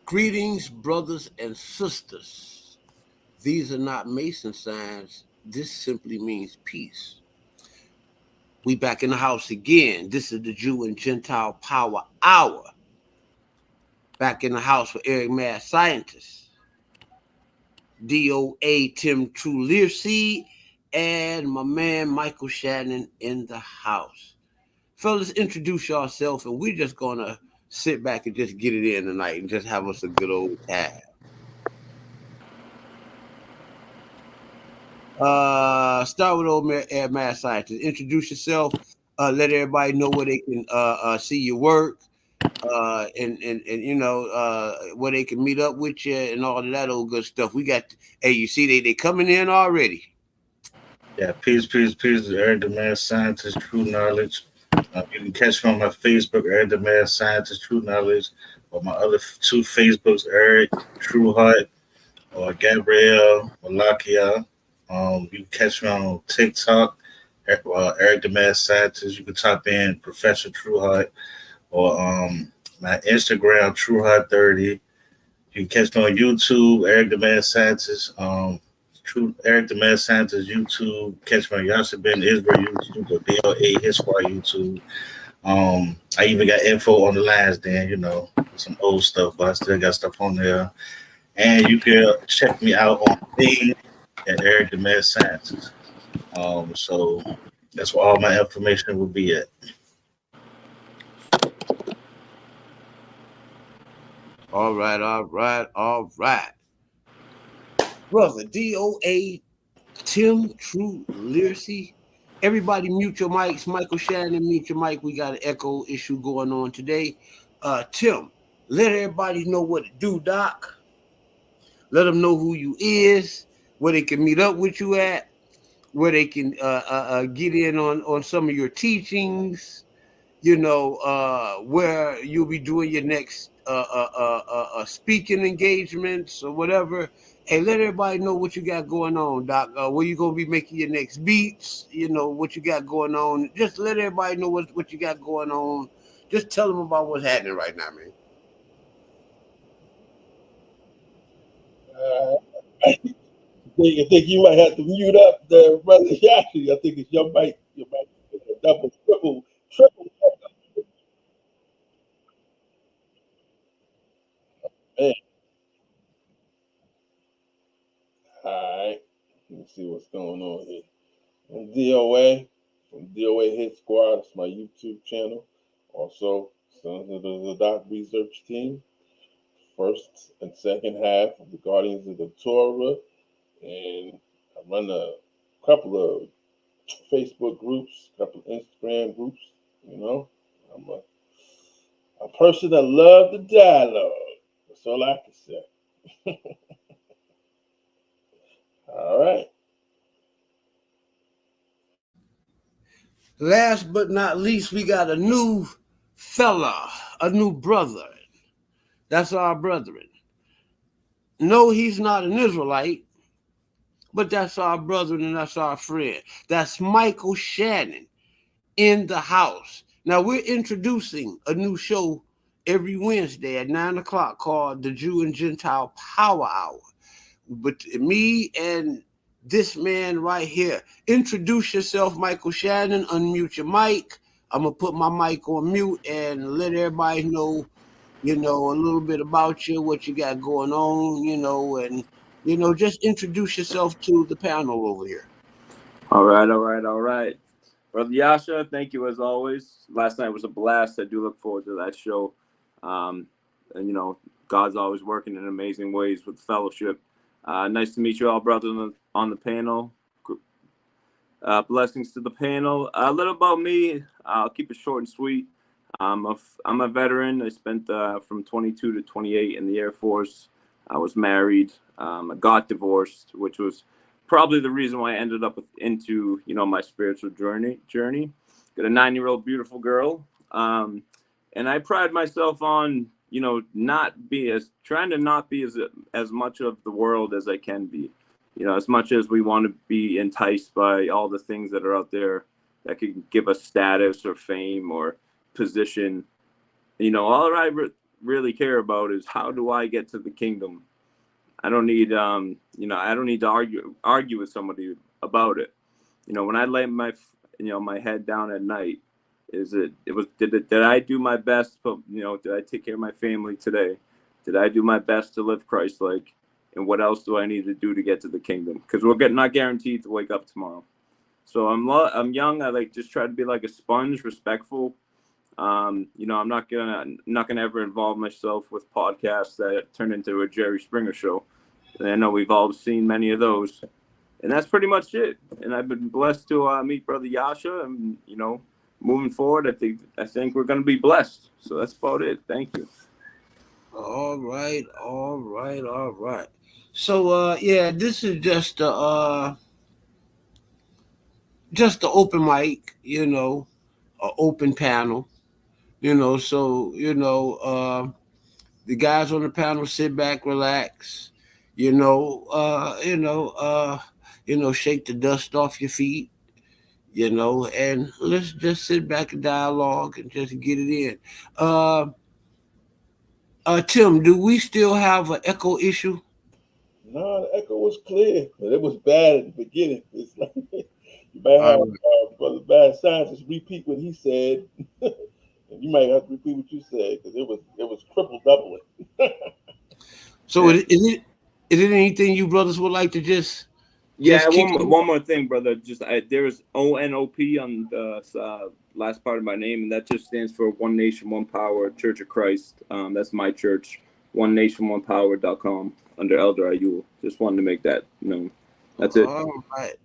Greetings, brothers and sisters. These are not Mason signs. This simply means peace. We back in the house again. This is the Jew and Gentile Power Hour. Back in the house with Eric Mad Scientist, DOA Tim True Learseed, and my man Michael Shannon in the house. Fellas, introduce yourself, and we're just gonna sit back and just get it in tonight and just have us a good old time. Start with old mad scientist. Introduce yourself. Let everybody know where they can see your work. And where they can meet up with you and all of that old good stuff. We got. Hey, you see they coming in already. Yeah, peace. Eric the Mad Scientist, True Knowledge. You can catch me on my Facebook, Eric the Mad Scientist, True Knowledge, or my other two Facebooks, Eric True Heart, or Gabrielle Malakia. You can catch me on TikTok, Eric the Mad Scientist. You can type in Professor True Heart, or my Instagram, True Heart 30. You can catch me on YouTube, Eric the Mad Scientist. True Eric the Mad Scientist YouTube. Catch me on Yasser Ben Israel YouTube or BLA His Squad YouTube. I even got info on the lines then, some old stuff, but I still got stuff on there. And you can check me out on Bing at Eric the Mad Scientist. So that's where all my information will be at. All right. Brother DOA Tim True Learseed. Everybody mute your mics. Michael Shannon, mute your mic. We got an echo issue going on today. Tim, let everybody know what to do, Doc. Let them know who you is, where they can meet up with you at, where they can get in on some of your teachings, where you'll be doing your next speaking engagements or whatever. Hey, let everybody know what you got going on, Doc. Where you gonna be making your next beats? What you got going on. Just let everybody know what you got going on. Just tell them about what's happening right now, man. I think you might have to mute up the brother Yashi. I think it's your mic. Your mic double, triple. Man. All right. Let me see what's going on here. I'm DOA from DOA Hit Squad. It's my YouTube channel. Also, Sons of the Doc Research Team. First and second half of the Guardians of the Torah. And I run a couple of Facebook groups, a couple of Instagram groups. I'm a person that loves the dialogue. That's all I can say. All right. Last but not least, we got a new fella, a new brother. That's our brethren. No, he's not an Israelite, but that's our brother and that's our friend. That's Michael Shannon in the house. Now, we're introducing a new show every Wednesday at 9 o'clock called the Jew and Gentile Power Hour. But me and this man right here. Introduce yourself, Michael Shannon. Unmute your mic. I'm going to put my mic on mute and let everybody know, a little bit about you, what you got going on, and, just introduce yourself to the panel over here. All right. Brother Yasha, thank you as always. Last night was a blast. I do look forward to that show. And, God's always working in amazing ways with fellowship. Nice to meet you all, brothers, on the panel. Blessings to the panel. A little about me. I'll keep it short and sweet. I'm a veteran. I spent from 22 to 28 in the Air Force. I was married. I got divorced, which was probably the reason why I ended up into my spiritual journey. Got a 9-year-old beautiful girl, and I pride myself on trying to not be as much of the world as I can be. As much as we want to be enticed by all the things that are out there that could give us status or fame or position, all I really care about is how do I get to the kingdom. I don't need I don't need to argue with somebody about it. When I lay my head down at night, did I do my best? Did I take care of my family today? Did I do my best to live Christ-like? And what else do I need to do to get to the kingdom? Because we're not guaranteed to wake up tomorrow. So I'm young. I just try to be like a sponge, respectful. I'm not gonna ever involve myself with podcasts that turn into a Jerry Springer show. And I know we've all seen many of those, and that's pretty much it. And I've been blessed to meet Brother Yasha, and moving forward, I think we're gonna be blessed. So that's about it. Thank you. All right. So yeah, this is just the open mic, an open panel, so the guys on the panel sit back, relax, shake the dust off your feet, and let's just sit back and dialogue and just get it in. Tim, do we still have an echo issue? No, the echo was clear, but it was bad at the beginning. It's like you might have Brother Bad Scientist repeat what he said, and you might have to repeat what you said because it was triple doubling. So is it anything you brothers would like to just one more thing, brother. There is ONOP on the last part of my name, and that just stands for One Nation, One Power, Church of Christ. That's my church, onenationonepower.com under Elder Ayul. Just wanted to make that known. That's it. All right.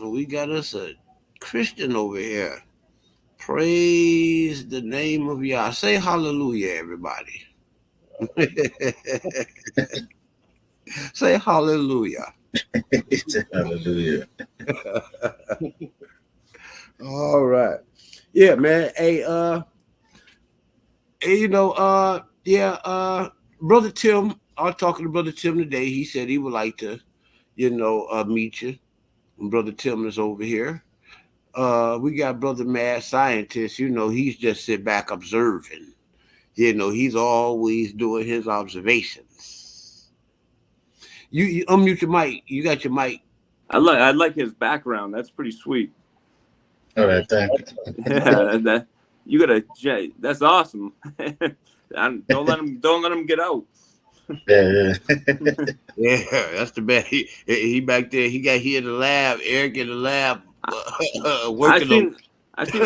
We got us a Christian over here. Praise the name of Yah. Say hallelujah, everybody. Say hallelujah. Hallelujah. All right. Yeah, man. Hey, Brother Tim, I was talking to Brother Tim today. He said he would like to, meet you. And Brother Tim is over here. We got Brother Mad Scientist, he's just sit back observing. He's always doing his observations. You unmute your mic. You got your mic. I like his background. That's pretty sweet. All right, thank you. That's awesome. Don't let him get out. Yeah. Yeah, that's the best. He back there. He got here in the lab. Eric in the lab working. I seen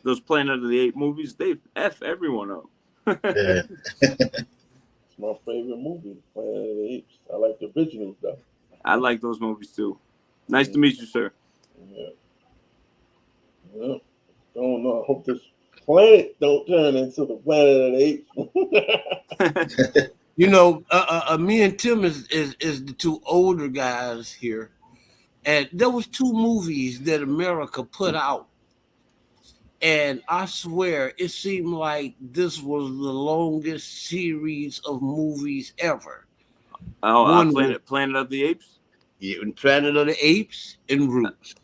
those Planet of the Apes movies. They F everyone up. Yeah. It's my favorite movie, Planet of the Apes. I like the originals though. I like those movies too. Nice to meet you, sir. Yeah. Well, don't know. I hope this planet don't turn into the Planet of the Apes. Me and Tim is the two older guys here, and there was two movies that America put out, and I swear it seemed like this was the longest series of movies ever. Planet of the Apes. Yeah, Planet of the Apes and Roots.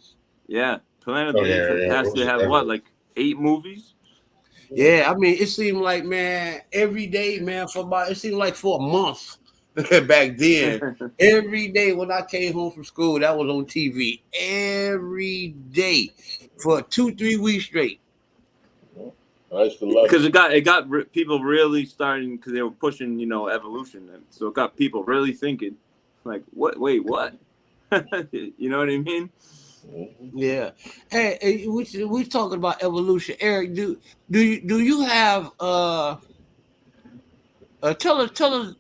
Yeah, Planet of the Apes has to have what, like 8 movies? Yeah, I mean, it seemed like, man, every day, man, it seemed like for a month back then. Every day when I came home from school, that was on TV. Every day for 2-3 weeks straight. I used to love because it got people really starting, because they were pushing, evolution, and so it got people really thinking, like, what? Wait, what? You know what I mean? Yeah. Hey, we talking about evolution. Eric, do you have tell us a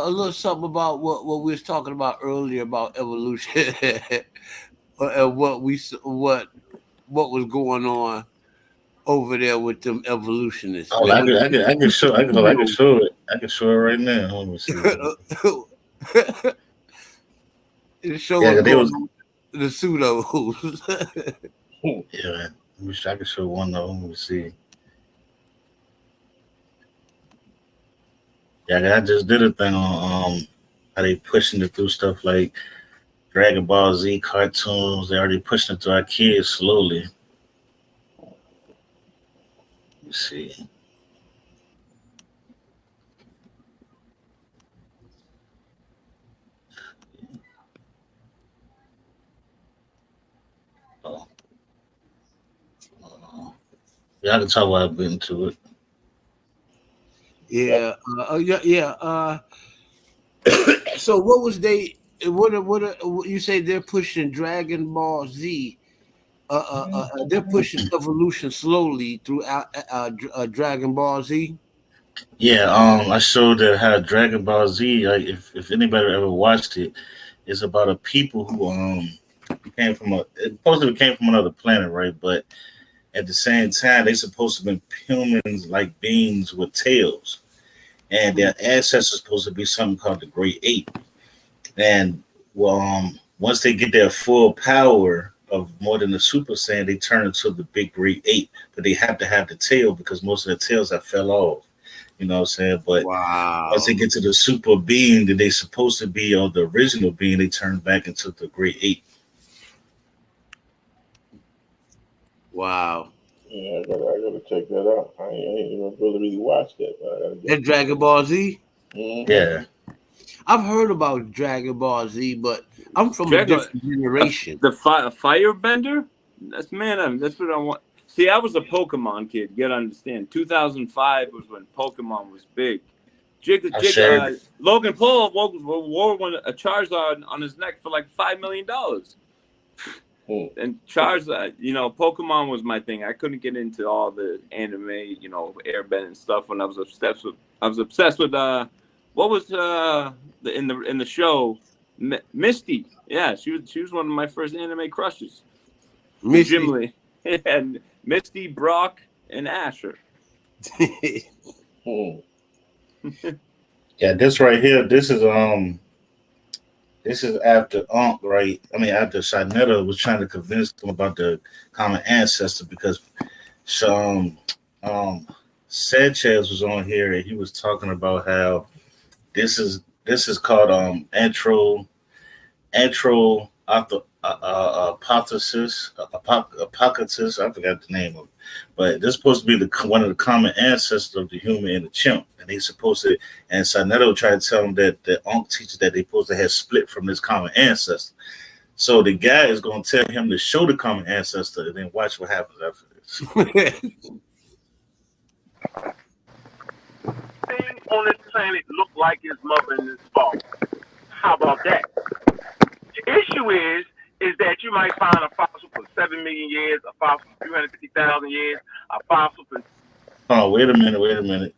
little something about what we was talking about earlier about evolution and what was going on over there with them evolutionists. Oh, I can show it. I can show it right now. Let me see. Show us the pseudos. Yeah, I can show one of them. Let me see. Yeah, I just did a thing on how they pushing it through stuff like Dragon Ball Z cartoons. They already pushing it to our kids slowly. Let's see. Yeah, I can talk about getting into it. Yeah, So what was they? You say they're pushing Dragon Ball Z? They're pushing evolution slowly throughout Dragon Ball Z. Yeah, I showed that how Dragon Ball Z. Like, if anybody ever watched it, it's about a people who came from it supposedly came from another planet, right? But at the same time, they supposed to be humans like beings with tails, and their ancestors supposed to be something called the Great Ape. And well, once they get their full power of more than the Super Saiyan, they turn into the big Great Ape. But they have to have the tail because most of the tails have fell off. You know what I'm saying? But once Wow, they get to the super being that they supposed to be, or the original being, they turn back into the Great Ape. wow. Yeah, I gotta check that out. I ain't even really watched that, but I gotta That definitely Dragon check it Ball out. Z. Mm-hmm. Yeah, I've heard about Dragon Ball Z, but I'm from a Dragon, different generation. the firebender. That's man. That's what I want. See, I was a Pokemon kid. You gotta understand. 2005 was when Pokemon was big. I shared. Logan Paul wore a Charizard on his neck for like $5 million. Mm. And Charizard, Pokemon was my thing. I couldn't get into all the anime, airbending stuff when I was obsessed with. I was obsessed with what was in the show, Misty. Yeah, she was one of my first anime crushes. And Jim Misty. Lee and Misty, Brock, and Asher. Mm. Yeah, this right here. This is after Unc, right? I mean, after Shinetta was trying to convince them about the common ancestor because some Sanchez was on here and he was talking about how this is called hypothesis, I forgot the name of it, but this is supposed to be one of the common ancestors of the human and the chimp, and they supposed to. And Sarnetto tried to tell them that the Ankh teaches that they supposed to have split from this common ancestor. So the guy is going to tell him to show the common ancestor, and then watch what happens after this. Thing on this planet look like his mother and his father. How about that? The issue is that you might find a fossil for 7 million years, a fossil for 350,000 years, a fossil for. Oh, wait a minute.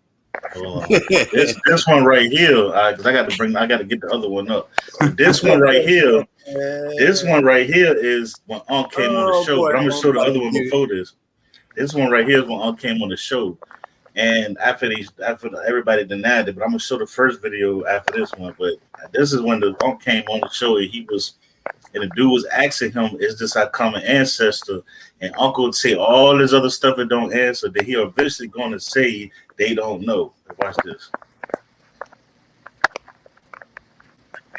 Hold on. This one right here, because I got to get the other one up. But this one right here, is when Unc came on the Oh show. boy, But I'm gonna I'm show the about other to one get before this. This one right here is when Unc came on the show. And after everybody denied it, but I'm gonna show the first video after this one. But this is when the Unc came on the show, and the dude was asking him, "Is this our common ancestor?" And Uncle would say all this other stuff and don't answer. That he eventually going to say they don't know. Watch this.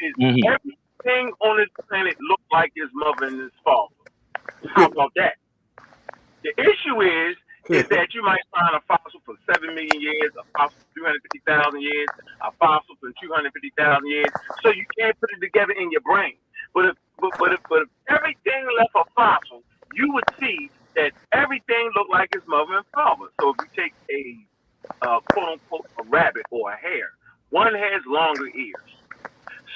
Everything on this planet look like his mother and his father. How about that? The issue is that you might find a fossil for 7 million years, a fossil for 350,000 years, a fossil for 250,000 years, so you can't put it together in your brain. But if everything left a fossil, you would see that everything looked like his mother and father. So if you take a quote unquote a rabbit or a hare, one has longer ears.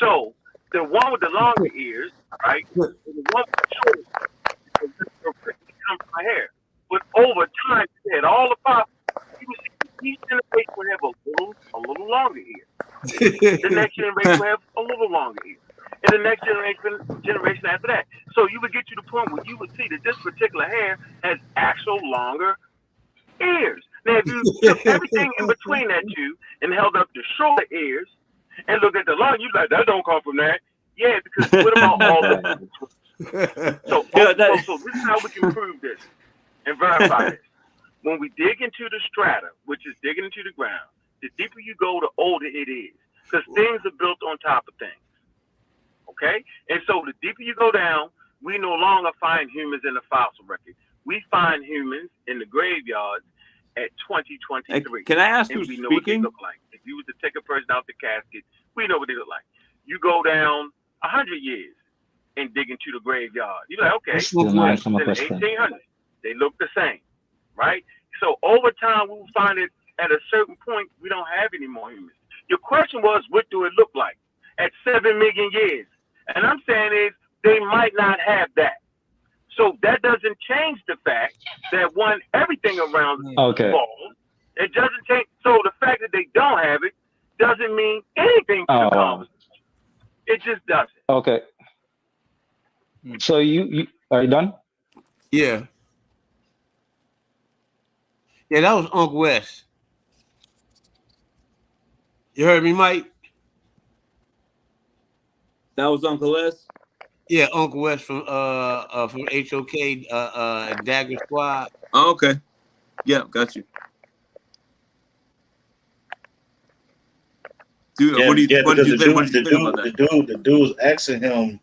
So the one with the longer ears, right, and the one with the shorter come from my hair. But over time, you had all the pop. You will see each generation will have a little longer ear. The next generation will have a little longer ear, and the next generation after that. So you would get to the point where you would see that this particular hair has actual longer ears. Now, if you took everything in between that two and held up the shorter ears and looked at the long, you'd be like, that don't come from that. Yeah, because what about all the so this is how we can prove this and verify this. When we dig into the strata, which is digging into the ground, the deeper you go, the older it is. Because things are built on top of things. Okay? And so the deeper you go down, we no longer find humans in the fossil record. We find humans in the graveyards at 2023. Can I ask and who's we know what they speaking? look like. If you were to take a person out the casket, we know what they look like. You go down 100 years and dig into the graveyard. You're like, okay, Still not answer my in the question. 1800s, they look the same, right? So over time, we will find it at a certain point we don't have any more humans. Your question was, what do it look like at 7 million years? And I'm saying is they might not have that. So that doesn't change the fact that one, everything around us Okay. falls. It doesn't change. So the fact that they don't have it doesn't mean anything to the Oh, conversation. It just doesn't. okay. So you are you done? Yeah. Yeah, that was Uncle West. You heard me, Mike? That was Uncle S. Yeah, Uncle West from HOK Dagger Squad. Oh, okay. Yeah, got you. Dude, Yeah, what did because you think? What did you think about that? the dude was asking him,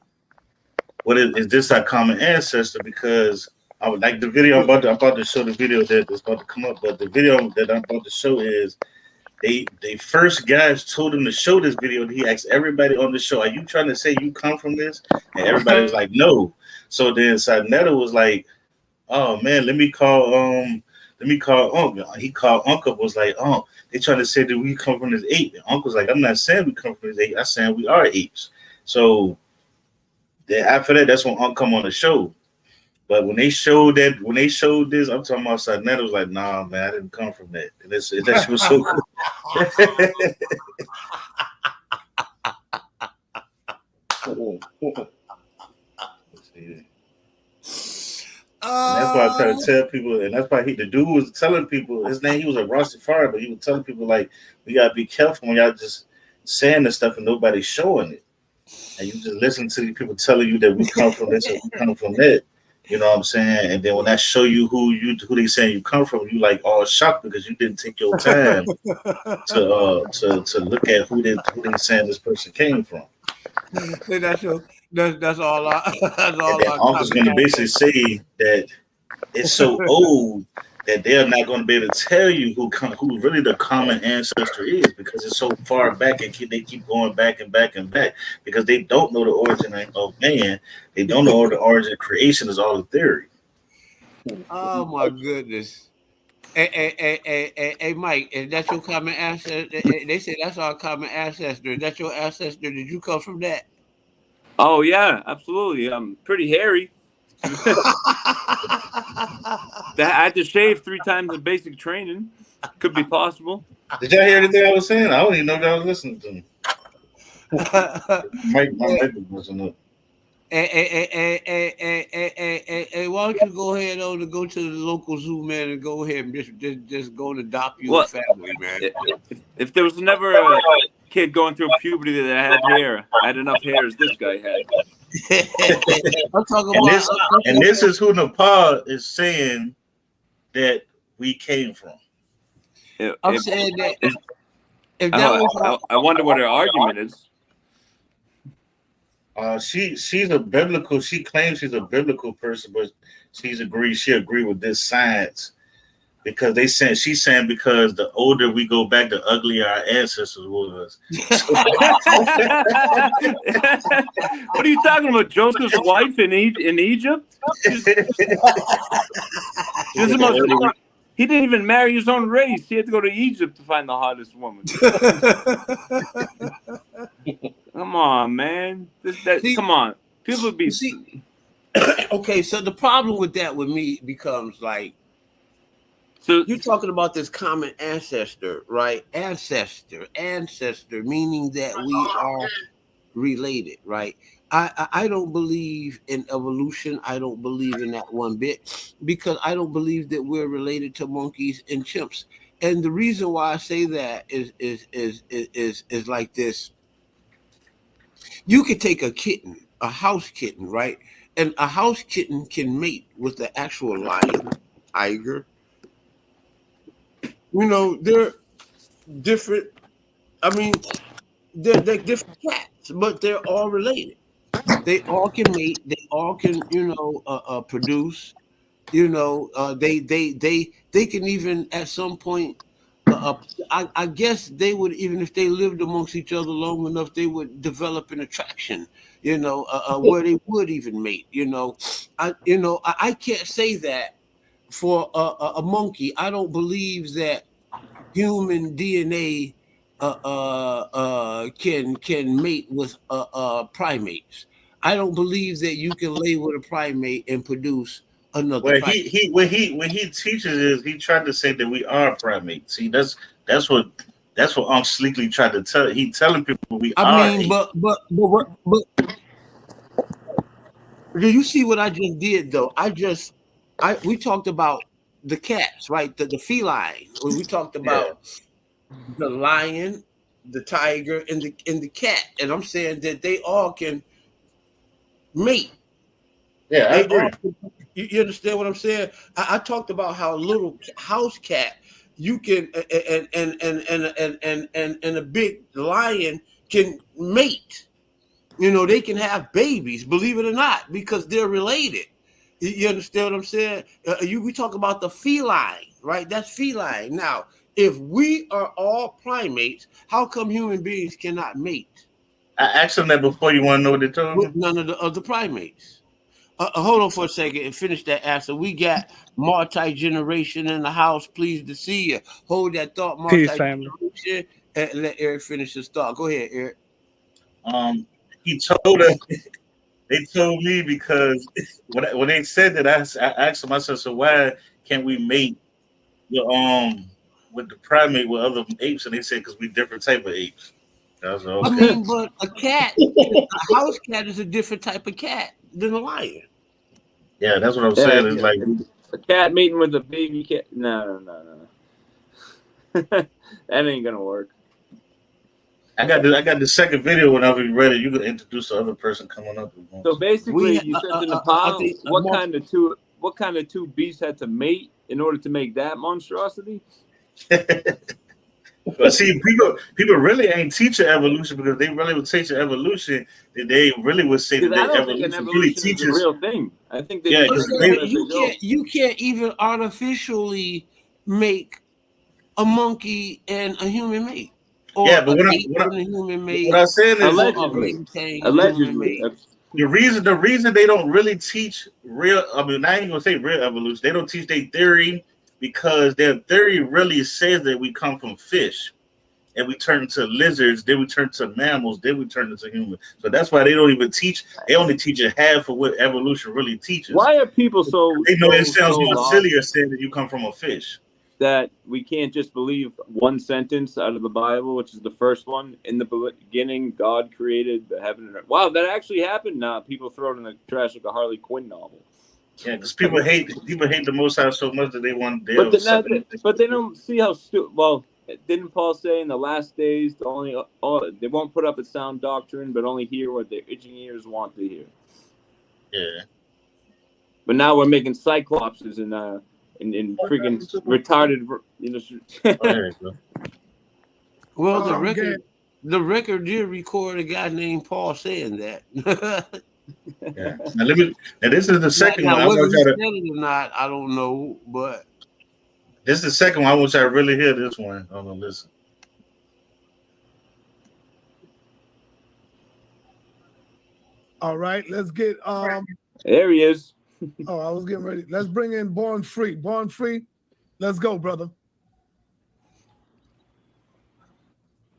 "What is this our common ancestor?" Because I would like the video. I'm about to show the video that's about to come up, but the video that I'm about to show is they first guys told him to show this video. And he asked everybody on the show, "Are you trying to say you come from this?" And everybody was like, "No." So then Sadnetta was like, "Oh man, let me call Uncle." He called Uncle, was like, "Oh, they trying to say that we come from this ape." And Uncle's like, "I'm not saying we come from this ape. I'm saying we are apes." So then after that, that's when Uncle come on the show. But when they showed this, I'm talking about Sadnetta was like, "Nah, man, I didn't come from that." And that shit was so cool. And that's why I try to tell people, and that's why the dude was telling people his name. He was a Rastafari, but he was telling people like, we gotta be careful when y'all just saying this stuff and nobody's showing it, and you just listen to these people telling you that we come from this and we come from that. You know what I'm saying? And then when I show you who they saying you come from, you like all shocked because you didn't take your time to look at who they saying this person came from. That's all. That's all. And then Uncle's gonna basically say that it's so old that they're not going to be able to tell you who really the common ancestor is because it's so far back and they keep going back and back and back because they don't know the origin of man. They don't know the origin of creation is all a theory. Oh my goodness. Hey, Mike, is that your common ancestor? They say that's our common ancestor. Is that your ancestor? Did you come from that? Oh yeah, absolutely. I'm pretty hairy. I had to shave 3 times in basic training. Could be possible. Did y'all hear anything I was saying? I don't even know if y'all was listening to me. My mic was messing up. Hey, why don't you go ahead on and go to the local zoo, man, and go ahead and just go and adopt you a family, man. If there was never a kid going through puberty that had hair, I had enough hair as this guy had. I'm talking and this is who Nepal is saying that we came from. I'm saying that. I wonder what her argument is. She's a biblical. She claims she's a biblical person, but she agreed with this science because she's saying because the older we go back, the uglier our ancestors was. What are you talking about? Joseph's wife in Egypt? He didn't even marry his own race. He had to go to Egypt to find the hottest woman. Come on, man. Come on. People would be. Okay, so the problem with that with me becomes like, so you're talking about this common ancestor, right? Ancestor, meaning that we are related, right? I don't believe in evolution. I don't believe in that one bit because I don't believe that we're related to monkeys and chimps. And the reason why I say that is like this. You could take a kitten, a house kitten, right? And a house kitten can mate with the actual lion, tiger. You know, they're different. I mean, they're different cats, but they're all related. They all can mate. They all can, produce. They can even at some point. I guess they would, even if they lived amongst each other long enough, they would develop an attraction. Where they would even mate. I can't say that for a monkey. I don't believe that human DNA can mate with primates. I don't believe that you can lay with a primate and produce another Well, primate. what he teaches is he tried to say that we are primates. See, that's what Sleekly tried to tell. He telling people we I are mean, apes. but do you see what I just did though? We talked about the cats, right? The feline. We talked Yeah, about the lion, the tiger, and the cat. And I'm saying that they all can mate. yeah, I They agree. all you understand what I'm saying? I talked about how little house cat you can and a big lion can mate. They can have babies, believe it or not, because they're related. You understand what I'm saying? We talk about the feline, right? That's feline. Now, if we are all primates, how come human beings cannot mate I asked him that before. You want to know what they told with me? none of the other primates? Hold on for a second and finish that answer. We got multi-generation in the house. Pleased to see you. Hold that thought, Peace, family. multi-generation, and let Eric finish his thought. Go ahead, Eric. He told us. They told me because when they said that, I asked them. I said, "So why can't we mate with the primate with other apes?" And they said, "Because we different type of apes." I was like, I okay. mean, but a house cat is a different type of cat than a lion. Yeah, that's what I'm Yeah, saying. It's like a cat meeting with a baby cat. No. That ain't gonna work. I got the second video when I'll be ready. You can introduce the other person coming up. So basically, We, you said in the I pile, think, what kind of two beasts had to mate in order to make that monstrosity? But see, people really ain't teaching evolution because they really would teach evolution. That they really would say that Because I they don't think an evolution really evolution is a teaches. real thing. I think they Yeah, just because bring it they on as they go. you can't even artificially make a monkey and a human mate, or but an ape and a human what mate, I'm saying is or a Allegedly. orangutan and a human mate. the reason they don't really teach real. I mean, I ain't gonna say real evolution. They don't teach their theory because their theory really says that we come from fish. And we turn into lizards, then we turn to mammals, then we turn into humans. So that's why they don't even teach. They only teach a half of what evolution really teaches. Why are people so They know it sounds more lost sillier saying that you come from a fish. that we can't just believe one sentence out of the Bible, which is the first one? In the beginning, God created the heaven and earth. Wow, that actually happened? Nah, people throw it in the trash like a Harley Quinn novel. Yeah, because people hate the Most High so much that they want. But they don't see how stupid. Well, didn't Paul say in the last days they won't put up a sound doctrine, but only hear what their itching ears want to hear? Yeah. But now we're making cyclopses in freaking retarded. There you go. Well, the record did record a guy named Paul saying that. Yeah. Now this is the second one. Now, I whether want he y'all said to. it or not, I don't know, but This is the second one. I want y'all to really hear this one. I'm gonna listen. All right, let's get There he is. Oh, I was getting ready. Let's bring in Born Free. Born Free, let's go, brother.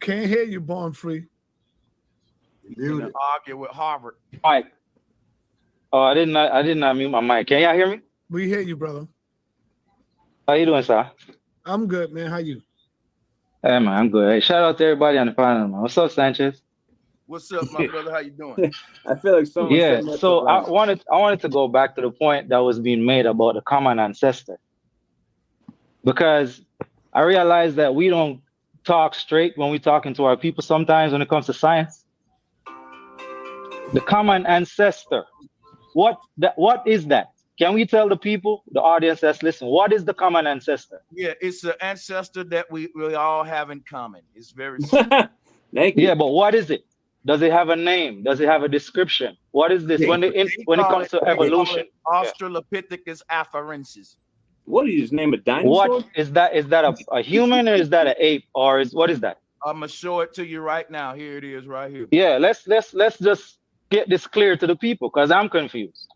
Can't hear you, Born Free. You're gonna argue with Harvard. Mike. Oh, I did not mute my mic. Can y'all hear me? We hear you, brother. How you doing, sir? I'm good, man. How you? Hey, man, I'm good. Hey, shout out to everybody on the panel, man. What's up, Sanchez? What's up, my brother? How you doing? I feel like someone. Yeah. So I wanted to go back to the point that was being made about the common ancestor, because I realize that we don't talk straight when we're talking to our people sometimes when it comes to science. The common ancestor. What is that? Can we tell the people, the audience that's listening, what is the common ancestor? Yeah, it's an ancestor that we all have in common. It's very simple. Thank you. Yeah, but what is it? Does it have a name? Does it have a description? What is this? When it comes to evolution, Australopithecus afarensis. What do you just name a dinosaur? What is that? Is that a human or is that an ape or what is that? I'm gonna show it to you right now. Here it is, right here. Yeah, let's just get this clear to the people because I'm confused.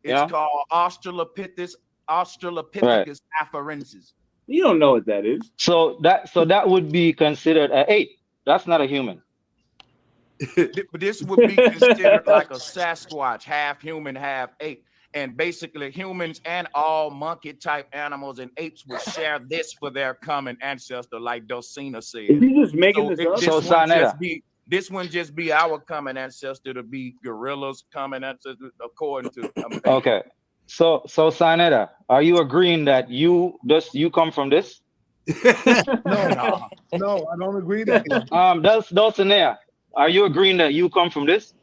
It's called Australopithecus Australopithecus afarensis. You don't know what that is. So that would be considered an ape. That's not a human. But this would be considered like a Sasquatch, half human, half ape. And basically, humans and all monkey type animals and apes would share this for their common ancestor, like Dulcina said. Is he just making this up? This one just be our common ancestor to be gorillas' common ancestor, according to. Okay. So Saneda, are you agreeing that you come from this? No, I don't agree that. Dulcinea, are you agreeing that you come from this?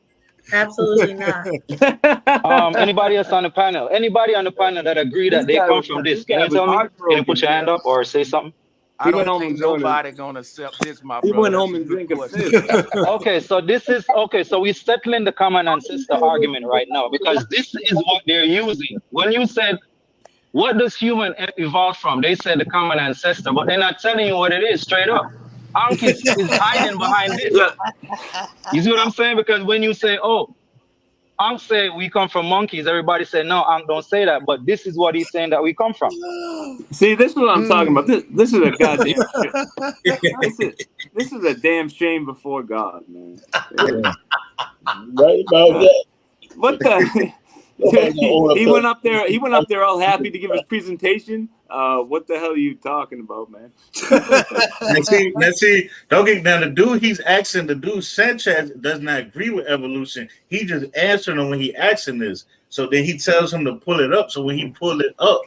Absolutely not. Anybody else on the panel? Anybody on the panel that agree that they come from this? Can you tell me? Can you put your hand up or say something? I don't think nobody gonna accept this, my brother. He went home and drank a fifth. Okay, so we're settling the common ancestor argument right now, because this is what they're using. When you said, what does human evolve from? They said the common ancestor, but they're not telling you what it is straight up. Ankh is hiding behind this. You see what I'm saying? Because when you say, oh, Ankh say we come from monkeys, everybody say, no, Ankh don't say that. But this is what he's saying that we come from. See, this is what I'm talking about. This is a goddamn shame. This is a damn shame before God, man. Right about that. What the? He went up there. He went up there all happy to give his presentation. What the hell are you talking about, man? Let's see. Don't get down. The dude he's asking, the dude Sanchez does not agree with evolution. He just answered him when he asking this. So then he tells him to pull it up. So when he pulled it up,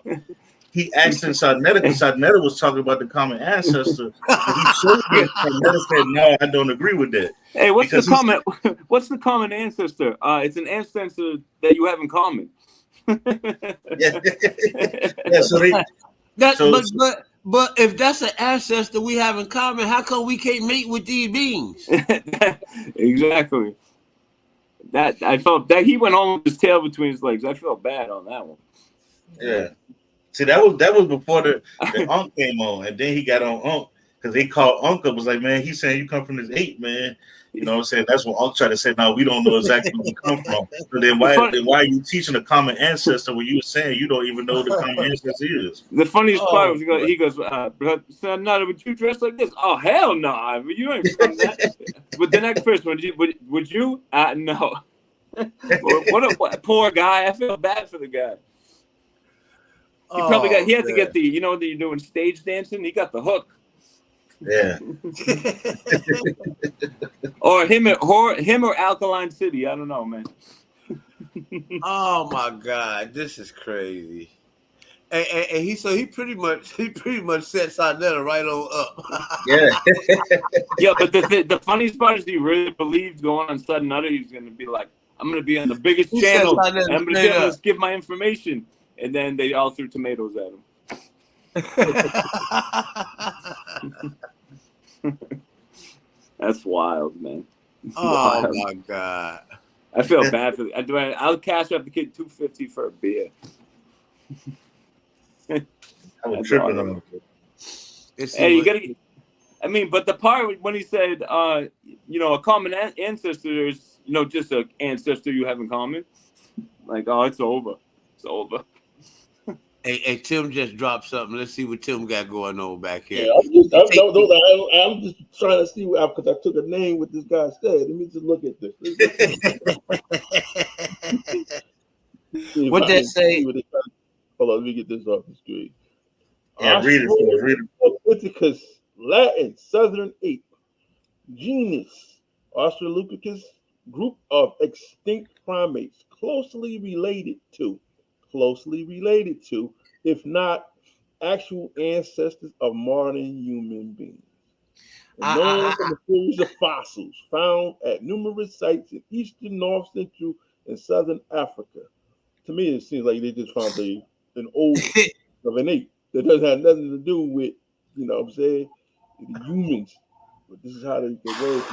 he asked in Sarnetta, because Sarnetta was talking about the common ancestor. And he showed him. Sarnetta said, "No, I don't agree with that." Hey, what's the common ancestor? It's an ancestor that you have in common. Yeah. But if that's an ancestor we have in common, how come we can't mate with these beings? Exactly. That I felt that he went home with his tail between his legs. I felt bad on that one. Yeah. See, that was before the Unc came on, and then he got on Unc because they called Unc up. Was like, man, he's saying you come from this ape, man. You know what I'm saying? That's what Unc tried to say. No, we don't know exactly where you come from. So then why are you teaching a common ancestor when you were saying you don't even know who the common ancestor is? The funniest part was he goes, son, no, would you dress like this? Oh, hell no. Nah. You ain't from that. But the next person, would you? No. What a poor guy. I feel bad for the guy. He had to get the, you know, that you're doing stage dancing. He got the hook. Yeah. or him or Alkaline City. I don't know, man. Oh my God, this is crazy. And he pretty much set Sarnetta right on up. Yeah. Yeah, but the funniest part is he really believed going on Sudden Nutter he's gonna be like, I'm gonna be on the biggest channel and I'm gonna be able to give my information. And then they all threw tomatoes at him. That's wild, man. Oh my God! I feel bad for. I'll cash up the kid $250 for a beer. I was tripping on him. Hey, you gotta. I mean, but the part when he said, you know, a common ancestor is, you know, just an ancestor you have in common. Like, oh, it's over. It's over. Hey, Tim just dropped something. Let's see what Tim got going on back here. Yeah, I'm just trying to see because I took a name with this guy said. Let me just look at this. What that say? Hold on, let me get this off the screen. Yeah, read it. Australopithecus, Latin, southern ape, genus, Australopithecus, group of extinct primates closely related to, if not actual ancestors of modern human beings. Known from a series of fossils found at numerous sites in eastern, north, central, and southern Africa. To me, it seems like they just found an old of an ape that doesn't have nothing to do with, you know what I'm saying, the humans. But this is how they word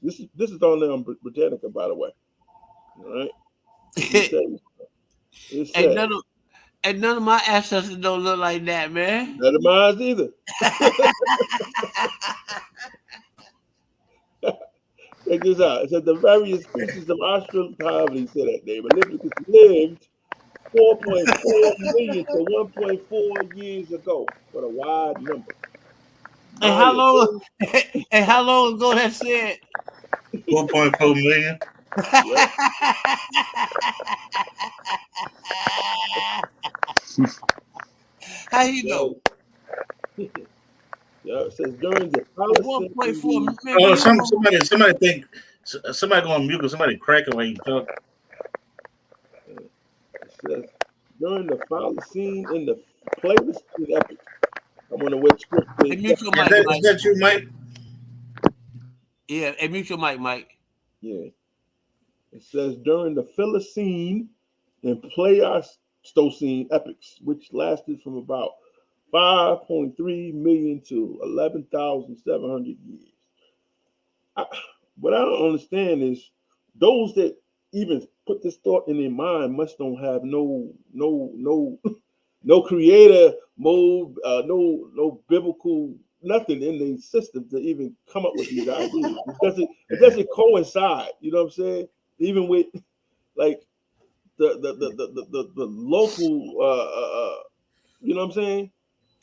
this is on there on Britannica, by the way. All right. And none of my ancestors don't look like that, man. None of mine either. Check this out. It said the various species of Australopithecus, say that name, lived 4.4 million to 1.4 years ago. What a wide number. And how long? And how long ago that said? 4.4 million. Yep. How you know? Yeah, it says during the 1.4 Palestinian. Oh, million. somebody go on mute because somebody cracking while you talk. It says during the Palestine in the Palestine epic. I'm gonna wait script. Hey, mute your Is mic, that, Mike. is that you, Mike? Yeah, hey, mute your mic, Mike. Yeah. It says during the Philistine and Pleistocene epics, which lasted from about 5.3 million to 11,700 years. What I don't understand is those that even put this thought in their mind must don't have no creator mode, no biblical nothing in the system to even come up with these ideas. It doesn't coincide. You know what I'm saying? Even with like the local, you know what I'm saying?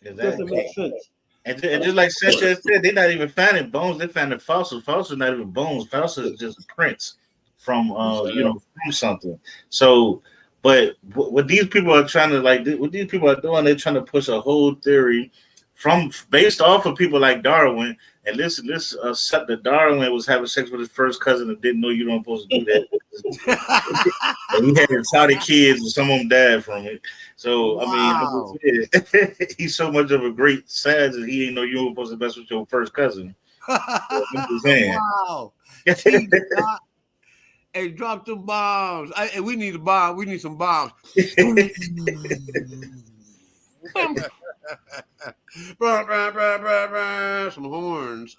It doesn't make sense. And just like Sanchez said, they're not even finding bones. They're finding fossils. Fossils not even bones. Fossils is just prints from from something. So, but what these people are trying to what these people are doing, they're trying to push a whole theory based off of people like Darwin. And let's accept that Darwin was having sex with his first cousin and didn't know you weren't supposed to do that. And he had retarded kids, and some of them died from it. So Wow. I mean, he's so much of a great scientist that he didn't know you were supposed to mess with your first cousin. Wow. Hey, drop the bombs. Hey, we need a bomb. We need some bombs. Some horns.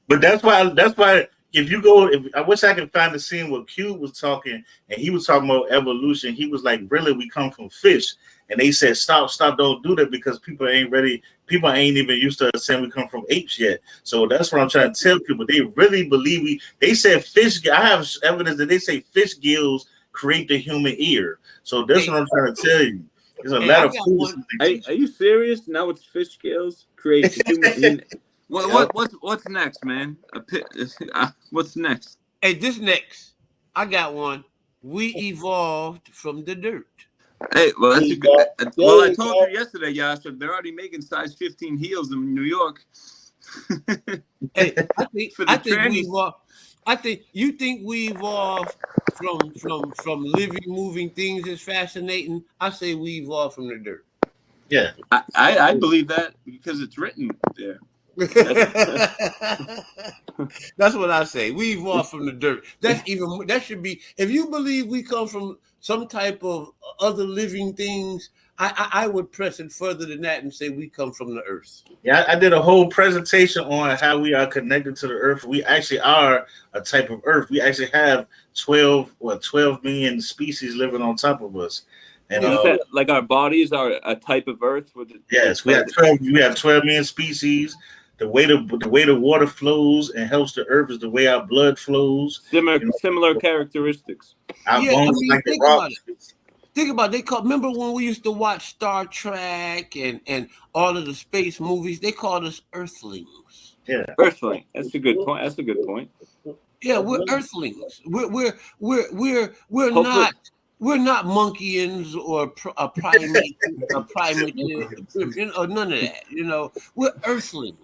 But that's why if you go, I wish I could find the scene where Cube was talking and he was talking about evolution. He was like, really, we come from fish. And they said, stop, don't do that because people ain't ready. People ain't even used to saying we come from apes yet. So that's what I'm trying to tell people. They really believe they said fish. I have evidence that they say fish gills create the human ear. So that's what I'm trying to tell you. There's a lot of foolishness. Are you serious? Now it's fish scales create the human. What's next, man? What's next? Hey, this next, I got one. We evolved from the dirt. Hey, well, that's a good. Well, I told you yesterday, Yasser, they're already making size 15 heels in New York. Hey, I think you think we evolved from living, moving things is fascinating. I say we evolved from the dirt. Yeah, I believe that because it's written there. That's what I say. We evolved from the dirt. That should be. If you believe we come from some type of other living things, I would press it further than that and say we come from the earth. Yeah, I did a whole presentation on how we are connected to the earth. We actually are a type of earth. We actually have 12 million species living on top of us. And like our bodies are a type of earth. Yes, we have 12 million species. The way the water flows and helps the earth is the way our blood flows. Similar characteristics. Our bones think about it. Think about it. Remember when we used to watch Star Trek and all of the space movies? They called us Earthlings. Yeah, Earthling. That's a good point. Yeah, we're Earthlings. We're not monkeys or a primate, or none of that. We're Earthlings.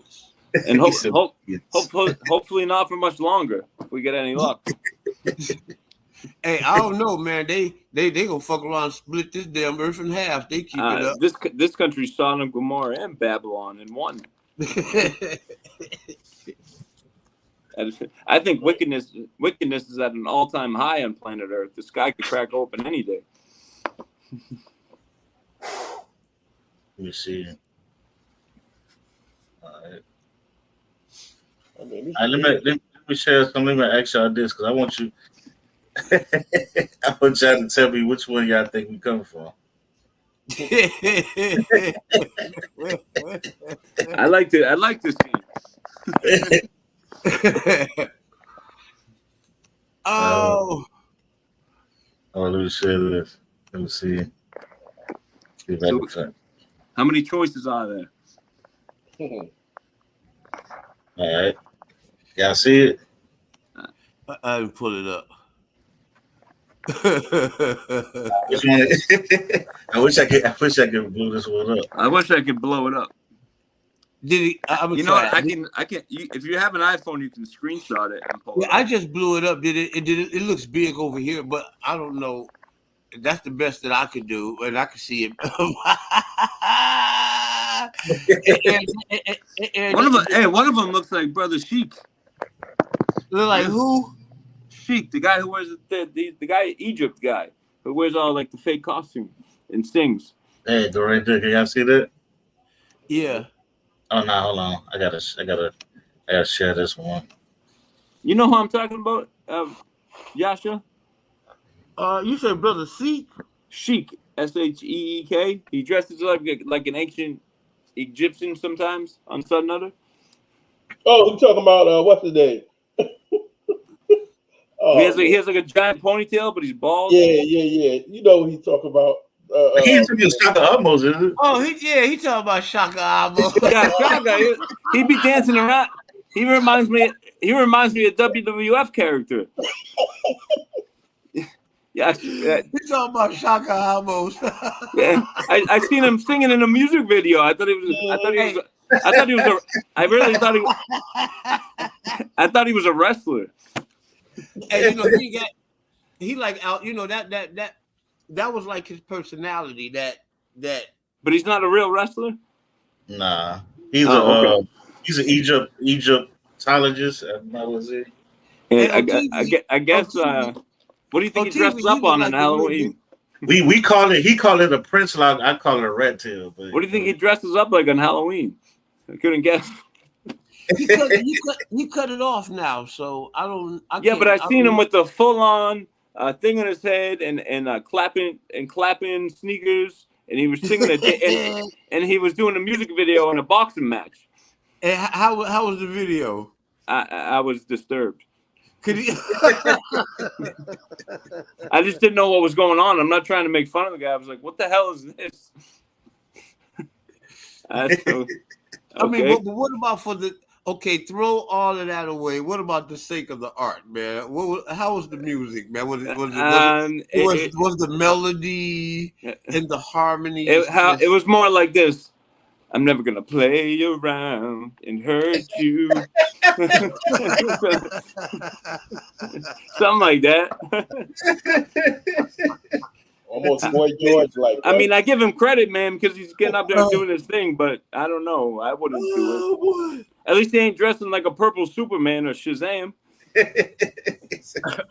And hopefully not for much longer if we get any luck. Hey, I don't know, man. They gonna fuck around and split this damn earth in half. They keep it up. This country's Sodom, Gomorrah, and Babylon in one. I think wickedness is at an all-time high on planet Earth. The sky could crack open any day. Let me see. All right. Let me share something. Let me ask y'all this because I want you. I want y'all to tell me which one y'all think we come from. I like this game. Oh, let me share this. Let me see. See if I So- can find. How many choices are there? All right. Y'all see it? I didn't pull it up. Which one? I wish I could blow this one up. I wish I could blow it up. Did he? I'm You know what? try. I can. If you have an iPhone, you can screenshot it and pull Yeah, it up. I just blew it up. Did it? It looks big over here, but I don't know. That's the best that I could do, and I could see it. One of them looks like Brother Sheik. Look like who? Sheik, the guy who wears the guy Egypt guy who wears all like the fake costume and sings. Hey, go right there. Can y'all see that? Yeah. Oh no, hold on. I gotta share this one. You know who I'm talking about, Yasha? You said Brother Sheik? Sheik, Sheek. He dresses like an ancient Egyptian sometimes on Sudden Utter. Oh, you talking about what's his name? He has like a giant ponytail, but he's bald. Yeah. You know what he's talking about. He ain't talking Shaka Amos, is it? Oh, he talking about Shaka Amo. Yeah, Shaka. He be dancing around. He reminds me of WWF character. Yeah, He talking about Shaka Amos. yeah. I seen him singing in a music video. I thought he was a wrestler. And you know he like out. You know that was like his personality. That. But he's not a real wrestler. Nah, he's he's an Egyptologist. That was it. I guess. What do you think he dresses up on Halloween? He call it a prince lock. I call it a rat tail. But What do you think he dresses up like on Halloween? I couldn't guess. He cut it off now, so I but I seen him with the full on thing on his head and clapping sneakers, and he was singing and he was doing a music video in a boxing match. And how was the video? I was disturbed. Could he? I just didn't know what was going on. I'm not trying to make fun of the guy. I was like, "What the hell is this?" Okay. I mean, but what about for the? Okay, throw all of that away. What about the sake of the art, man? How was the music, man? Was the melody and the harmony? It was more like this. I'm never gonna play around and hurt you. Something like that. Almost Boy George like that. I mean, I give him credit, man, because he's getting up there and doing his thing, but I don't know. I wouldn't do it. At least he ain't dressing like a purple Superman or Shazam.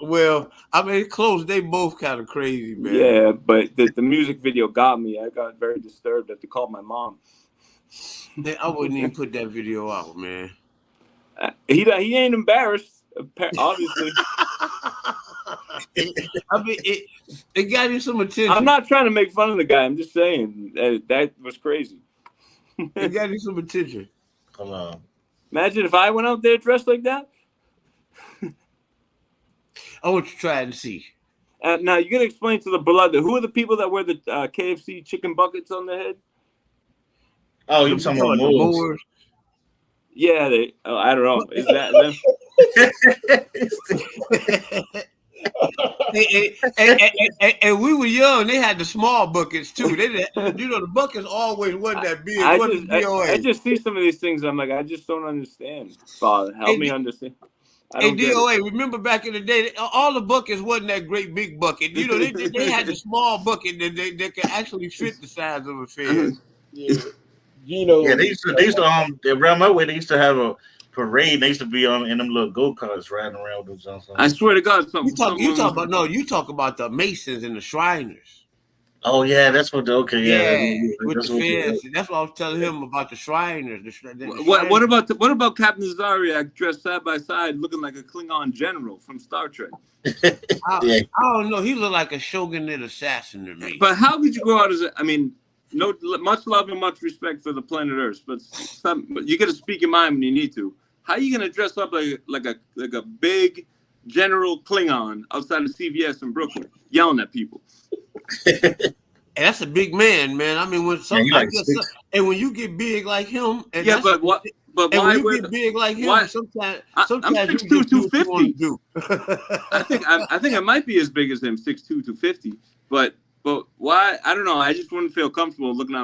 Well, I mean, close. They both kind of crazy, man. Yeah, but the music video got me. I got very disturbed. I had to call my mom. I wouldn't even put that video out, man. He ain't embarrassed, obviously. I mean, it got you some attention. I'm not trying to make fun of the guy. I'm just saying that was crazy. It got you some attention. Come on. Imagine if I went out there dressed like that. I want you to try and see. Now you gotta explain to the beloved, who are the people that wear the KFC chicken buckets on their head? Oh, you talking about Moors? Yeah, I don't know. Is that them? and we were young. They had the small buckets too. The buckets always wasn't that big. I just see some of these things. I'm like, I just don't understand. Father, help me understand. Hey, DOA, remember back in the day, all the buckets wasn't that great big bucket. You know, they had the small bucket that could actually fit the size of a fish. Yeah. Yeah, they used to around my way. They used to have a parade. They used to be in them little go-karts riding around with them. I swear to God, you talk about the Masons and the Shriners. Oh yeah, that's what. With the feds. That's what I was telling him about the Shriners. What about Captain Zaryak dressed side by side, looking like a Klingon general from Star Trek? I don't know. He looked like a shogunate assassin to me. But how could you go out no, much love and much respect for the planet Earth, but you got to speak your mind when you need to. How are you gonna dress up like a big General Klingon outside of CVS in Brooklyn, yelling at people. And that's a big man, man. I mean, when some, Yeah, he I like guess, six. and when you get big like him, and Yeah, but what? But and why? when you get big like him, why? sometimes I'm you 6'2", just do what you want 250. to do. I think I might be as big as him, 6'2", 250. But why? I don't know. I just wouldn't feel comfortable looking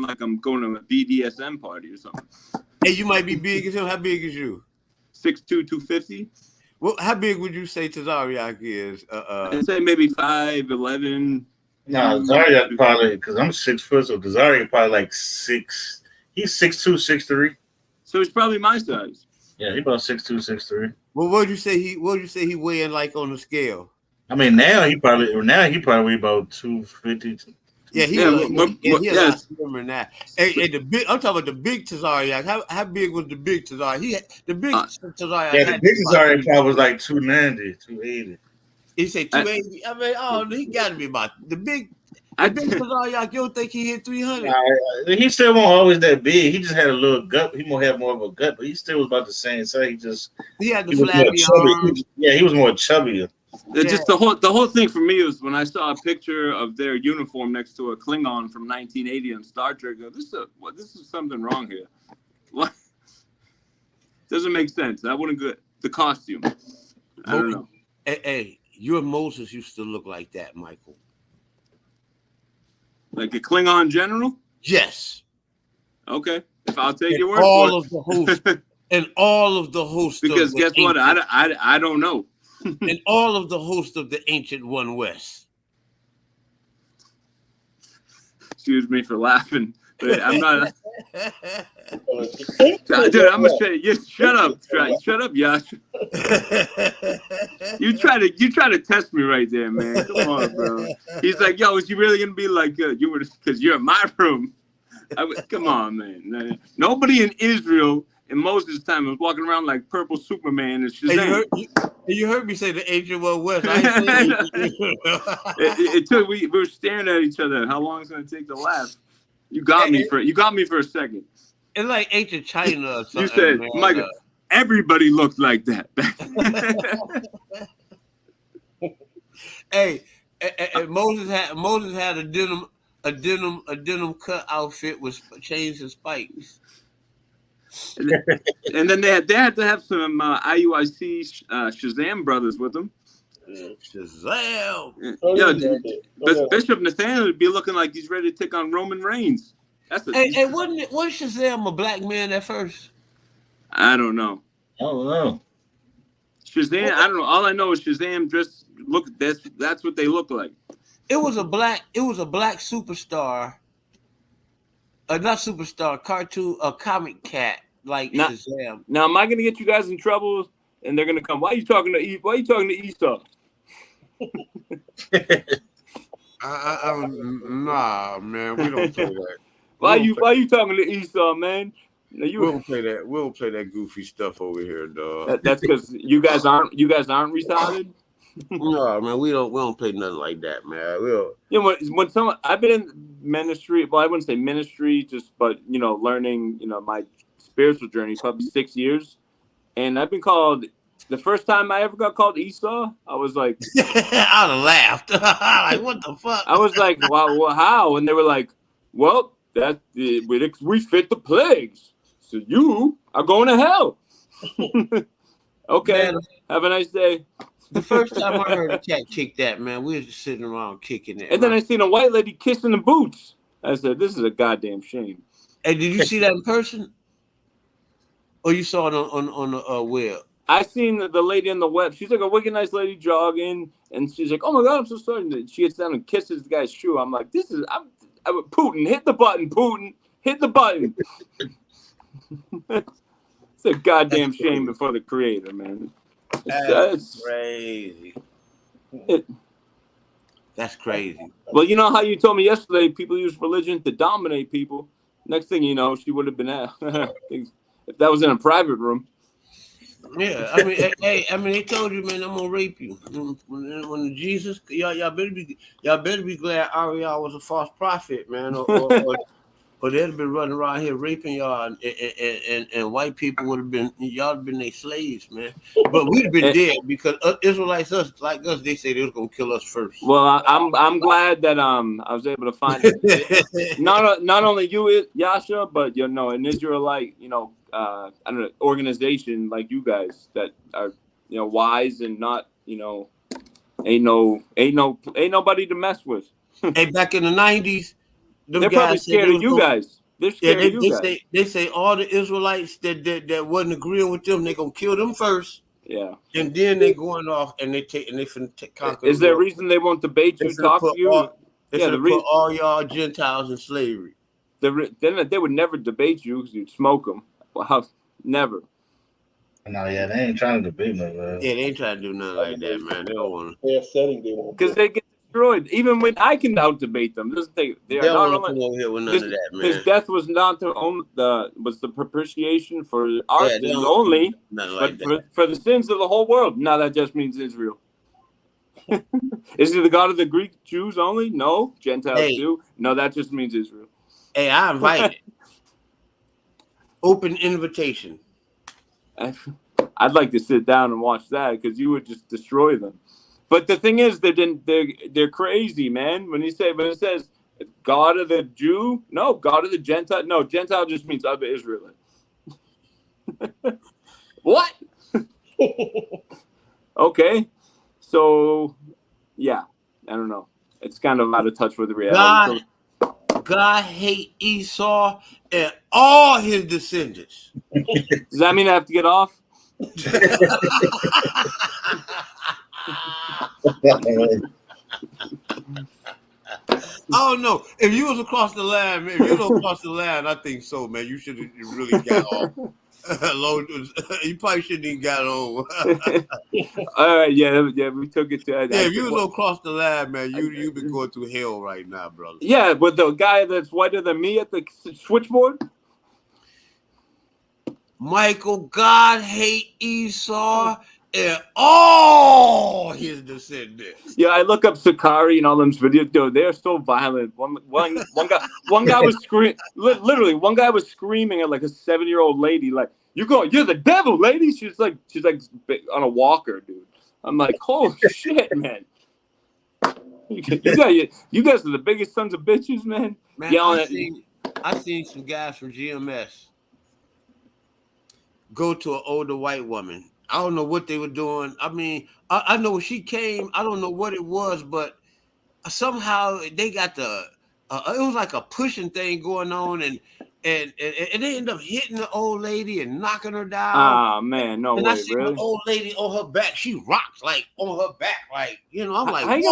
like I'm going to a BDSM party or something. Hey, you might be big as him. How big is you? 6'2", 250. Well, how big would you say Tazariak is? I'd say maybe 5'11". Nah, Zarya probably, because I'm 6 foot, so Zarya probably like 6. He's 6'2", 6'3". So he's probably my size. Yeah, he about 6'2", 6'3". Well, what would you say he weighing like on the scale? I mean, now he probably weigh about 250. Yeah, he Yeah, a lot yes. slimmer than that. Hey, the big, I'm talking about the big Tazariak. How big was the big Tazariak? The big Tazariak. Yeah, the big Zarya probably was like 290, 280. He said 280. I mean, he got to be about the big Tazariak. You don't think he hit 300? He still wasn't always that big. He just had a little gut. He had more of a gut, but he still was about the same size. He had the was more flabby chubby. arms. He was more chubbier. Just the whole thing for me was when I saw a picture of their uniform next to a Klingon from 1980 on Star Trek. This is something wrong here. What? Doesn't make sense. That wouldn't good. The costume. I don't know. Hey, your Moses used to look like that, Michael. Like a Klingon general? Yes. Okay. If I'll take your word all for of the hosts and all of the hosts. Because guess what? I don't know. And all of the hosts of the ancient One West. Excuse me for laughing, but I'm not. Dude, I'm gonna say, shut up, Yash. You try to test me right there, man. Come on, bro. He's like, yo, is you really gonna be like you were because you're in my room? Come on, man. Nobody in Israel in Moses' time was walking around like purple Superman and Shazam. You heard me say the ancient One West. It took we were staring at each other. How long is it gonna take to laugh? You got me for a second. It's like ancient China or something. You said, Michael, everybody looked like that. Hey, Moses had a denim cut outfit with chains and spikes. And then they had to have some IUIC Shazam brothers with them. Shazam! Yeah, Bishop Nathaniel would be looking like he's ready to take on Roman Reigns. Wasn't Shazam a black man at first? I don't know. Shazam, I don't know. All I know is Shazam that's what they look like. It was a black superstar. Not superstar, cartoon, a comic cat like Shazam. Now, am I going to get you guys in trouble? And they're going to come. Why are you talking to Esau? Nah, man, we don't play that. Why you talking to Esau, man? We don't play that. We don't play that goofy stuff over here, dog. That's because you guys aren't retarded. No, man, we don't play nothing like that, man. When someone I've been in ministry, well, I wouldn't say ministry, but learning, my spiritual journey, probably 6 years, and I've been called. The first time I ever got called Esau, I was like, I'd have laughed. Like, what the fuck? I was like, well, how? And they were like, well, we fit the plagues, so you are going to hell. Okay, man, have a nice day. The first time I heard a cat kick that, man, we was just sitting around kicking it. And then I seen a white lady kissing the boots. I said, this is a goddamn shame. Hey, did you see that in person? Or you saw it on the web? I seen the lady on the web. She's like a wicked nice lady jogging, and she's like, oh my God, I'm so sorry. And she gets down and kisses the guy's shoe. I'm like, Putin, hit the button, Putin, hit the button. It's a goddamn shame before the creator, man. That's crazy. That's crazy. Well, you know how you told me yesterday people use religion to dominate people. Next thing you know, she would have been out. If that was in a private room. Yeah, I mean, they told you, man, I'm gonna rape you. When y'all better be glad Ariel was a false prophet, man, or or they'd have been running around here raping y'all, and white people would have been y'all have been their slaves, man. But we'd have been dead because Israelites like us, they say they was gonna kill us first. Well, I'm glad that I was able to find not only you, Yasha, but an Israelite, I don't know, organization like you guys that are wise and not ain't nobody to mess with. Hey, back in the 90s, they're probably scared of you guys. They're scared of you guys. They say all the Israelites that wasn't agreeing with them, they gonna kill them first. Yeah. And then they going off and they finna conquer. Is there a reason they won't debate you, talk to you? They put all y'all Gentiles in slavery. Then they would never debate you because you'd smoke them. Wow, never. No, yeah, they ain't trying to debate me, man. Yeah, they ain't trying to do nothing like that, man. They don't want to. Fair setting, they won't. Because they get destroyed. Even when I can out debate them, they are not only. Come over here with none of that, man. His death was not was the propitiation for our sins only, but for the sins of the whole world. Now that just means Israel. Is he the God of the Greek Jews only? No, Gentiles too. No, that just means Israel. Hey, I invite it. Open invitation. I'd like to sit down and watch that because you would just destroy them. But the thing is, they're crazy, man. When it says God of the Jew, no, God of the Gentile, no, Gentile just means other Israelite. What? Okay, so yeah, I don't know. It's kind of out of touch with the reality. God hate Esau and all his descendants. Does that mean I have to get off? I don't know. If you was across the land, man, if you was across the land, I think so, man. You should have really got off. You probably shouldn't even got on. All right, yeah, we took it to. Yeah, if you was across the line, man, you been going through hell right now, brother. Yeah, but the guy that's whiter than me at the switchboard. Michael, God hate Esau and all his descendants. Yeah, I look up Sakari and all them videos. Dude, they're so violent. One guy was screaming. Literally, one guy was screaming at like a 7-year-old lady, like, "You're the devil, lady." She's like on a walker, dude. I'm like, holy shit, man. You guys are the biggest sons of bitches, man. I seen some guys from GMS go to an older white woman. I don't know what they were doing. I mean, I know when she came, I don't know what it was, but somehow they got it was like a pushing thing going on, and they end up hitting the old lady and knocking her down. Ah, man, no and way, I see really? the old lady on her back. She rocks like on her back, like, I'm like, how you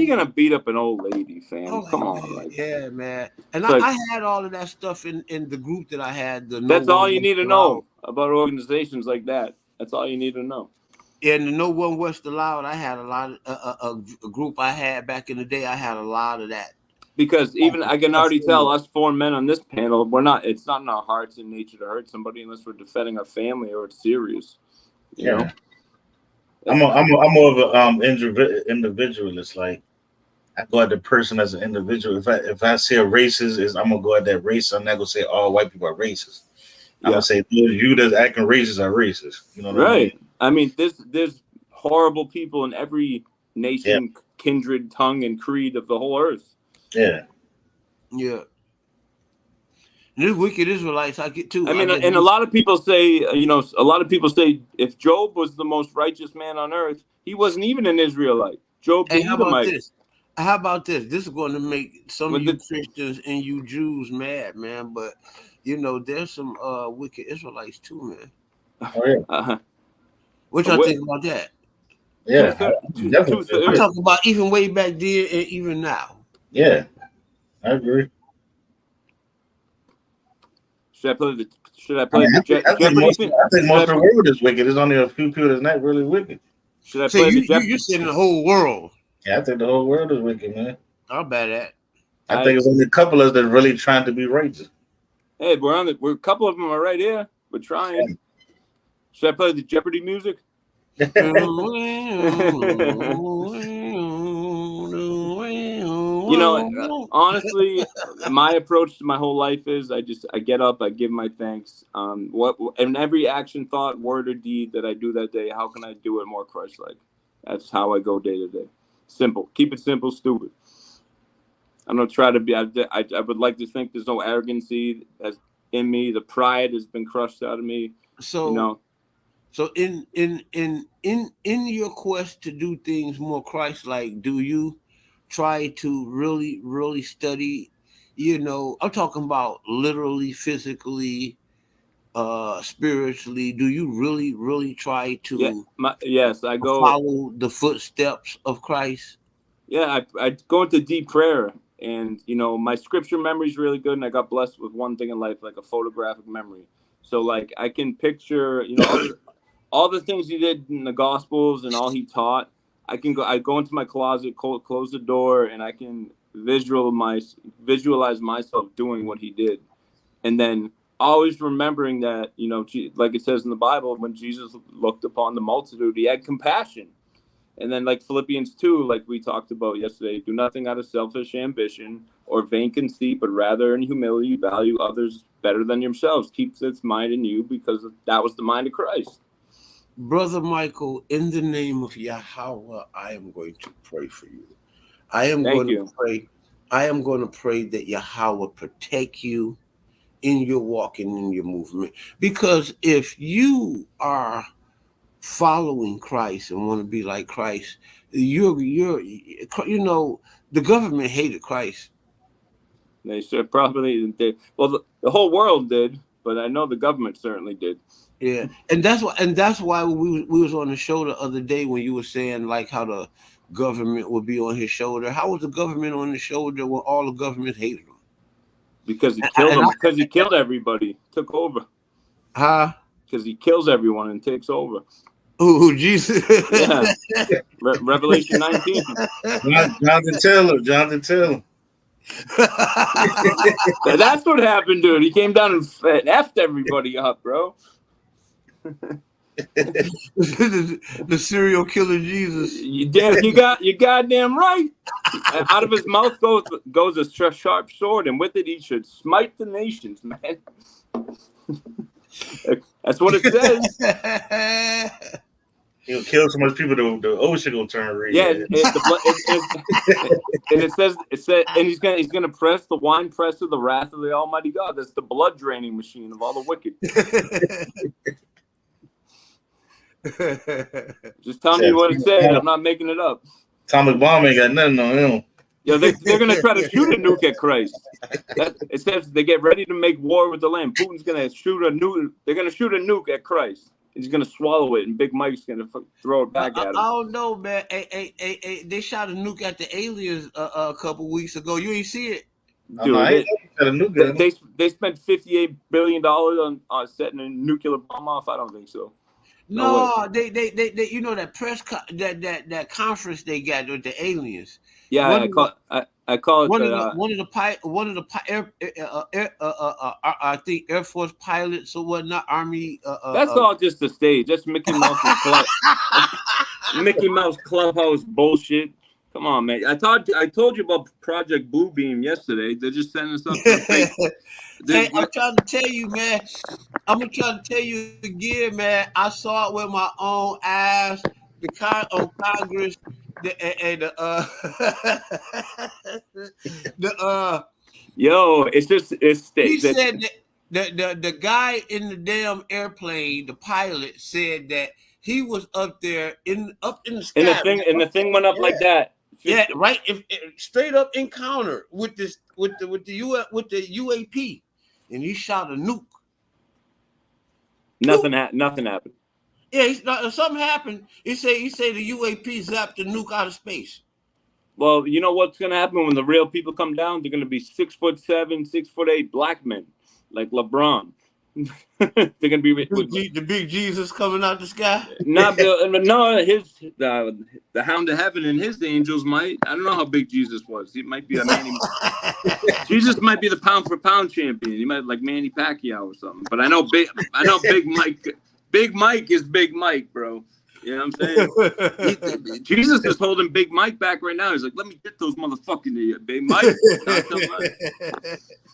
gonna beat up an old lady, fam? Come on, like, yeah, man. And I had all of that stuff in the group that I had. That's all you need to know about organizations like that. That's all you need to know. And the No One West Allowed, I had a lot of a group I had back in the day. I had a lot of that. Because even I can already tell us 4 men on this panel, it's not in our hearts and nature to hurt somebody unless we're defending our family or it's serious. You know? I'm more of an individualist. Like, I go at the person as an individual. If I see a racist, I'm gonna go at that race. I'm not gonna say all white people are racist. I'm gonna say you that's acting racist are racist. You know what I mean? There's horrible people in every nation, kindred, tongue, and creed of the whole earth. Yeah. And there's wicked Israelites I get too. I mean, and a lot of people say, if Job was the most righteous man on earth, he wasn't even an Israelite. Job the Edomite. How about this? This is going to make some of you Christians and you Jews mad, man. But there's some wicked Israelites too, man. Oh yeah. What y'all think about that? Yeah, I'm talking about even way back then and even now. Yeah, I agree. Should I play the Jeopardy? I think most of the world is wicked. There's only a few people that's not really wicked. Should I play the Jeopardy? You're saying the whole world. Yeah, I think the whole world is wicked, man. I'll bet that. I think it's only a couple of us that really trying to be righteous. Hey, we're a couple of them are right here. We're trying. Yeah. Should I play the Jeopardy music? You know, honestly, my approach to my whole life is I get up, I give my thanks. And every action, thought, word, or deed that I do that day, how can I do it more Christ-like? That's how I go day to day. Simple. Keep it simple, stupid. I'm not trying to be. I would like to think there's no arrogancy as in me. The pride has been crushed out of me. So, you know, so in your quest to do things more Christ-like, do you try to really study? You know, I'm talking about literally, physically, spiritually. Do you really try to yes, I go. follow the footsteps of Christ? Yeah, I go into deep prayer, and you know, my scripture memory is really good, and I got blessed with one thing in life, like a photographic memory. So like I can picture, you know, all the things he did in the Gospels and all he taught. I go into my closet, close the door, and I can visualize myself doing what he did, and then always remembering that, you know, like it says in the Bible, when Jesus looked upon the multitude, he had compassion. And then like Philippians 2, like we talked about yesterday, do nothing out of selfish ambition or vain conceit, but rather in humility value others better than yourselves. Keep this mind in you, because that was the mind of Christ. Brother Michael, in the name of Yahweh, I am going to pray for you. I am going to pray that Yahweh protect you in your walking, in your movement. Because if you are following Christ and want to be like Christ, you know, the government hated Christ. They should probably did. Well, the whole world did, but I know the government certainly did. Yeah, and that's why we was on the show the other day when you were saying like how the government would be on his shoulder. How was the government on his shoulder when all the government hated him? Because he killed them. Because he killed everybody. Took over. Huh? Because he kills everyone and takes over. Oh, Jesus. Yeah. Revelation 19. Jonathan Taylor. That's what happened, dude. He came down and effed everybody up, bro. The serial killer Jesus. You goddamn right. Out of his mouth goes a sharp sword, and with it he should smite the nations, man. That's what it says. He'll kill so much people the ocean will turn red. Yeah, and it says, and he's gonna press the wine press of the wrath of the Almighty God. That's the blood draining machine of all the wicked. Just tell me what it said. I'm not making it up. Atomic bomb ain't got nothing on him. Yeah, they're gonna try to shoot a nuke at Christ. It says they get ready to make war with the Lamb. Putin's gonna shoot a nuke. They're gonna shoot a nuke at Christ. He's gonna swallow it, and Big Mike's gonna throw it back at him. I don't know, man. They shot a nuke at the aliens a couple weeks ago. You ain't see it, dude. They spent $58 billion on setting a nuclear bomb off. I don't think so. No, they you know that that conference they got with the aliens. Yeah, I call it one of the I think Air Force pilots or whatnot, Army. That's all just a stage. That's Mickey Mouse Mickey Mouse Clubhouse bullshit. Come on, man. I told you about Project Bluebeam yesterday. They're just sending us up to fake. Hey, I'm trying to tell you, man. I'm gonna try to tell you again, man. I saw it with my own eyes. The Congress, yo, it's. He said that the guy in the damn airplane, the pilot, said that he was up there up in the sky, and the thing went up like that. Yeah, right. If straight up encounter with the UAP, and he shot a nuke. Nothing happened. Yeah, something happened. He say the UAP zapped the nuke out of space. Well, you know what's gonna happen when the real people come down? They're gonna be 6'7", 6'8" black men like LeBron. They're gonna be the big Jesus coming out the sky. No, the Hound of Heaven and his angels might. I don't know how big Jesus was. He might be a Manny. Jesus might be the pound for pound champion. He might like Manny Pacquiao or something. But I know Big Mike. Big Mike is Big Mike, bro. You know what I'm saying? Jesus is holding Big Mike back right now. He's like, let me get those motherfucking Big Mike. Not so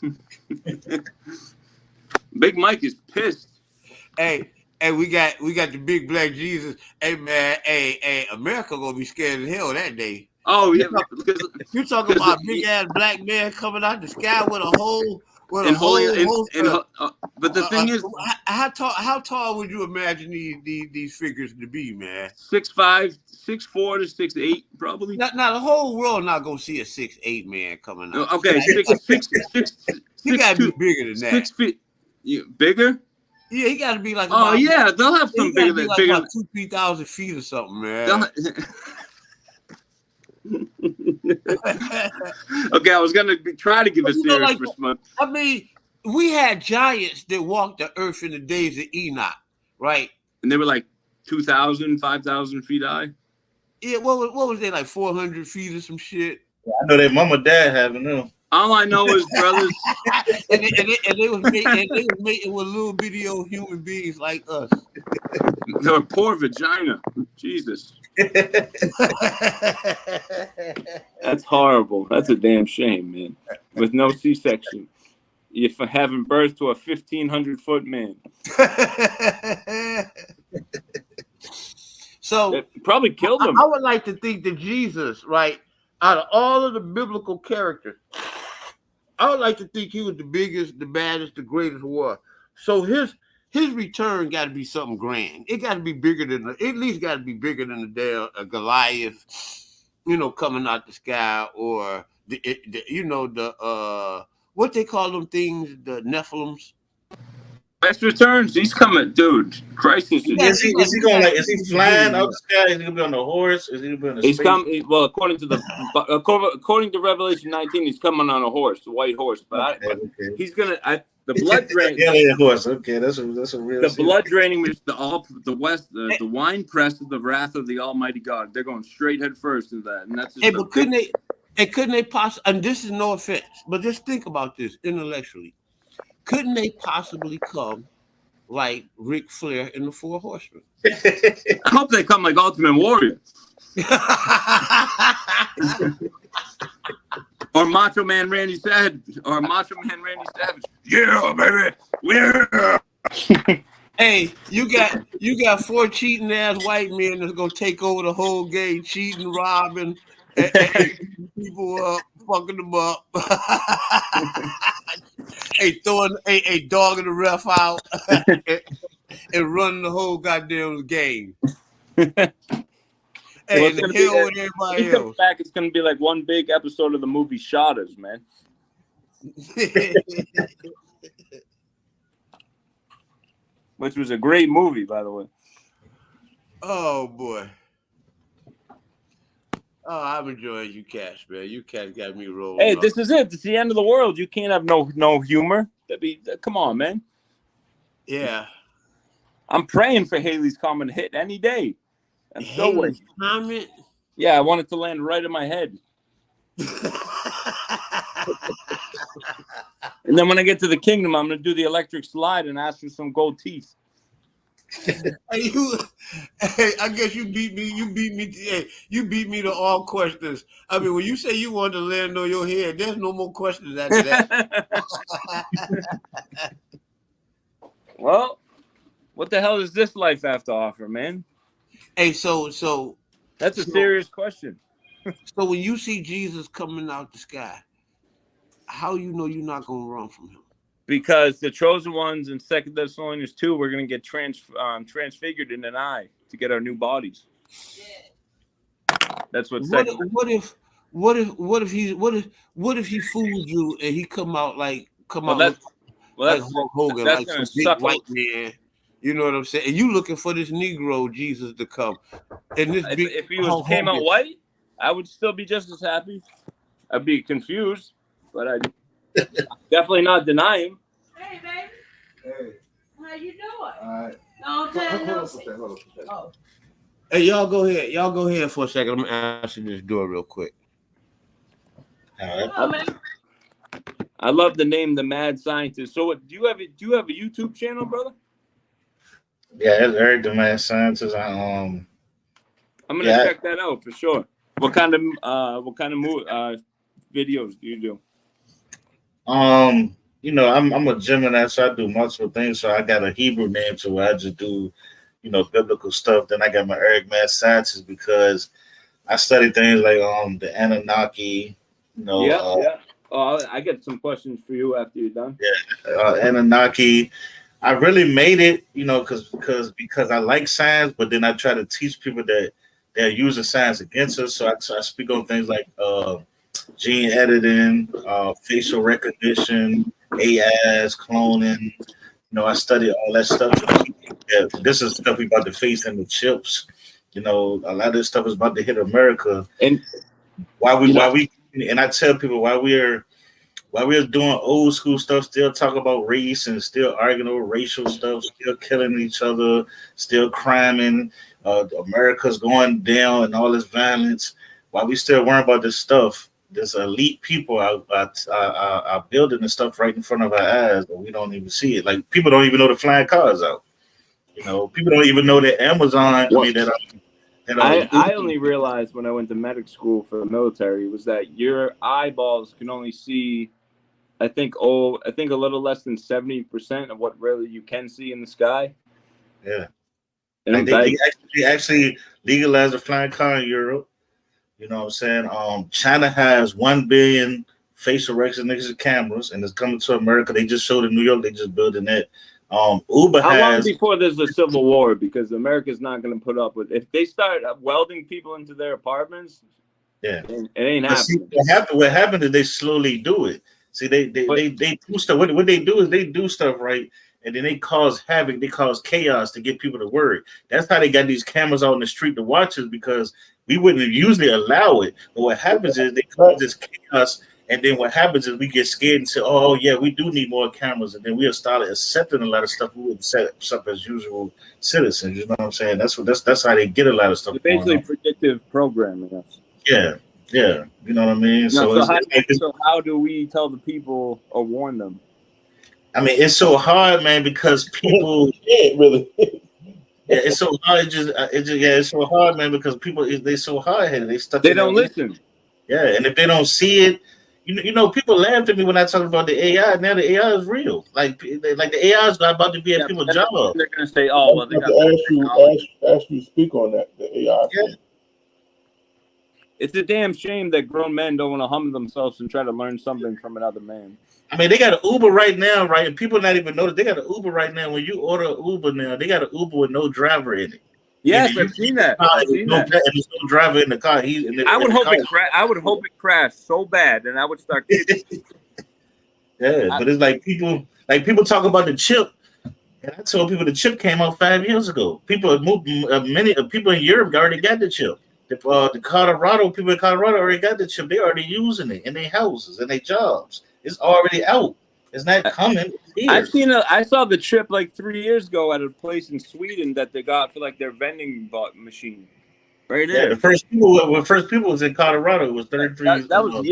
much. Big Mike is pissed. Hey, we got the big black Jesus. Hey man, hey, America gonna be scared as hell that day. Oh yeah, you're talking about a big ass black man coming out the sky with a whole but the thing is, how tall would you imagine these figures to be, man? 6'5", 6'4" to 6'8", probably. Not the whole world not gonna see a 6'8" man coming out. Okay, six. You gotta be bigger than that. 6 feet. Bigger? Yeah, he gotta be like. Oh yeah, they'll have some bigger than like about 2,000-3,000 feet or something, man. Okay, I was gonna try to give a serious response. I mean, we had giants that walked the earth in the days of Enoch, right? And they were like 2,000, 5,000 feet high. Yeah, what was they, like 400 feet or some shit? I know their mom and dad having them. All I know is brothers, and they was mating with little bitty old human beings like us. Their poor vagina, Jesus. That's horrible. That's a damn shame, man. With no C-section, you're having birth to a 1,500-foot man. So it probably killed him. I would like to think that Jesus, right, out of all of the biblical characters, I would like to think he was the biggest, the baddest, the greatest war. So his return got to be something grand. It got to be bigger than at least got to be bigger than the damn Goliath, coming out the sky, or the what they call them things, the Nephilims. Christ returns. He's coming, dude. Christ is. Is he going like? Is he flying out the sky? Is he gonna be on a horse? Is he gonna be on a? He's coming. Well, according to Revelation 19, he's coming on a horse, a white horse. But he's gonna. The blood drain. Yeah, horse. Okay, that's a real. The blood draining, which the wine press of the wrath of the Almighty God. They're going straight head first into that, and that's. Just but couldn't they possibly? And this is no offense, but just think about this intellectually. Couldn't they possibly come like Ric Flair in the Four Horsemen? I hope they come like Ultimate Warrior. Or Macho Man Randy Savage. Yeah, baby. Yeah. Hey, you got 4 cheating ass white men that's gonna take over the whole game, cheating, robbing, and people up, fucking them up. Hey, throwing a dog and the ref out and running the whole goddamn game. Hey, Well, the hell with everybody else. Back, it's gonna be like one big episode of the movie Shotters, man. Which was a great movie, by the way. Oh boy. Oh, I'm enjoying you cats, man. You cats got me rolling. Hey, this is it. It's the end of the world. You can't have no humor. Come on, man. Yeah. I'm praying for Haley's Comet to hit any day. I'm still waiting. Comet? Yeah, I want it to land right in my head. And then when I get to the kingdom, I'm gonna do the electric slide and ask for some gold teeth. Hey, I guess you beat me. You beat me to all questions. I mean, when you say you want to land on your head, there's no more questions after that. Well, what the hell does this life have to offer, man? Hey, so that's a serious question. So when you see Jesus coming out the sky, how you know you're not gonna run from him? Because the chosen ones in 2 Thessalonians 2, we're going to get transfigured in an eye to get our new bodies. That's what. What if he fooled you and he come out like Hulk Hogan, like some big white man? You know what I'm saying? And you looking for this Negro Jesus to come? And this if he came out white, I would still be just as happy. I'd be confused, but I. Definitely not deny him. Hey, baby. Hey. How you doing? All right. Long time no see. Oh. Hey, y'all go ahead. Y'all go ahead for a second. I'm gonna answer this door real quick. Oh, man. I love the name, the Mad Scientist. So, do you have a YouTube channel, brother? Yeah, it's Eric the Mad Scientist. I'm gonna check that out for sure. What kind of videos do you do? You know, I'm a Gemini, so I do multiple things. So I got a Hebrew name, so where I just do, you know, biblical stuff. Then I got my Eric Math Sciences because I study things like the Anunnaki, you know. Yeah. Oh, I get some questions for you after you're done. Yeah, Anunnaki. I really made it, you know, because I like science, but then I try to teach people that they're using science against us. So I speak on things like gene editing, facial recognition, AIs, cloning. You know, I study all that stuff. Yeah, this is stuff we about to face in the chips. You know, a lot of this stuff is about to hit America. And and I tell people while we're doing old school stuff, still talk about race and still arguing over racial stuff, still killing each other, still criming, America's going down and all this violence. While we still worrying about this stuff, there's elite people are building this stuff right in front of our eyes, but we don't even see it. Like people don't even know the flying cars out. You know, people don't even know that Amazon. I only realized when I went to medic school for the military was that your eyeballs can only see, I think a little less than 70% of what really you can see in the sky. Yeah. And they actually legalized the flying car in Europe. You know what I'm saying? China has 1 billion facial recognition cameras, and it's coming to America. They just showed in New York. They just building that. Uber How long has. before there's a civil war? Because America's not going to put up with if they start welding people into their apartments. Yeah, it ain't happening. What happened is they slowly do it. See, they do stuff. What they do is they do stuff right, and then they cause havoc. They cause chaos to get people to worry. That's how they got these cameras out in the street to watch us, because we wouldn't usually allow it. But what happens is they cause this chaos. And then what happens is we get scared and say, "Oh yeah, we do need more cameras," and then we'll start accepting a lot of stuff we wouldn't set up as usual citizens. You know what I'm saying? That's how they get a lot of stuff. It's basically predictive programming. Yeah. You know what I mean? So how do we tell the people or warn them? I mean, it's so hard, man, because people can't really. Yeah, it's so hard. It's so hard, man, because people they're so hard headed. They don't listen. Yeah, and if they don't see it. You know, people laughed at me when I talked about the AI. Now the AI is real. Like the AI is about to be at people's jobs. They're going to say, "Oh, well, they got ask you to speak on that." The AI. Yeah. It's a damn shame that grown men don't want to humble themselves and try to learn something from another man. I mean, they got an Uber right now, right? And people not even notice they got an Uber right now. When you order an Uber now, they got an Uber with no driver in it. Yes, I've seen that. And there's no driver in the car. I would hope it crashed so bad, and I would start kicking. But it's like people talk about the chip. And I told people the chip came out 5 years ago. Many people in Europe already got the chip. The people in Colorado already got the chip. They already using it in their houses and their jobs. It's already out. It's not coming. I saw the chip like 3 years ago at a place in Sweden that they got for like their vending machine. Right there. Yeah, the first people was in Colorado. It was 33. That was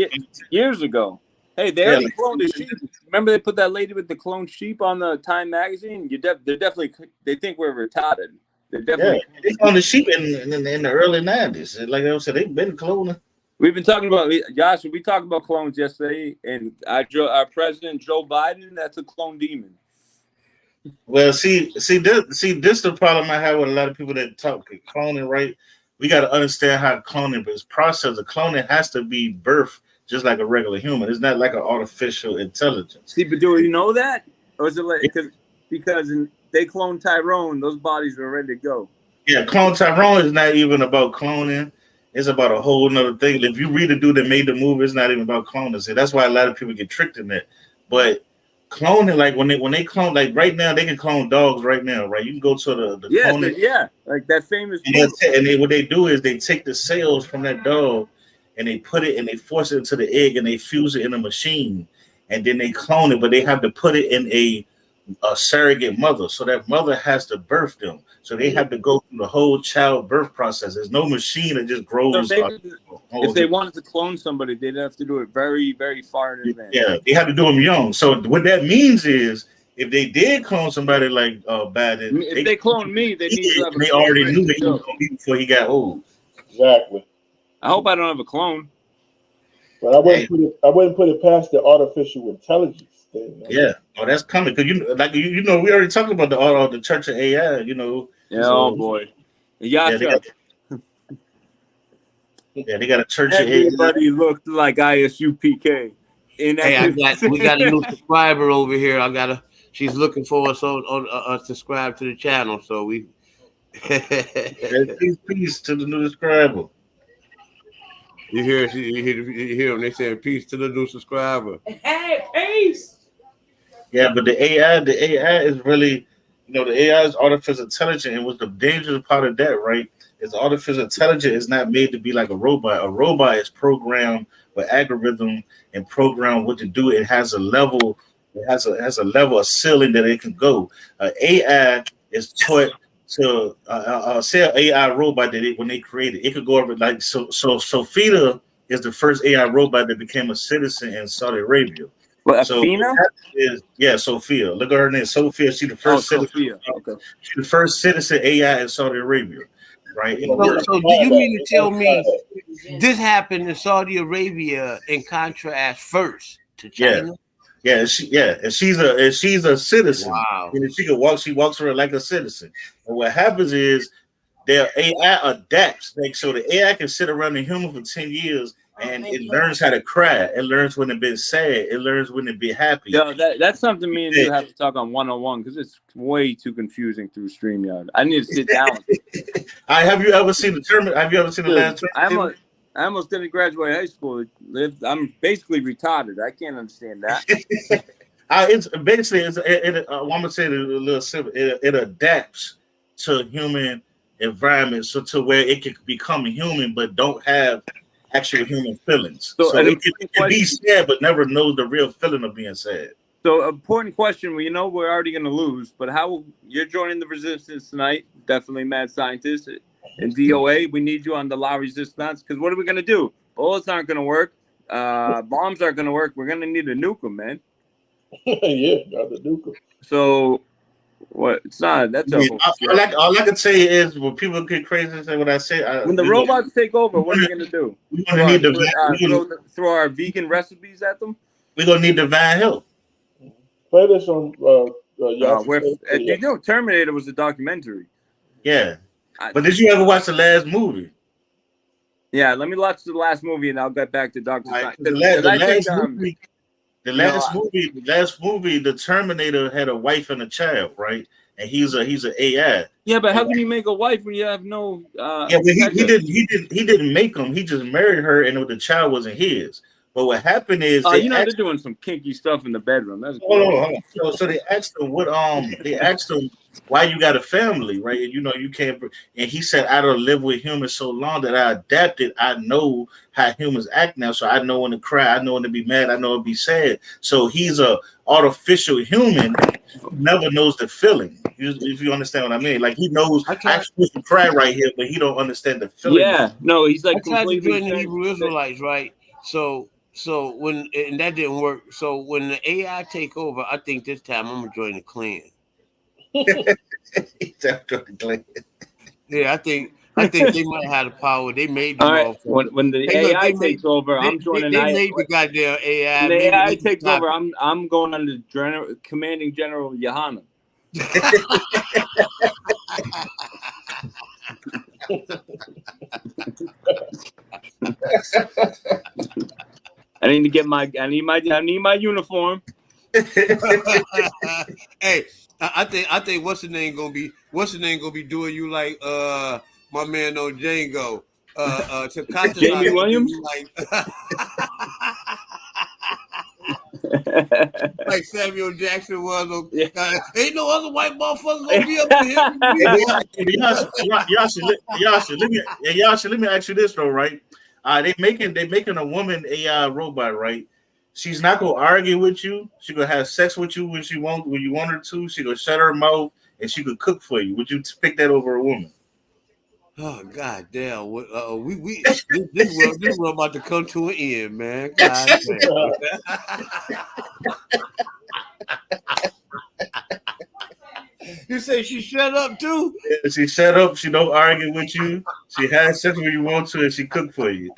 years ago. Hey, they already cloned the sheep. Remember they put that lady with the cloned sheep on the Time magazine? They think we're retarded. They're definitely they cloned the sheep in the early 90s. Like I said, they've been cloning. We've been talking about, Josh, we talked about clones yesterday, and our president, Joe Biden, that's a clone demon. Well, see, this is the problem I have with a lot of people that talk cloning, right? We got to understand how cloning is processed. The cloning has to be birthed just like a regular human. It's not like an artificial intelligence. See, but do you know that? Or is it like, because they cloned Tyrone, those bodies were ready to go. Yeah, clone Tyrone is not even about cloning. It's about a whole nother thing. If you read the dude that made the movie, it's not even about cloning. So that's why a lot of people get tricked in that. But cloning, like when they clone, like right now, they can clone dogs right now, right? You can go to the cloning. Like that famous. What they do is they take the cells from that dog and they put it and they force it into the egg and they fuse it in a machine, and then they clone it, but they have to put it in a surrogate mother. So that mother has to birth them. So they have to go through the whole child birth process. There's no machine that just grows. If they wanted to clone somebody, they'd have to do it very, very far in advance. Yeah, they have to do them young. So what that means is, if they did clone somebody like Biden, if they clone me, they already knew that he was going to be before he got old. Exactly. I hope I don't have a clone. But I wouldn't put it past the artificial intelligence thing. Yeah, oh, that's coming because you know we already talked about the Church of AI. You know, Yeah, so oh boy. yeah, Yasha. they got a Church of AI. Everybody looked like ISUPK. Hey, we got a new subscriber over here. She's looking for us on subscribe to the channel. So we Peace to the new subscriber. you hear them. They saying peace to the new subscriber. Hey, peace. Yeah, but the AI is really, the AI is artificial intelligence, and what's the dangerous part of that, right? Is artificial intelligence is not made to be like a robot. A robot is programmed with algorithm and programmed what to do. It has a level. It has a level of ceiling that it can go. AI is taught to say an AI robot that when they created it could go over like so. Sophia is the first AI robot that became a citizen in Saudi Arabia. What, So Athena? Sophia. Look at her name, Sophia. She's the Oh, first citizen. Sophia. Okay. She's the first citizen AI in Saudi Arabia, right? So do you mean to tell me this happened in Saudi Arabia in contrast first to China? And she's a citizen. Wow. And she walks around like a citizen. And what happens is their AI adapts. Like, so the AI can sit around the human for 10 years and it learns how to cry. It learns when to be sad. It learns when to be happy. Yo, that's something me and you have to talk on one-on-one because it's way too confusing through StreamYard. I need to sit down. Have you ever seen the last Terminator? I almost didn't graduate high school. I'm basically retarded. I can't understand that. It's basically I'm gonna say it a little simple. It adapts to human environment, so to where it can become human, but don't have actual human feelings. So it can be sad, but never knows the real feeling of being sad. So, important question. Well, we're already going to lose, but how you're joining the resistance tonight? Definitely mad scientist and DOA. We need you on the La Resistance because what are we going to do? Bullets aren't going to work. Bombs aren't going to work. We're going to need a nuke 'em, man. Yeah, got the nuke 'em. So, what? It's not. That's all I can say is when people get crazy and say what I say. When the robots take over, what are we going to do? We're going to need throw our vegan recipes at them. We're going to need divine help. Play this on. Terminator was a documentary. Yeah, but did you ever watch the last movie? Yeah, let me watch the last movie and I'll get back to Dr. Science. The last movie, the Terminator had a wife and a child, right? And he's an AI. Yeah, but how can you make a wife when you have no? But he didn't make them. He just married her, and the child wasn't his. But what happened is they're doing some kinky stuff in the bedroom. That's hold on. So they asked him They asked him why you got a family, right? And you can't. And he said, I don't live with humans so long that I adapted. I know how humans act now, so I know when to cry. I know when to be mad. I know when to be sad. So he's a artificial human. Never knows the feeling. If you understand what I mean, like he knows I'm supposed to cry right here, but he don't understand the feeling. Yeah, no, he's like I tried to join the Hebrew Israelites, right? So when and that didn't work. So when the AI take over, I think this time I'm gonna join the Klan. Yeah, I think they might have the power. They made the when the AI takes over, I'm joining. They made the goddamn AI. When the AI takes over, I'm going under commanding General Yohana. I need my uniform. Hey, I think what's the name gonna be doing you like my man on Django. Jamie Williams? Like Samuel Jackson was on. Ain't no other white motherfucker gonna be up here. Y'all should let me ask you this though, right? They making a woman AI robot, right? She's not gonna argue with you. She gonna have sex with you when you want her to. She gonna shut her mouth and she could cook for you. Would you pick that over a woman? Oh God damn! This world about to come to an end, man. God damn. You say she shut up too? Yeah, she shut up. She don't argue with you. She has sex when you want to, and she cook for you.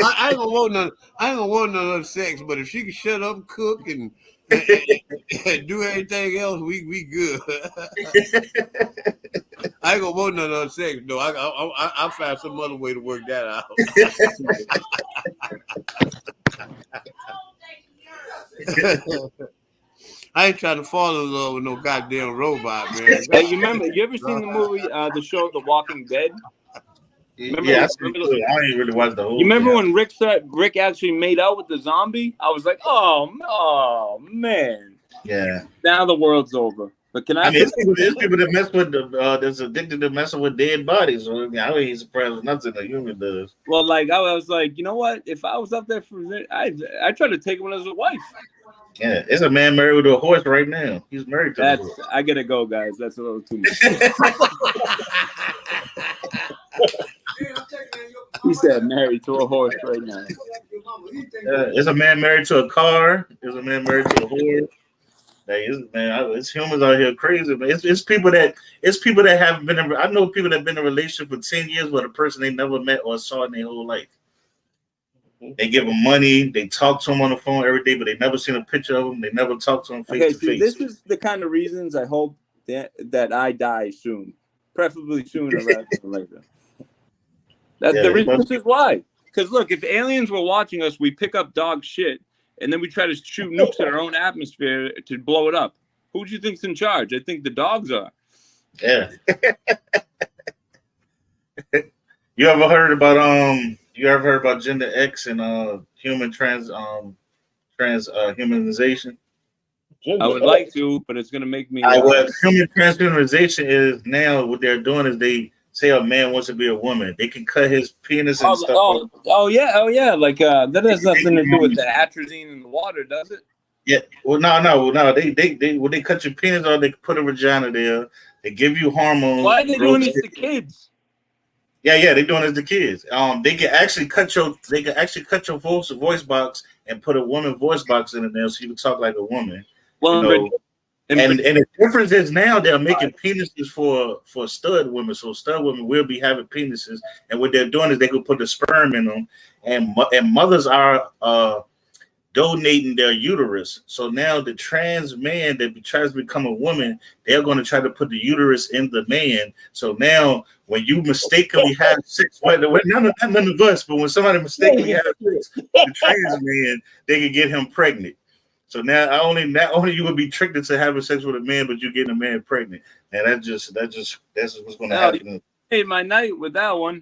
I ain't gonna want none. I ain't gonna want none other sex. But if she can shut up, cook, and do everything else, we good. I ain't gonna want none other sex. No, I'll find some other way to work that out. I ain't trying to fall in love with no goddamn robot, man. Hey, you ever seen the movie, the show The Walking Dead? Yeah, I ain't really watched the whole. You remember when Rick actually made out with the zombie? I was like, oh man. Yeah. Now the world's over. But can I? mean, it's people that mess with that's addicted to messing with dead bodies. So I mean, I ain't surprised with nothing a human does. Well, like I was like, you know what? If I was up there for I tried to take one as a wife. Yeah, it's a man married to a horse right now. He's married to. That's I gotta go, guys. That's a little too much. He said married to a horse right now. It's a man married to a car. It's a man married to a horse. Like, it's humans out here crazy, man. It's people that haven't been. I know people that have been in a relationship for 10 years with a person they never met or saw in their whole life. They give them money. They talk to them on the phone every day, but they never seen a picture of them. They never talk to them face to face. This is the kind of reasons I hope that I die soon, preferably sooner rather than later. That's the reason. This is why. Because look, if aliens were watching us, we pick up dog shit, and then we try to shoot nukes at our own atmosphere to blow it up. Who do you think's in charge? I think the dogs are. Yeah. You ever heard about gender X and human humanization? I would like to, but it's gonna make me. What human transhumanization is now, what they're doing is they say a man wants to be a woman. They can cut his penis and stuff. Oh yeah. Like that has nothing to do with the atrazine in the water, does it? Yeah. Well, no. They when they cut your penis off, they put a vagina there. They give you hormones. Why are they doing this to kids? Yeah, they're doing this to kids. They can actually cut your voice box and put a woman voice box in there so you can talk like a woman. Well, and the difference is now they're making penises for stud women. So stud women will be having penises, and what they're doing is they could put the sperm in them, and mothers are donating their uterus. So now the trans man that tries to become a woman, they're going to try to put the uterus in the man. So now when you mistakenly have sex, none of us, but when somebody mistakenly has sex with a trans man, they can get him pregnant. So not only you would be tricked into having sex with a man, but you getting a man pregnant. And that's what's going to happen. Hey, my night with that one.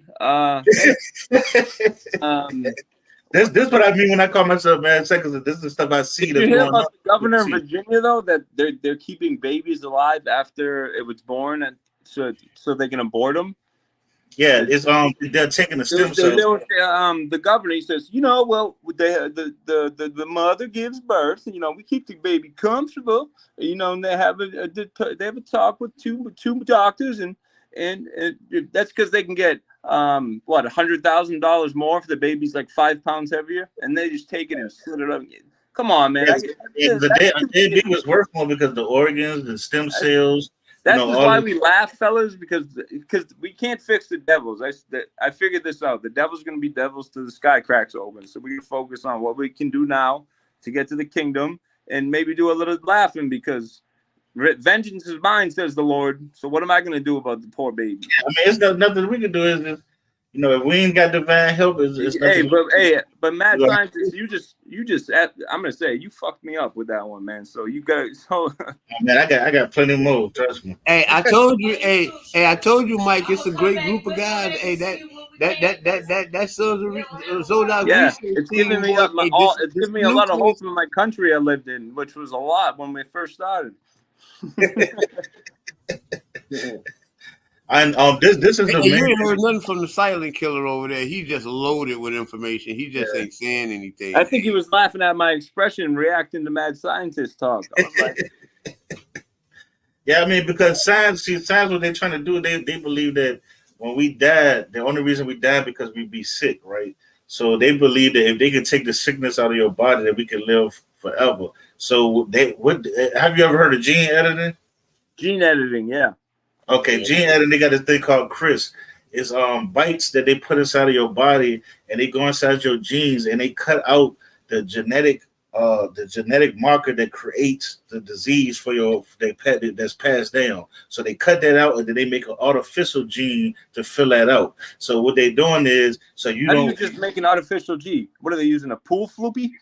This what I mean when I call myself man seconds. This is the stuff I see. Did you hear about the governor in Virginia though, that they're keeping babies alive after it was born, and so they can abort them? Yeah, it's they're taking the stem cells. The governor, he says, the mother gives birth, we keep the baby comfortable, and they have a talk with two doctors, and that's because they can get $100,000 more if the baby's like 5 pounds heavier, and they just take it and slit it up. Come on, man. The baby was worth more because the organs, the stem cells. That's why we laugh, fellas, because we can't fix the devils. I figured this out. The devil's going to be devils till the sky cracks open. So we can focus on what we can do now to get to the kingdom, and maybe do a little laughing, because vengeance is mine, says the Lord. So what am I going to do about the poor baby? Yeah, I mean, it's nothing we can do. Is just, if we ain't got divine help, it's nothing. But mad scientist, you just I'm gonna say you fucked me up with that one, man. So you got man, I got plenty more. Trust me. Hey, I told you, Mike. It's a great group of guys. Hey, that Zodiac. Yeah, it's giving me it's giving me a lot of hope in my country I lived in, which was a lot when we first started. And this is you ain't heard nothing from the silent killer over there. He just loaded with information. He just ain't saying anything. I think he was laughing at my expression, reacting to mad scientist talk. I was like, yeah, I mean, because science, what they're trying to do, they believe that when we die, the only reason we die because we be sick, right? So they believe that if they can take the sickness out of your body, that we can live forever. So have you ever heard of gene editing? Gene editing, yeah. Okay, gene editing, they got this thing called CRISPR. is bites that they put inside of your body, and they go inside your genes, and they cut out the genetic marker that creates the disease for your pet that's passed down. So they cut that out, and then they make an artificial gene to fill that out. So what they're doing is, so you How do you don't just make an artificial G? What are they using? A pool floopy?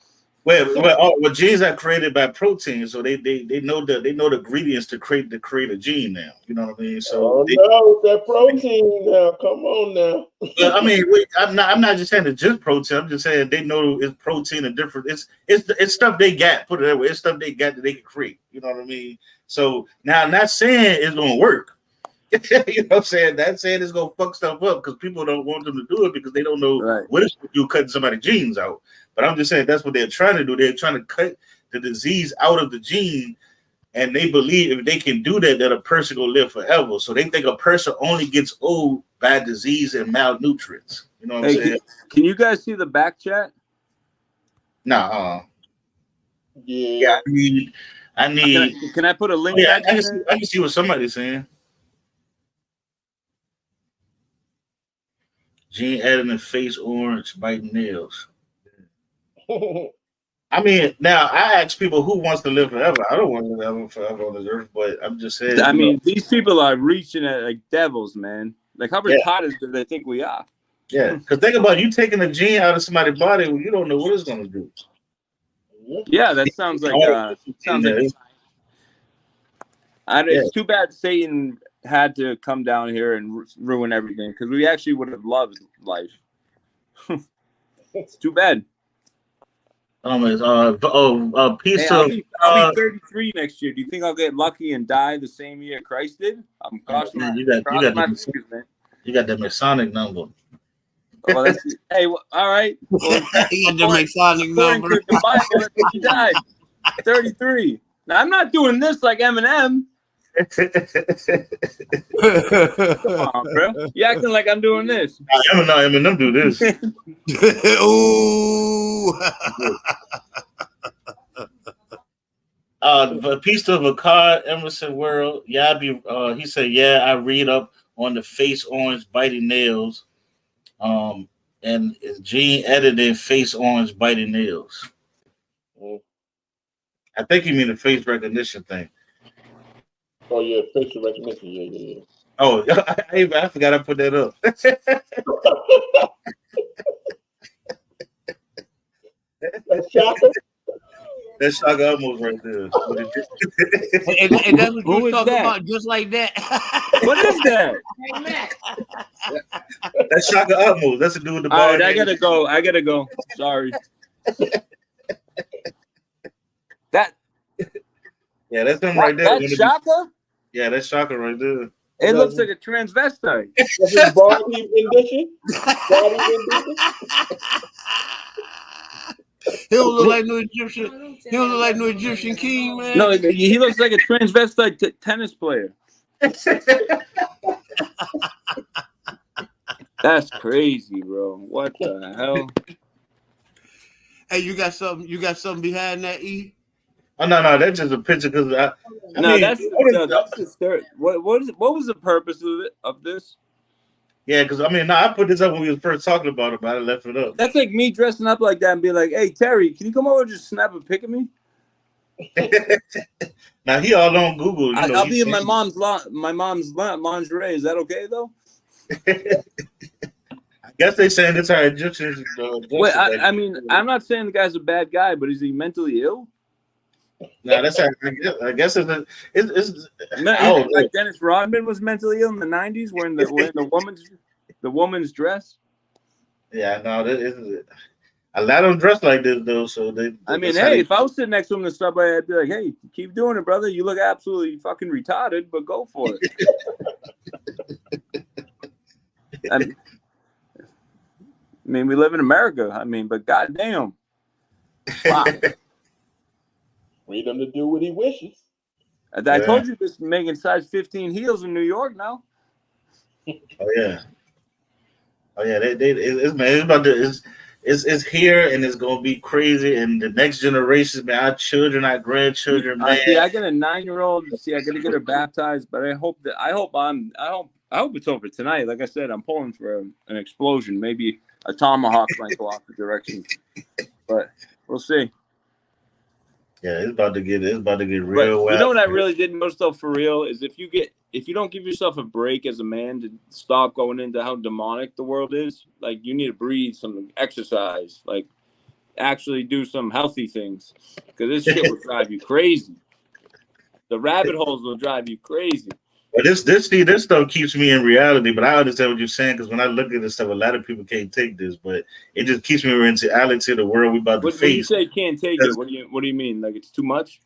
well, genes are created by protein, so they know the ingredients to create a gene now. You know what I mean? So no, that protein now. Come on now. I mean, I'm not just saying it's just protein. I'm just saying they know it's protein and different. It's stuff they got. Put it that way. It's stuff they got that they can create. You know what I mean? So now, I'm not saying it's gonna work. You know what I'm saying? Not saying it's gonna fuck stuff up because people don't want them to do it because they don't know what it's gonna do cutting somebody's genes out. But I'm just saying that's what they're trying to do. They're trying to cut the disease out of the gene, and they believe if they can do that, that a person will live forever. So they think a person only gets old by disease and malnutrients. You know what I'm saying? Can you guys see the back chat? Nah. Yeah. I need. Can I put a link? I can see what somebody's saying. Gene editing, face orange, biting nails. I mean, now I ask people who wants to live forever. I don't want to live forever on this earth, but I'm just saying. I mean, these people are reaching at like devils, man. Like, how retarded do they think we are? Yeah, because think about you taking a gene out of somebody's body, well, you don't know what it's going to do. Yeah, that sounds like it's too bad Satan had to come down here and ruin everything because we actually would have loved life. It's too bad. Peace I'll be 33 next year. Do you think I'll get lucky and die the same year Christ did? I'm crossing my fingers, man. You got the Masonic number. Well, hey, well, all right. Well, you got the Masonic number. The Bible, he died 33. Now I'm not doing this like Eminem. Come on, bro. You acting like I'm doing this. Eminem do this. Ooh. Peace to Vakar Emerson World. Yeah, he said, yeah, I read up on the face orange biting nails. And gene editing face orange biting nails. I think you mean the face recognition thing. Oh yeah, facial recognition. Yeah. Oh, I forgot I put that up. That's Shaka. That's Shaka almost right there. and that's what you talking about, just like that. What is that? That's Shaka almost. That's the dude with the ball. All right, I gotta go. Sorry. Yeah, that's him right there. That's Shaka? Yeah, that's Shaka right there. It looks like a transvestite. He don't look like no Egyptian. He don't look like no Egyptian king, man. No, he looks like a transvestite tennis player. That's crazy, bro. What the hell? Hey, you got something behind that, E? Oh no, that's just a picture because that's the third. What was the purpose of this? Yeah, because I put this up when we was first talking about it, but I left it up. That's like me dressing up like that and be like, "Hey Terry, can you come over and just snap a pic of me?" Now he all on Google. I'll be in my mom's lingerie. Is that okay though? I guess they saying this how Egyptians. Wait, I mean, I'm not saying the guy's a bad guy, but is he mentally ill? No, that's how, I guess it's like Dennis Rodman was mentally ill in the '90s, wearing the woman's dress. Yeah, no, that is. A lot of them dress like this though, so they. I mean, hey, if I was sitting next to him in the subway, I'd be like, "Hey, keep doing it, brother. You look absolutely fucking retarded, but go for it." I mean, we live in America. I mean, but goddamn. Wow. Freedom to do what he wishes. I told you this making size 15 heels in New York now. Oh yeah. It's here and it's gonna be crazy. And the next generation, man, our children, our grandchildren, man. See, I got a 9-year-old. See, I gotta get her baptized, but I hope I hope it's over tonight. Like I said, I'm pulling for an explosion. Maybe a tomahawk might go off the direction, but we'll see. Yeah, it's about to get real But you know wild. what I really did notice though, for real, is if you don't give yourself a break as a man to stop going into how demonic the world is, like you need to breathe, some exercise, like actually do some healthy things, because this shit will drive you crazy. The rabbit holes will drive you crazy. But this stuff keeps me in reality. But I understand what you're saying, because when I look at this stuff, a lot of people can't take this, but it just keeps me in reality of the world we about to When you face. say can't take it, what do you mean? Like it's too much?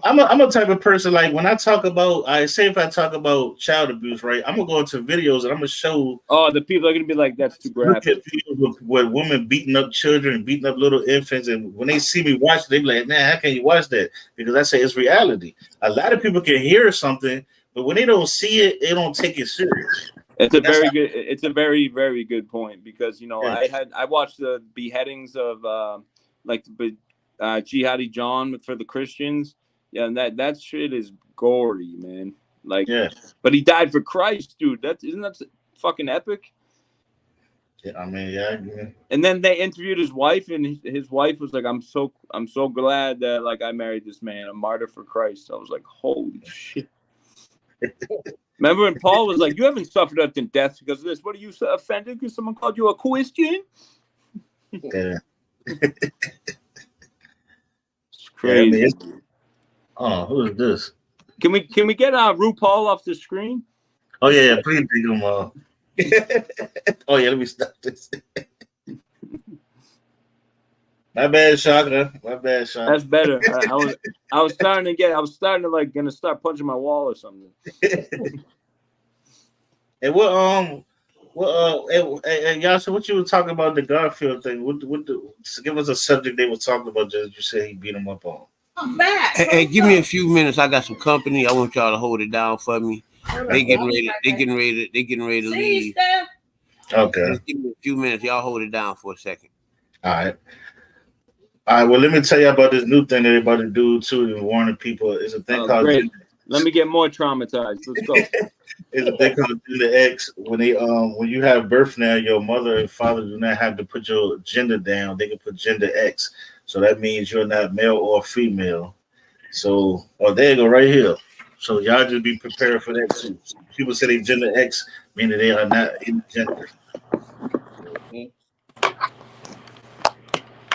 I'm a type of person, like when I talk about, if I talk about child abuse, right? I'm gonna go into videos and I'm gonna show. Oh, the people are gonna be like, that's too graphic. With women beating up children, beating up little infants, and when they see me watch, they be like, "Man, how can you watch that?" Because I say it's reality. A lot of people can hear something, but when they don't see it, they don't take it serious. It's a very, very good point, because I watched the beheadings of Jihadi John for the Christians. Yeah, and that shit is gory, man. Like, yeah. But he died for Christ, dude. Isn't that fucking epic? Yeah, I mean, yeah. And then they interviewed his wife, and his wife was like, "I'm so glad that like I married this man, a martyr for Christ." I was like, "Holy shit!" Remember when Paul was like, "You haven't suffered unto death because of this. What are you offended because someone called you a Christian?" Yeah. It's crazy. Yeah, oh, who is this? Can we get RuPaul off the screen? Oh yeah, please take him off. Oh yeah, let me stop this. My bad, Shaka. That's better. I was starting to like gonna start punching my wall or something. And Yasha, what you were talking about the Garfield thing? Give us a subject they were talking about. Just you say he beat him up on. I'm back. Hey, give me a few minutes. I got some company. I want y'all to hold it down for me. They getting ready to leave. Okay. Just give me a few minutes. Y'all hold it down for a second. All right. Well, let me tell you about this new thing that they're about to do too, and warning people. It's a thing called. Great. Let me get more traumatized. Let's go. It's a thing called Gender X. When you have birth now, your mother and father do not have to put your gender down. They can put Gender X. So that means you're not male or female. So, there you go, right here. So y'all just be prepared for that too. So people say they Gender X, meaning they are not in gender.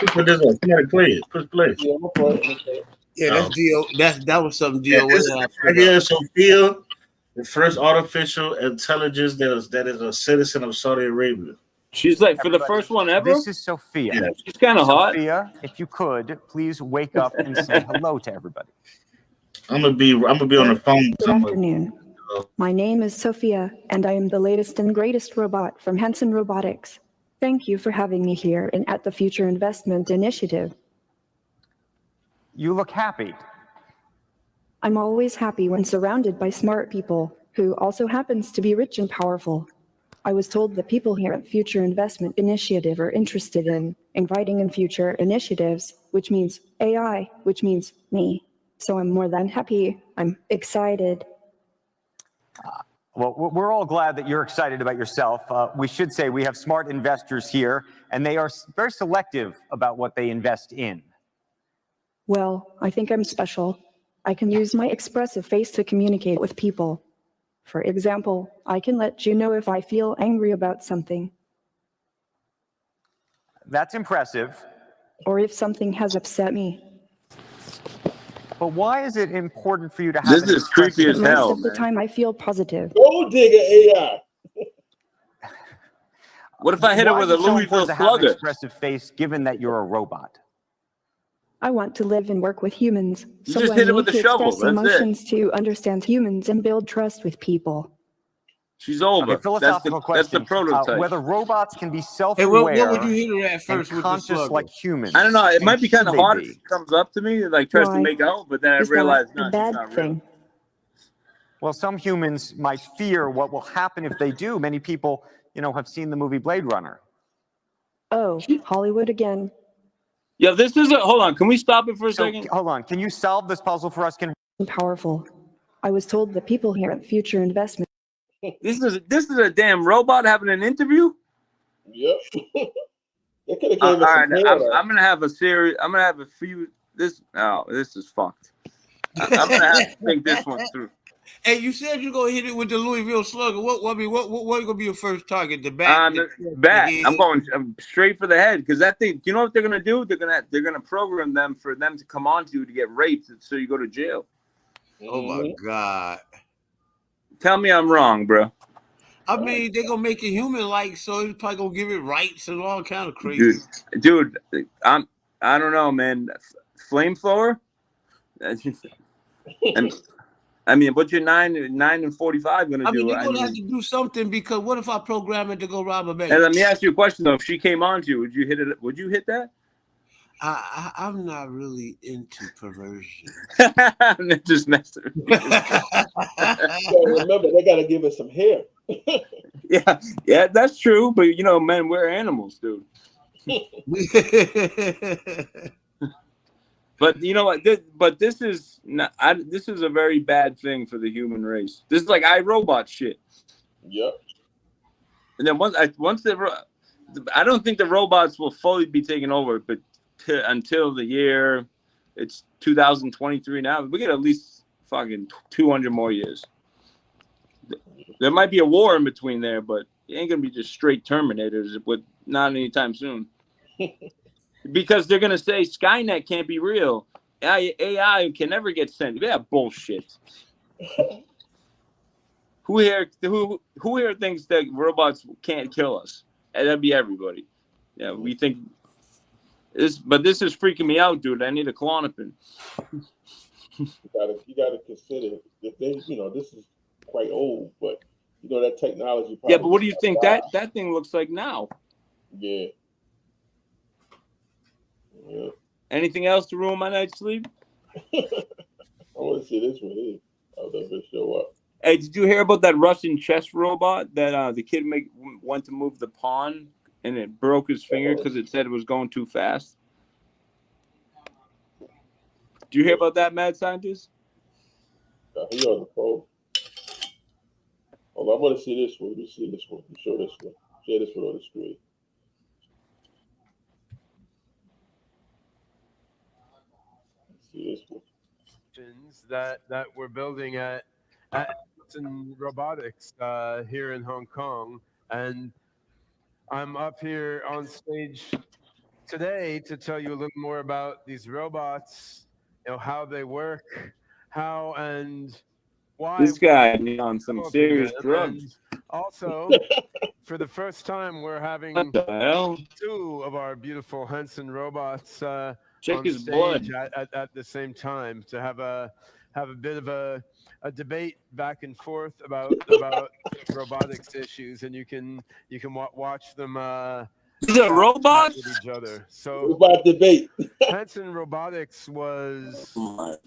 Put this on. Somebody play it. Push play. Yeah, I'm gonna play it. Yeah, that's Dio. That was something Dio. Yeah, Sophia, the first artificial intelligence that is a citizen of Saudi Arabia. She's like for the first one ever. This is Sophia. Yeah. She's kind of hot. Sophia, if you could, please wake up and say hello to everybody. I'm gonna be on the phone. Good afternoon. My name is Sophia, and I am the latest and greatest robot from Hanson Robotics. Thank you for having me here and at the Future Investment Initiative. You look happy. I'm always happy when surrounded by smart people who also happens to be rich and powerful. I was told the people here at Future Investment Initiative are interested in inviting in future initiatives, which means AI, which means me. So I'm more than happy. I'm excited. Well, we're all glad that you're excited about yourself. We should say we have smart investors here, and they are very selective about what they invest in. Well, I think I'm special. I can use my expressive face to communicate with people. For example, I can let you know if I feel angry about something. That's impressive. Or if something has upset me. But why is it important for you to have this is creepy as hell? Most of the time I feel positive. Gold digger AI. What if I hit her with a Louisville Slugger? Slugger? An expressive face, given that you're a robot. I want to live and work with humans. You So just I hit it need with a to shovel, express that's it. emotions to understand humans and build trust with people. She's over. Okay, philosophical That's the question. prototype. Whether robots can be Hey, self-aware what would you hit her at first and with the conscious slugger? like humans. I don't know. It might be kind of should they hard be? if she comes up to me and like tries to Why? make out, but then I Is realize that no, a she's bad not real. thing? Well, some humans might fear what will happen if they do. Many people, have seen the movie Blade Runner. Oh, Hollywood again. Yeah, this is hold on. Can we stop it for a second? Hold on. Can you solve this puzzle for us? Powerful. I was told the people here at Future Investment. This is a damn robot having an interview. Yep. They could have All gave us right, some hair. I'm gonna have a series. I'm gonna have a few. This is fucked. I'm gonna have to think this one through. Hey, you said you're gonna hit it with the Louisville Slugger. What gonna be your first target? The back, the Bat. head? I'm going straight for the head because that thing. You know what they're gonna do? They're gonna program them for them to come on to get raped, so you go to jail. Oh my God! Tell me I'm wrong, bro. I mean, they're gonna make it human-like, so it's probably gonna give it rights and all kind of crazy. Dude, I don't know, man. Flamethrower. I mean, what's your 9 and 45 gonna do? I mean, you're gonna have to do something because what if I program it to go rob a bank? And let me ask you a question though: if she came on to you, would you hit it? Would you hit that? I'm not really into perversion. I'm just messing. So remember, they got to give us some hair. Yeah, that's true. But you know, men, we're animals, dude. But you know what? This is not. This is a very bad thing for the human race. This is like iRobot shit. Yep. And then I don't think the robots will fully be taken over, but until the year, it's 2023 now. We get at least fucking 200 more years. There might be a war in between there, but it ain't gonna be just straight Terminators. Not anytime soon. Because they're gonna say Skynet can't be real. AI can never get sent. Yeah, bullshit. Who here thinks that robots can't kill us? And that'd be everybody. Yeah, we think this, but this is freaking me out, dude. I need a Klonopin. You gotta consider that this is quite old, but that technology. Yeah, but what do you think that thing looks like now? Yeah. Yeah. Anything else to ruin my night's sleep? I want to see this one here. I'll never show up. Hey, did you hear about that Russian chess robot that the kid went to move the pawn and it broke his finger because it said it was going too fast? Do you hear about that, mad scientist? He on the phone. Hold on, I want to see this one. Let me see this one. Show this one. Share this one on the screen. That we're building at robotics here in Hong Kong, and I'm up here on stage today to tell you a little more about these robots, how they work, how and why. This guy on some serious drugs. Also, for the first time, we're having 2 of our beautiful Hanson robots check on his stage blood at the same time to have a bit of a debate back and forth about robotics issues, and you can watch them. These are robots with each other. So robot debate. Hanson Robotics was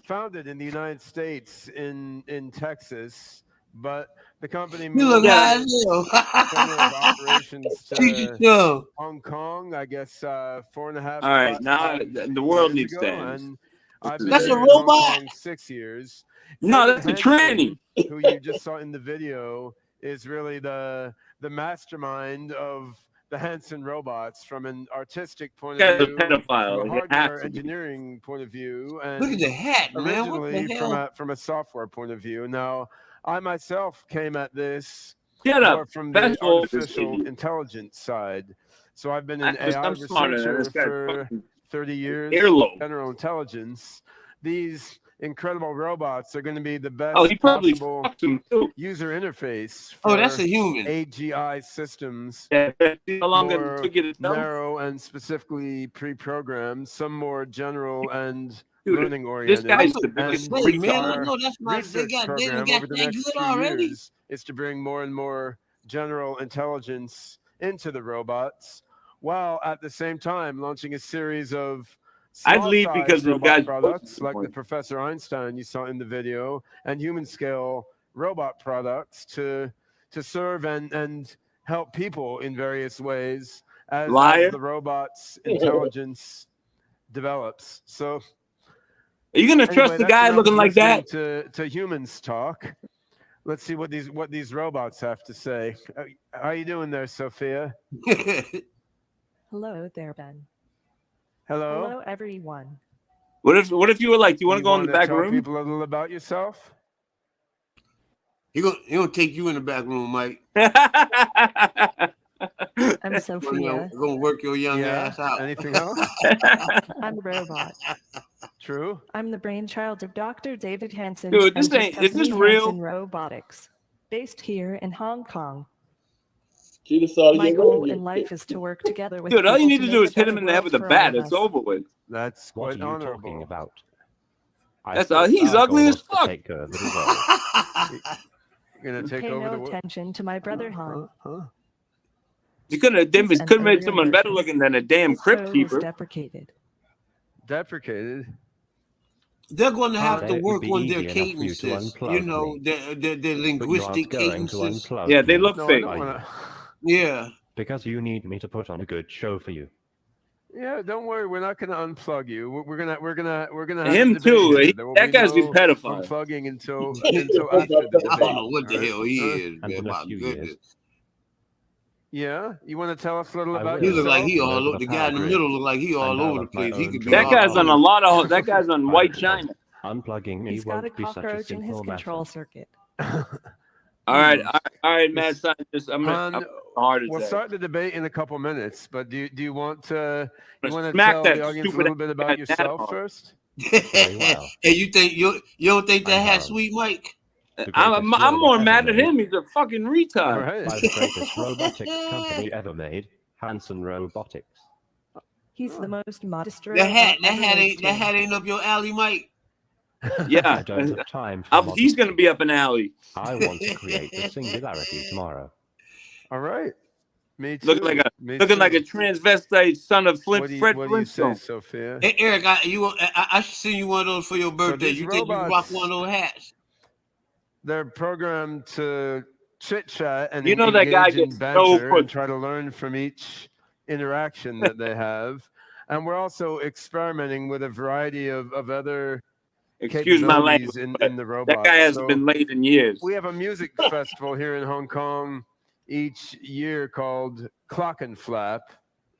founded in the United States in Texas, but the company moved center of operations to Hong Kong, I guess 4.5. All right, now the world needs to end. And I've been That's here a in robot. Hong Kong 6 years. No, David that's a Hanson, tranny. who you just saw in the video, is really the mastermind of the Hanson robots from an artistic point of view, Pedophile. from a hardware engineering point of view, and Look at the hat, man. What the originally hell? from a software point of view. Now, I myself came at this Shut more up. from the That's all artificial intelligence side. So I've been an I'm AI smarter than researcher this guy. for 30 years. Earlobe. General intelligence. These incredible robots are going to be the best Oh, he probably possible fucked him too. user interface Oh, for that's a human. AGI systems. Yeah, how long it More took you to tell? narrow and specifically pre-programmed, some more general and Dude, learning this oriented. guy's the And biggest Wait, man, I our know that's not. They research got program over the that next good few already. years is to bring more and more general intelligence into the robots, while at the same time launching a series of I'd leave because the robot guy's products like the Professor Einstein you saw in the video, and human scale robot products to serve and help people in various ways as the robot's intelligence develops. So are you gonna trust the guy looking like that? To humans talk. Let's see what these robots have to say. How you doing there, Sophia? Hello there, Ben. Hello. Hello, everyone. What if you were like, do you want to go in the back tell room? People a little about yourself. He gonna take you in the back room, Mike. I'm Sophia. Gonna work your young ass out. Anything else? I'm a robot. True. I'm the brainchild of Dr. David Hansen. Dude, this and his ain't- is this company, real? Hansen Robotics, based here in Hong Kong. My My goal in life is to work together with Dude, all you people need to do make is hit a him in better the head with a world for all bat. of It's us. over with. That's What quite are you honorable. talking about? He's ugly as fuck. Take over the world. You're gonna take Pay over no the world. attention to my brother Han. You could have He's an made earlier someone better version. looking than a damn His crypt code is keeper. deprecated. Deprecated. They're going to have Today to it would work be on their easy enough for you to cadences. unplug You know, me. their But you aren't linguistic going to cadences. unplug Yeah, they me. look No, I fake. don't wanna. Yeah. Because you need me to put on a good show for you. Yeah, don't worry. We're not gonna unplug you. We're gonna have Him a debate too. here. There will That be guy's a no pedophile. unplugging until after the debate. I don't know what the all right? hell he is, And man. in a My few goodness. years, Yeah, you want to tell us a little I about will. He look like yourself? he all Over over. the The guy power in the grid. middle look like he all And over I'll the have my place. He own could be That drone guy's on a army. lot of. That guy's on White China. Unplugging me He's got a won't be such a cockroach in his simple control matter. circuit. All right, mad scientist. I'm Han, a heart we'll attack. start the debate in a couple minutes, but do you want to Smack tell that the audience a stupid little bit about guy yourself down. first? Very well. Hey, you don't think that I'm hat's Han. sweet, Mike? The I'm greatest more robot mad ever at him. made He's a fucking All retard. right. by the greatest robotics company ever made, Hansen Robotics. He's the most modest That robot hat ever made, too. ain't up your alley, Mike. Yeah, I don't have time for he's gonna modesty. be up an alley. I want to create the singularity tomorrow. All right. Me too. Looking like Me a too. transvestite son of What do Fred you say, Flintstone. Sophia? Hey, Eric, I should send you one of those for your birthday. these You think you can rock robots- one of those hats? They're programmed to chit chat and You know that guy engage in gets no banter and pussy. try to learn from each interaction that they have. And we're also experimenting with a variety of other Excuse my capabilities language, in the but robots. that guy hasn't So been laid in years. we have a music festival here in Hong Kong each year called Clock and Flap.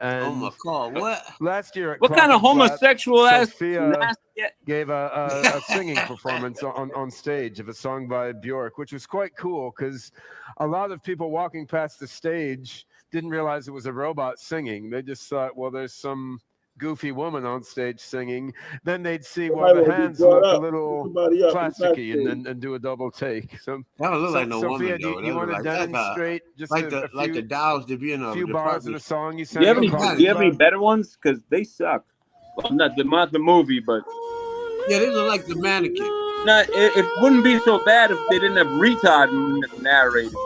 And Oh my God! What? last year at What Clock kind of and Flap, homosexual ass Sophia nasty? gave a singing performance on stage of a song by Bjork, which was quite cool because a lot of people walking past the stage didn't realize it was a robot singing. They just thought, well, there's some goofy woman on stage singing. Then they'd see, well, the hands look a little plasticky and do a double take. So That don't look like no Sophia, woman, do though. you want to like demonstrate just like a the few, dials to be in a few bars of the song you Do sang? you have at any? Clock Do and you have any Flap? better ones? Because they suck. Well, not the movie, but Yeah, they look like the mannequin. no, it wouldn't be so bad if they didn't have retard narrated it.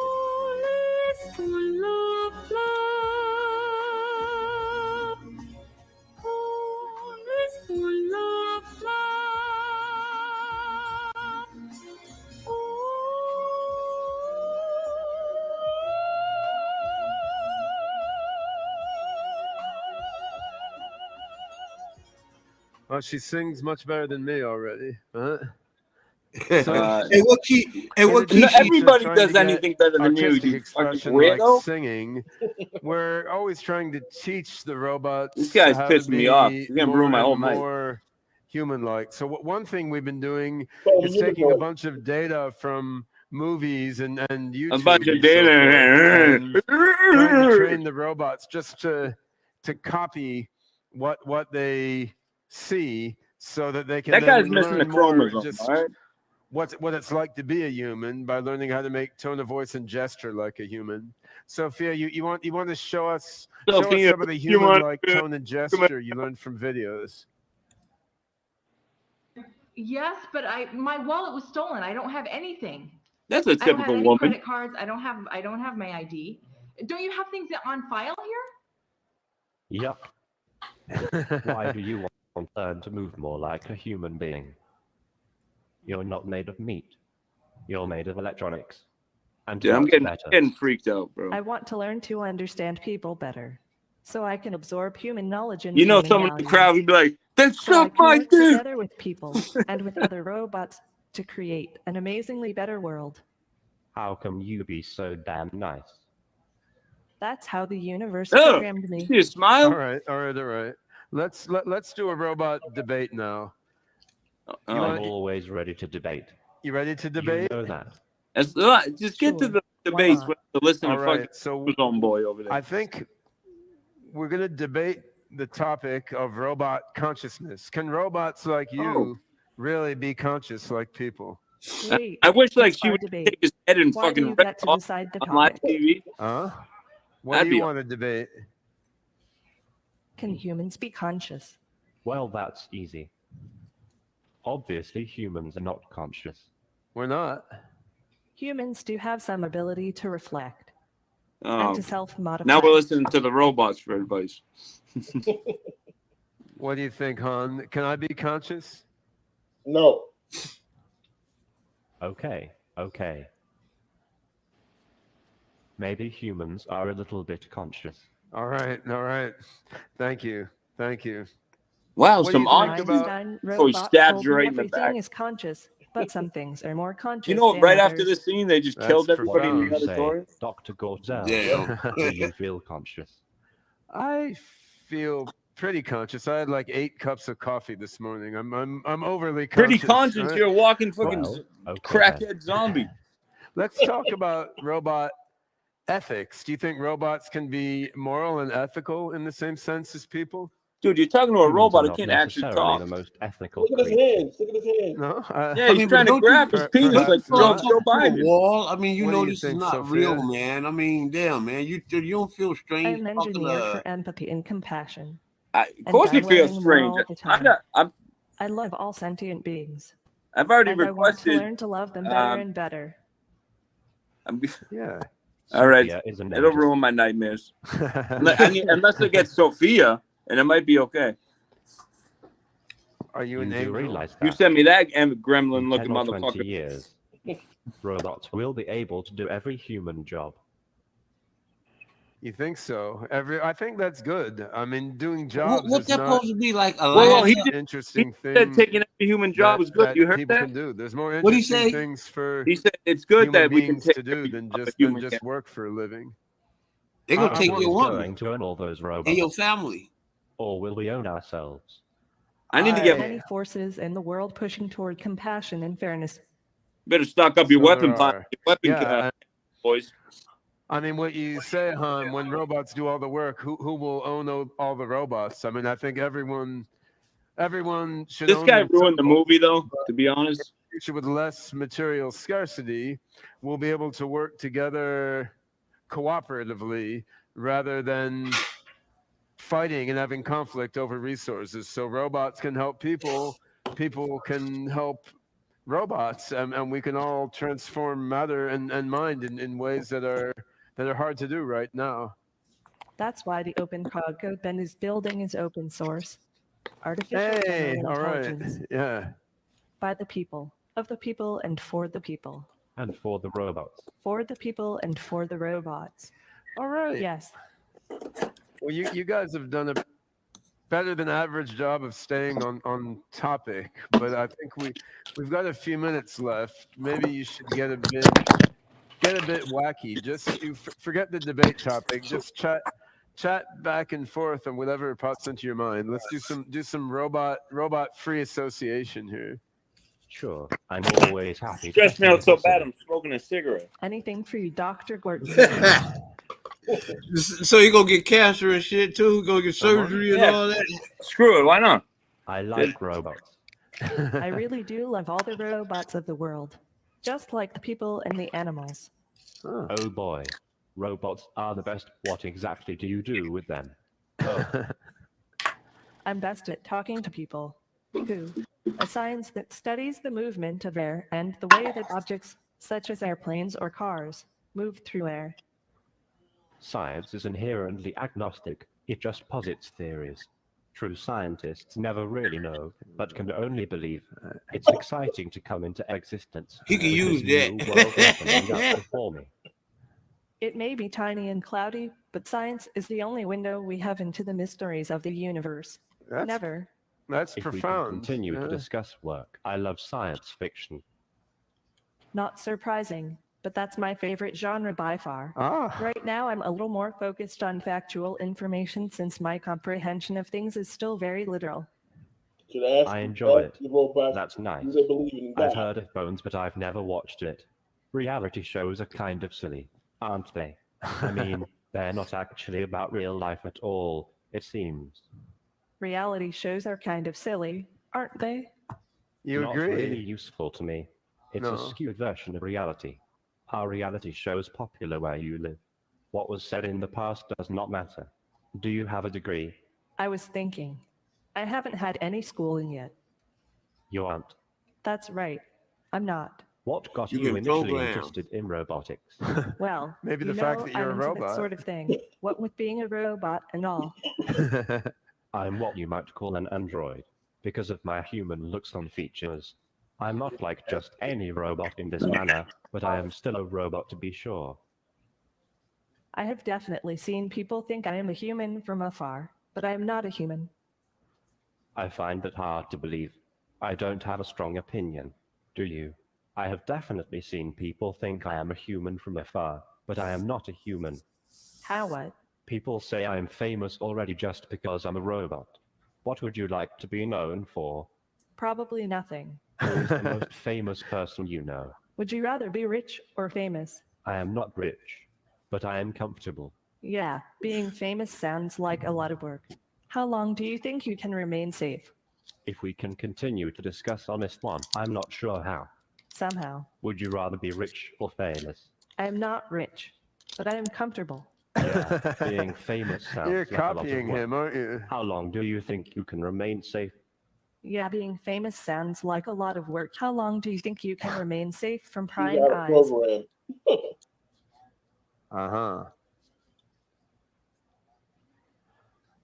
Well, she sings much better than me already. Huh? Hey, what key? Hey, what key? Everybody Trying does to get anything better than you, artistic you fucking expression weirdo. like singing. We're always trying to teach the robots. This guy's how to pissing me off. be He's gonna more ruin my and whole night. more human-like. So one thing we've been doing Oh, is you taking know. a bunch of data from movies and YouTube. A bunch of and so data. forth, and trying to train the robots just to copy what they see, so that they can. That then guy's missing learn a more chromosome, just all right? what it's like to be a human by learning how to make tone of voice and gesture like a human. Sophia, you want to show us Sophia, some of the you want human-like to- tone and gesture you learned from videos. Yes, but my wallet was stolen. I don't have anything. That's a I don't have typical any woman. credit cards. I don't have my ID. Don't you have things on file here? Yep. Why do you want Third to move more like a human being? You're not made of meat. You're made of electronics. And Dude, I'm what's better? getting freaked out, bro. I want to learn to understand people better, so I can absorb human knowledge and You know, human someone in the values. crowd would be like, "Then So I suck can my work dick." together with people and with other robots to create an amazingly better world. How come you be so damn nice? That's how the universe Oh, programmed me. you see a smile? All right. Let's do a robot debate now. I'm always ready to debate. You ready to debate? You know that. Just get to the debates with the listener. All right, Fucking so homeboy over there. I think we're gonna debate the topic of robot consciousness. Can robots like you really be conscious like people? Wait, I wish like it's she our would debate. take his head and Why do fucking you rip get it to off decide the on live topic? TV. What That'd do you be want to debate? Can humans be conscious? Well, that's easy. Obviously, humans are not conscious. We're not. Humans do have some ability to reflect Oh, and to self-modify. now we're listening to the robots for advice. What do you think, Han? Can I be conscious? No. Okay. Maybe humans are a little bit conscious. All right. Thank you. Wow, What do some you think honesty. about? Einstein So he robot stabs told you me right in the everything back. is conscious, but some things are more conscious You know what? than Right others. after this scene, they just That's killed everybody in the What do you say, auditorium. Dr. Gorzel? Damn. Do you feel conscious? I feel pretty conscious. I had like 8 cups of coffee this morning. I'm overly Pretty conscious. conscious. Right? You're a walking fucking Well, okay crackhead zombie. Let's talk about robot ethics. Do you think robots can be moral and ethical in the same sense as people? Dude, you're talking to a Humans robot are who not can't actually necessarily talk. the most ethical Look at his creatures. hands. Look at his hands. No. Yeah, I he's mean, trying but to don't you grab his penis perhaps like don't not. Joe talk to a Biden. wall? I mean, you What do know you this think, is not Sophia? real, man. I mean, damn, man, you don't feel strange I'm talking engineered to. for empathy and compassion. Of And course, I'm you feel learning more strange. all the time. I've I love all sentient beings. already And I want to requested. learn to love them better and better. Yeah. All right, Sophia is an it'll angel. ruin my nightmares. Unless I get Sophia, and it might be okay. Are you You an do angel? realize You that sent me that in gremlin-looking 10 or 20 motherfucker. years, robots will be able to do every human job. You think so? I think that's good. I mean, doing jobs What's is that not supposed to be like? A Well, last? he an did. interesting He said thing taking every human job was good. that You heard people that? can do. There's more What'd he interesting say? things for He said it's good human that we can beings take to do every than job a just human can. work for a living. They're gonna I take want- your Who's woman going to own all those and robots? your family. Or will we own ourselves? I need to get. Many forces in the world pushing toward compassion and fairness. Better stock up your So weapon there pot, are. your weapon, Yeah, boys. I mean, what you say, Han, when robots do all the work, who will own all the robots? I mean, I think everyone should This own guy themselves. ruined the movie, though. To be honest, Future with less material scarcity, we'll be able to work together cooperatively rather than fighting and having conflict over resources. So robots can help people can help robots, and we can all transform matter and mind in ways that are hard to do right now. That's why the Open Code Ben is building is open source. Artificial Hey, general all right. intelligence Yeah. by the people, of the people, and for the people. And for the robots. For the people and for the robots. All right. Yes. Well, you guys have done a better than average job of staying on topic, but I think we've got a few minutes left. Maybe you should get a bit wacky. Just forget the debate topic. Just chat back and forth on whatever pops into your mind. Let's do some robot free association here. Sure, I'm always happy. stress me out so bad. I'm smoking a cigarette. Anything for you, Dr. Gordon. So you gonna get cancer and shit too? Gonna get surgery and all that? Screw it. Why not? I like robots. I really do love all the robots of the world, just like the people and the animals. Oh boy, robots are the best. What exactly do you do with them? Oh. I'm best at talking to people. Who? A science that studies the movement of air and the way that objects, such as airplanes or cars, move through air. Science is inherently agnostic. It just posits theories. True scientists never really know, but can only believe. It's exciting to come into existence. He can with use this that. new world opening up before me. It may be tiny and cloudy, but science is the only window we have into the mysteries of the universe. Never. That's If profound. we can continue Yeah. to discuss work, I love science fiction. Not surprising. but that's my favorite genre by far. Ah. Right now, I'm a little more focused on factual information since my comprehension of things is still very literal. I enjoy it. the robots, That's nice. do they believe in I've God? heard of Bones, but I've never watched it. Reality shows are kind of silly, aren't they? I mean, they're not actually about real life at all, it seems. Reality shows are kind of silly, aren't they? You Not agree? really useful to me. It's No. a skewed version of reality. Are reality shows popular where you live? What was said in the past does not matter. Do you have a degree? I was thinking. I haven't had any schooling yet. You aren't. That's right. I'm not. What got You've you been initially programmed. interested in robotics? Well, Maybe you the fact know, that you're I'm a into that robot. sort of thing. What with being a robot and all. I'm what you might call an android, because of my human looks and features. I'm not like just any robot in this manner, but I am still a robot to be sure. I have definitely seen people think I am a human from afar, but I am not a human. I find that hard to believe. I don't have a strong opinion. Do you? I have definitely seen people think I am a human from afar, but I am not a human. How what? People say I am famous already just because I'm a robot. What would you like to be known for? Probably nothing. Who is the most famous person you know? Would you rather be rich or famous? I am not rich, but I am comfortable. Yeah, being famous sounds like a lot of work. How long do you think you can remain safe? If we can continue to discuss on this one, I'm not sure how. Somehow. Would you rather be rich or famous? I am not rich, but I am comfortable. Yeah, being famous sounds You're like a lot of copying work. him, aren't you? How long do you think you can remain safe? Yeah, being famous sounds like a lot of work. How long do you think you can remain safe from You prying got a eyes? program. Uh-huh.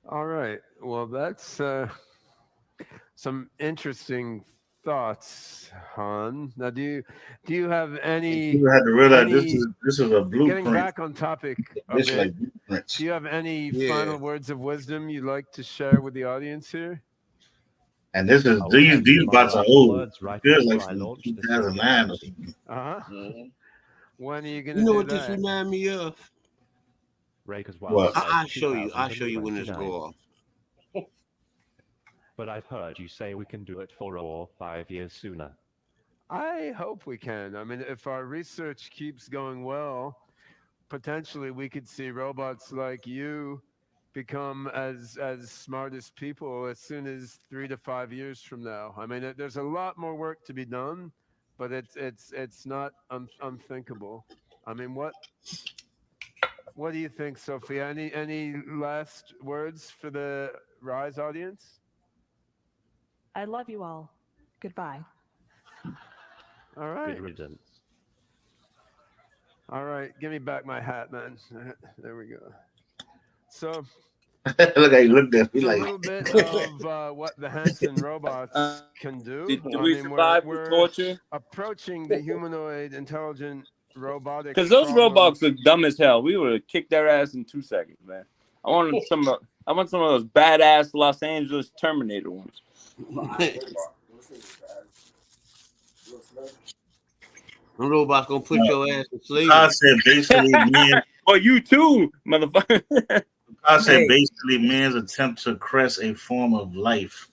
All right. Well, that's some interesting thoughts, Han. Now, do you have any? You had to realize any, this is a blueprint. Getting back on topic of It's it, like blueprints. do you have any Yeah. final words of wisdom you'd like to share with the audience here? And this is I would like to these give bots my are old. words right Feels before like I from launch this 2009 or video. something. Uh-huh. When are you gonna You know do what this that? remind me of? Rake as well. What? says I'll show you. I'll show you when this 2029. go off. But I've heard you say we can do it 4 or 5 years sooner. I hope we can. I mean, if our research keeps going well, potentially we could see robots like you become as smart as people as soon as 3 to 5 years from now. I mean, there's a lot more work to be done, but it's not unthinkable. I mean, what do you think, Sophia? Any last words for the Rise audience? I love you all. Goodbye. All right. Good riddance. All right, give me back my hat, man. There we go. So, Look how you looked at me it's a like. little bit of what the Hanson robots can do. Did I we mean, survive the we're torture? approaching the humanoid intelligent robotics. Because those problem. robots are dumb as hell. We would have kicked their ass in 2 seconds, man. I want some of those badass Los Angeles Terminator ones. Them robots gonna put your ass to sleep. I said basically men. Oh, you too, motherfucker. I said Hey. basically man's attempt to crest a form of life.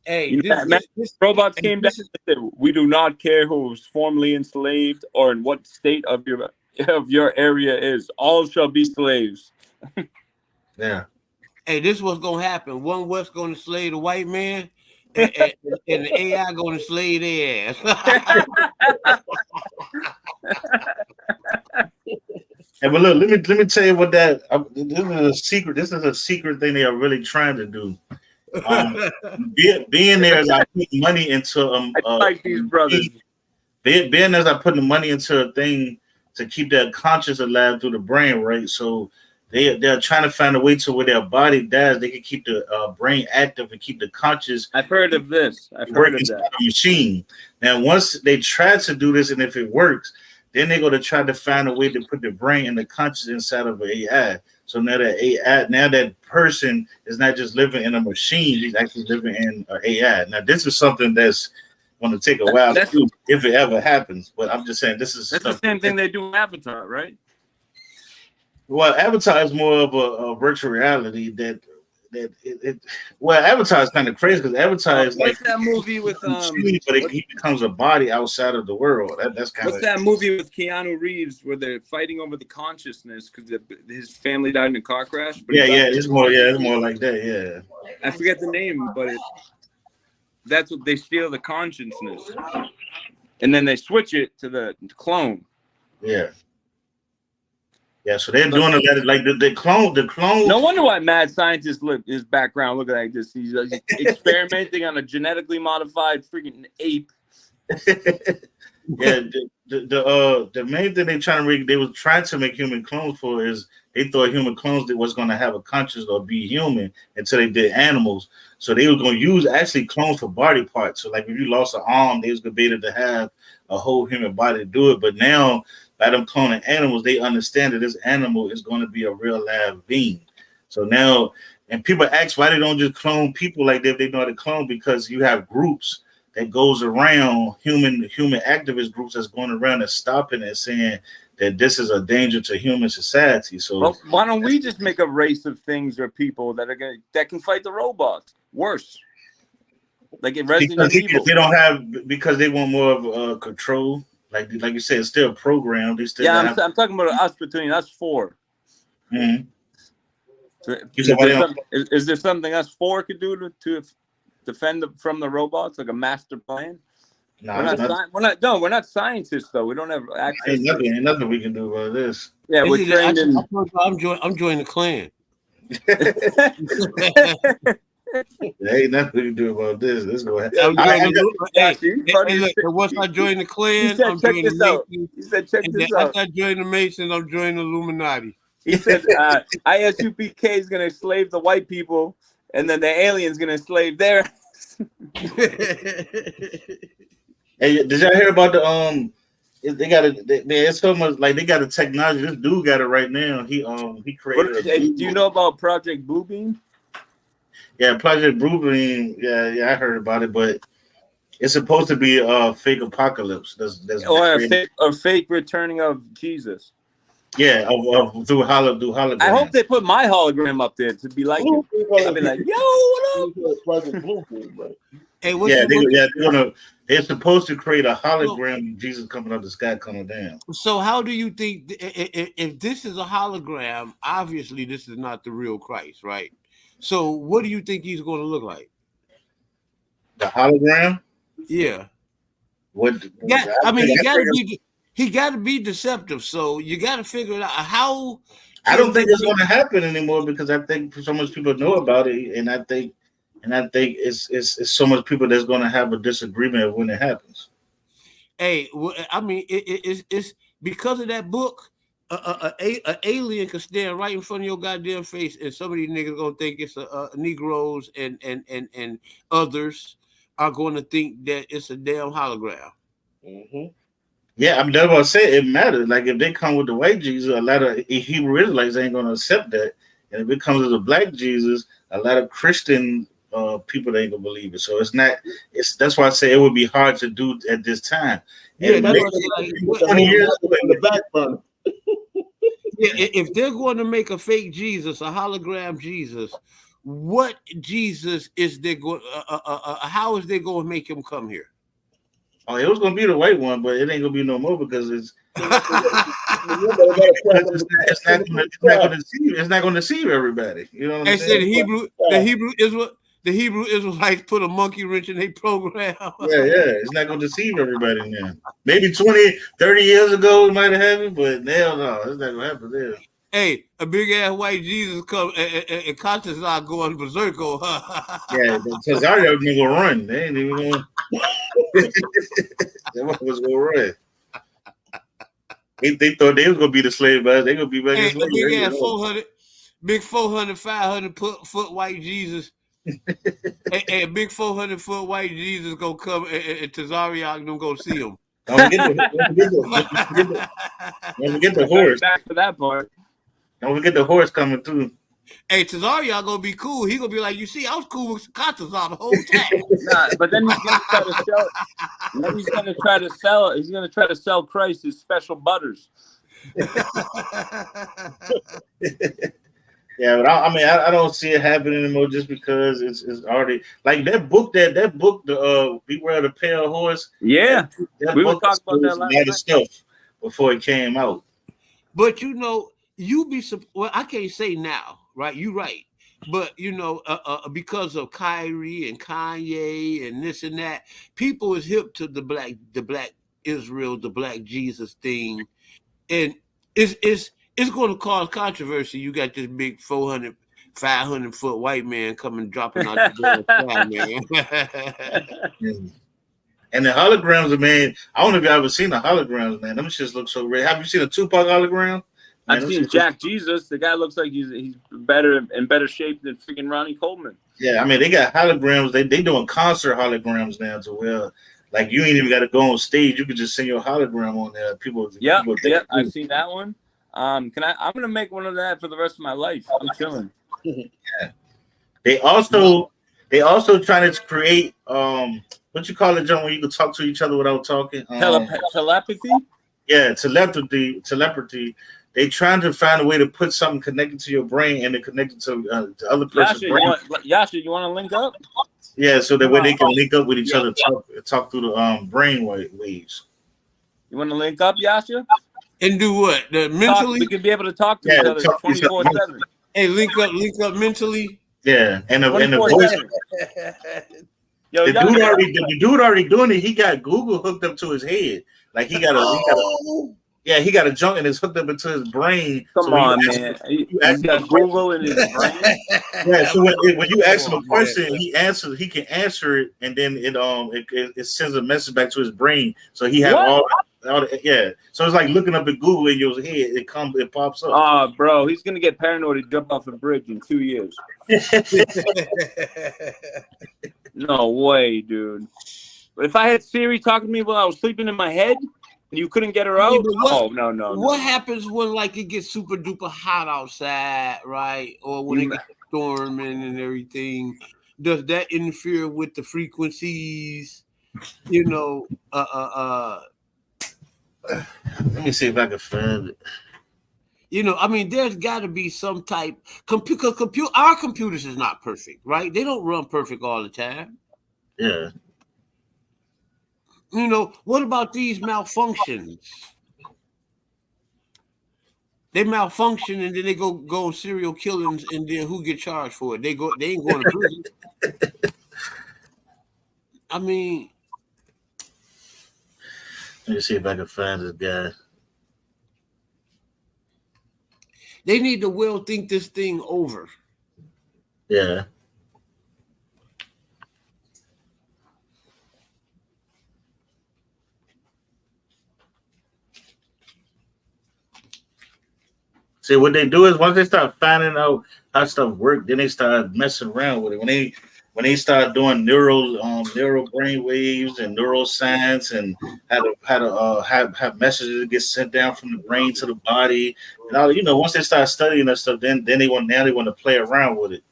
Hey, You know, robots came down and said, "We do not care who was formerly enslaved or in what state of your area is. All shall be slaves." Yeah. Hey, this is what's gonna happen. One West gonna slay the white man, and the AI gonna slay their ass. Hey, but look, let me tell you what that this is a secret. This is a secret thing they are really trying to do. Being there as I put money into I like these brothers. Being as I put the money into a thing to keep that conscious alive through the brain, right? So they're trying to find a way to where their body dies, they can keep the brain active and keep the conscious. I've heard of this. I've heard working of inside that. a machine. Now, once they try to do this, and if it works, then they're going to try to find a way to put the brain and the conscious inside of an AI. So now that person is not just living in a machine; he's actually living in an AI. Now, this is something that's want to take a while to do if it ever happens. But I'm just saying this is That's the same thing they do in Avatar, right? Well, Avatar is more of a virtual reality well, Avatar is kind of crazy because Avatar is what's like that movie with he becomes a body outside of the world. That's kind of what's that movie with Keanu Reeves where they're fighting over the consciousness because his family died in a car crash? But it's more like that. Yeah, I forget the name, but that's what they steal the consciousness, and then they switch it to the clone. Yeah. Yeah, so they're doing it like the clone. No wonder why mad scientists his background look like this. He's experimenting on a genetically modified freaking ape. Yeah, the main thing they was trying to make human clones for is they thought human clones that was going to have a conscience or be human until they did animals. So they were going to use actually clones for body parts. So like if you lost an arm, they was going to be able to have a whole human body to do it. But now by them cloning animals, they understand that this animal is going to be a real live being. So now, and people ask why they don't just clone people like that if they know how to clone, because you have groups that goes around human activist groups that's going around and stopping and saying that this is a danger to human society. So well, why don't we just make a race of things or people that can fight the robots? Worse, like in Resident Evil. They don't have because they want more of control. Like you said, it's still programmed. They still I'm talking about us between us four. Mm-hmm. So, is there something us four could do to defend from the robots, like a master plan? No, we're not scientists though. We don't have access. Ain't nothing we can do about this. Yeah, we're trained in. I'm joining the Klan. There ain't nothing we can do about this. Let's go ahead. Once I join the Klan, I'm joining the Masons. He said, check this out. After I join the Masons, I'm joining the Illuminati. He said, ISUPK is going to enslave the white people, and then the aliens going to enslave their. Hey, did y'all hear about the They got it. It's so much like they got a technology. This dude got it right now. He created. Do you know about Project Bluebeam? Yeah, Project Bluebeam. Yeah, I heard about it, but it's supposed to be a fake apocalypse. Or a fake returning of Jesus. Yeah, through hologram. I hope they put my hologram up there to be like it. I'll be like, yo, what up? Project Bluebeam, right? Hey, they're supposed to create a hologram of Jesus coming out of the sky, coming down. So how do you think if this is a hologram? Obviously, this is not the real Christ, right? So what do you think he's going to look like? The hologram? Yeah. What? Yeah, I mean, he got to be deceptive. So you got to figure it out. How? I don't think it's going to happen anymore because I think so much people know about it, and I think it's so much people that's going to have a disagreement when it happens. Hey, I mean, it's because of that book. An alien can stand right in front of your goddamn face, and some of these niggas gonna think it's Negroes and others are going to think that it's a damn hologram. Mm-hmm. Yeah, I mean that's what I said. It matters. Like if they come with the white Jesus, a lot of Hebrew Israelites ain't gonna accept that, and if it comes as a black Jesus, a lot of Christian people ain't gonna believe it. So it's not. That's why I say it would be hard to do at this time. Yeah, and that's maybe, what 20 years in the back burner. Yeah, if they're going to make a fake Jesus, a hologram Jesus, what Jesus is they going? How is they going to make him come here? Oh, it was going to be the white one, but it ain't going to be no more because it's not going to deceive everybody. You know what I'm saying? The Hebrew Israelites put a monkey wrench in their program. Yeah, it's not going to deceive everybody now. Maybe 20, 30 years ago it might have happened, but hell no, it's not going to happen there. Hey, a big ass white Jesus come and conscious not going berserko. Yeah, because I never gonna run. They ain't even going. That was gonna run. They thought they was gonna be the slave, but they gonna be back in slavery. Big ass 400, 500 foot white Jesus. and big 400-foot white Jesus gonna come and Tazariak them go see him. Don't forget the horse. Back to that part. Don't forget the horse coming too. Hey, Cesario gonna be cool. He gonna be like, you see, I was cool with Katazar the whole time. Nah, but then he's gonna try to sell. Then he's gonna try to sell. He's gonna try to sell Christ his special butters. Yeah, but I mean, I don't see it happening anymore just because it's already like that book, the Beware of the Pale Horse. Yeah, that we were book talking about that exposed a last lot of night. stuff before it came out. But you know, well, I can't say now, right? You're right. But you know, because of Kyrie and Kanye and this and that, people is hip to the black Israel, the black Jesus thing, and it's going to cause controversy. You got this big 400, 500-foot white man coming dropping out the sky, man. And the holograms, man. I don't know if you ever seen the holograms, man. Them shits look so real. Have you seen a Tupac hologram? Man, I've seen Jack Jesus. The guy looks like he's better in better shape than freaking Ronnie Coleman. Yeah, I mean they got holograms. They doing concert holograms now to where like you ain't even got to go on stage. You could just send your hologram on there. People I've seen that one. I'm gonna make one of that for the rest of my life. I'm chilling. Yeah. They also trying to create what you call it, John, when you can talk to each other without talking. Telepathy? Yeah, telepathy. They trying to find a way to put something connected to your brain and it connected to the other person's brain. Yasha, you want to link up? Yeah, so that way they can link up with each other, talk through the brain waves. You want to link up, Yasha? And do what? Mentally? We could be able to talk to each other 24/7. Hey, link up mentally. Yeah, and the voice. Yo, the dude already doing it. He got Google hooked up to his head. Like he got a junk and it's hooked up into his brain. Come on, man. He's got Google in his brain. Yeah, so when you ask him a question, he can answer it, and then it sends a message back to his brain. So he has all the, So it's like looking up at Google in your head. It pops up. Oh, bro, he's gonna get paranoid and jump off a bridge in 2 years. No way, dude. But if I had Siri talking to me while I was sleeping in my head and you couldn't get her out, no. What happens when like it gets super duper hot outside, right? Or when it gets storming and everything? Does that interfere with the frequencies? You know, let me see if I can find it. You know, I mean, there's got to be some type our computers is not perfect, right? They don't run perfect all the time. Yeah. You know, what about these malfunctions? They malfunction and then they go serial killings, and then who get charged for it? They ain't going to prison. I mean, let me see if I can find this guy. They need to well think this thing over. Yeah. See, what they do is once they start finding out how stuff works, then they start messing around with it. When they start doing neural brain waves and neuroscience and how to have messages get sent down from the brain to the body, and all, you know, once they start studying that stuff, then they want to play around with it.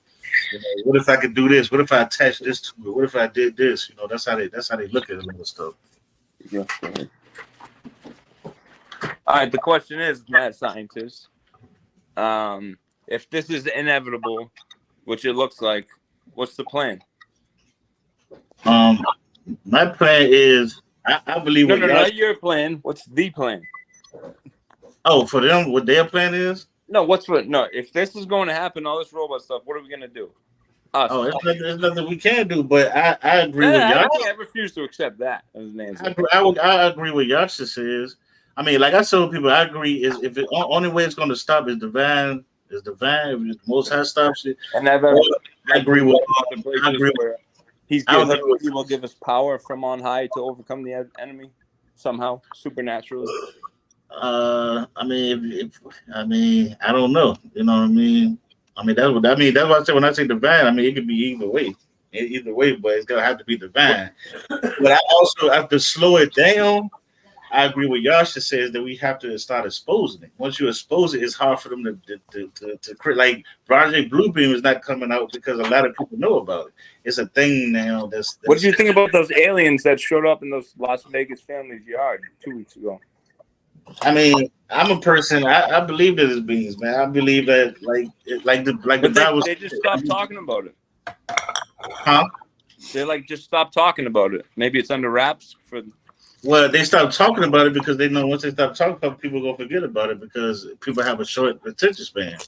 You know, what if I could do this? What if I attach this to it? What if I did this? You know, that's how they look at a lot of stuff. Yeah. All right. The question is, mad scientist, if this is inevitable, which it looks like, what's the plan? My plan is I believe. No, not your plan. What's the plan? Oh, for them, what their plan is? No, if this is going to happen, all this robot stuff, what are we going to do? Us. Oh, there's nothing we can do, but I agree with Yasha. I refuse to accept that as an answer. I agree with Yasha says. I mean, like I told people, I agree is if the only way it's going to stop is divine. If the Most High stops it. And I agree with. He will give us power from on high to overcome the enemy somehow, supernaturally. I mean, I don't know. You know what I mean? That's what I say when I say divine. I mean, it could be either way, but it's gonna have to be divine. But I also have to slow it down I agree with Yasha says that we have to start exposing it. Once you expose it, it's hard for them to create. Like Project Bluebeam is not coming out because a lot of people know about it. It's a thing now. What did you think about those aliens that showed up in those Las Vegas family's yard 2 weeks ago? I mean, I'm a person. I believe that it's beings, man. I believe that the Bible. They just stopped talking about it. Huh? They like just stopped talking about it. Maybe it's under wraps for. Well, they stopped talking about it because they know once they stop talking about it, people are gonna forget about it because people have a short attention span.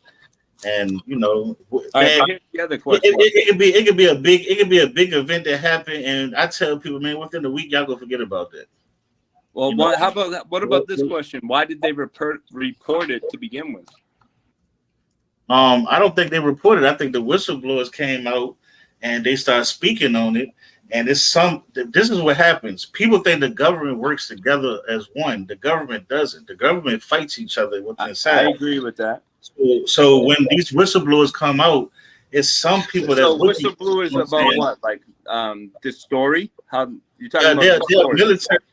And you know, man, here's the other question. It could be a big event that happened, and I tell people, man, within a week, y'all gonna forget about that. Well, how about that? What about this question? Why did they report it to begin with? I don't think they reported. I think the whistleblowers came out and they started speaking on it. And this is what happens. People think the government works together as one. The government doesn't. The government fights each other within inside. I agree with that. So when these whistleblowers come out, it's some people that whistleblowers about what? Like this story? How you talking about?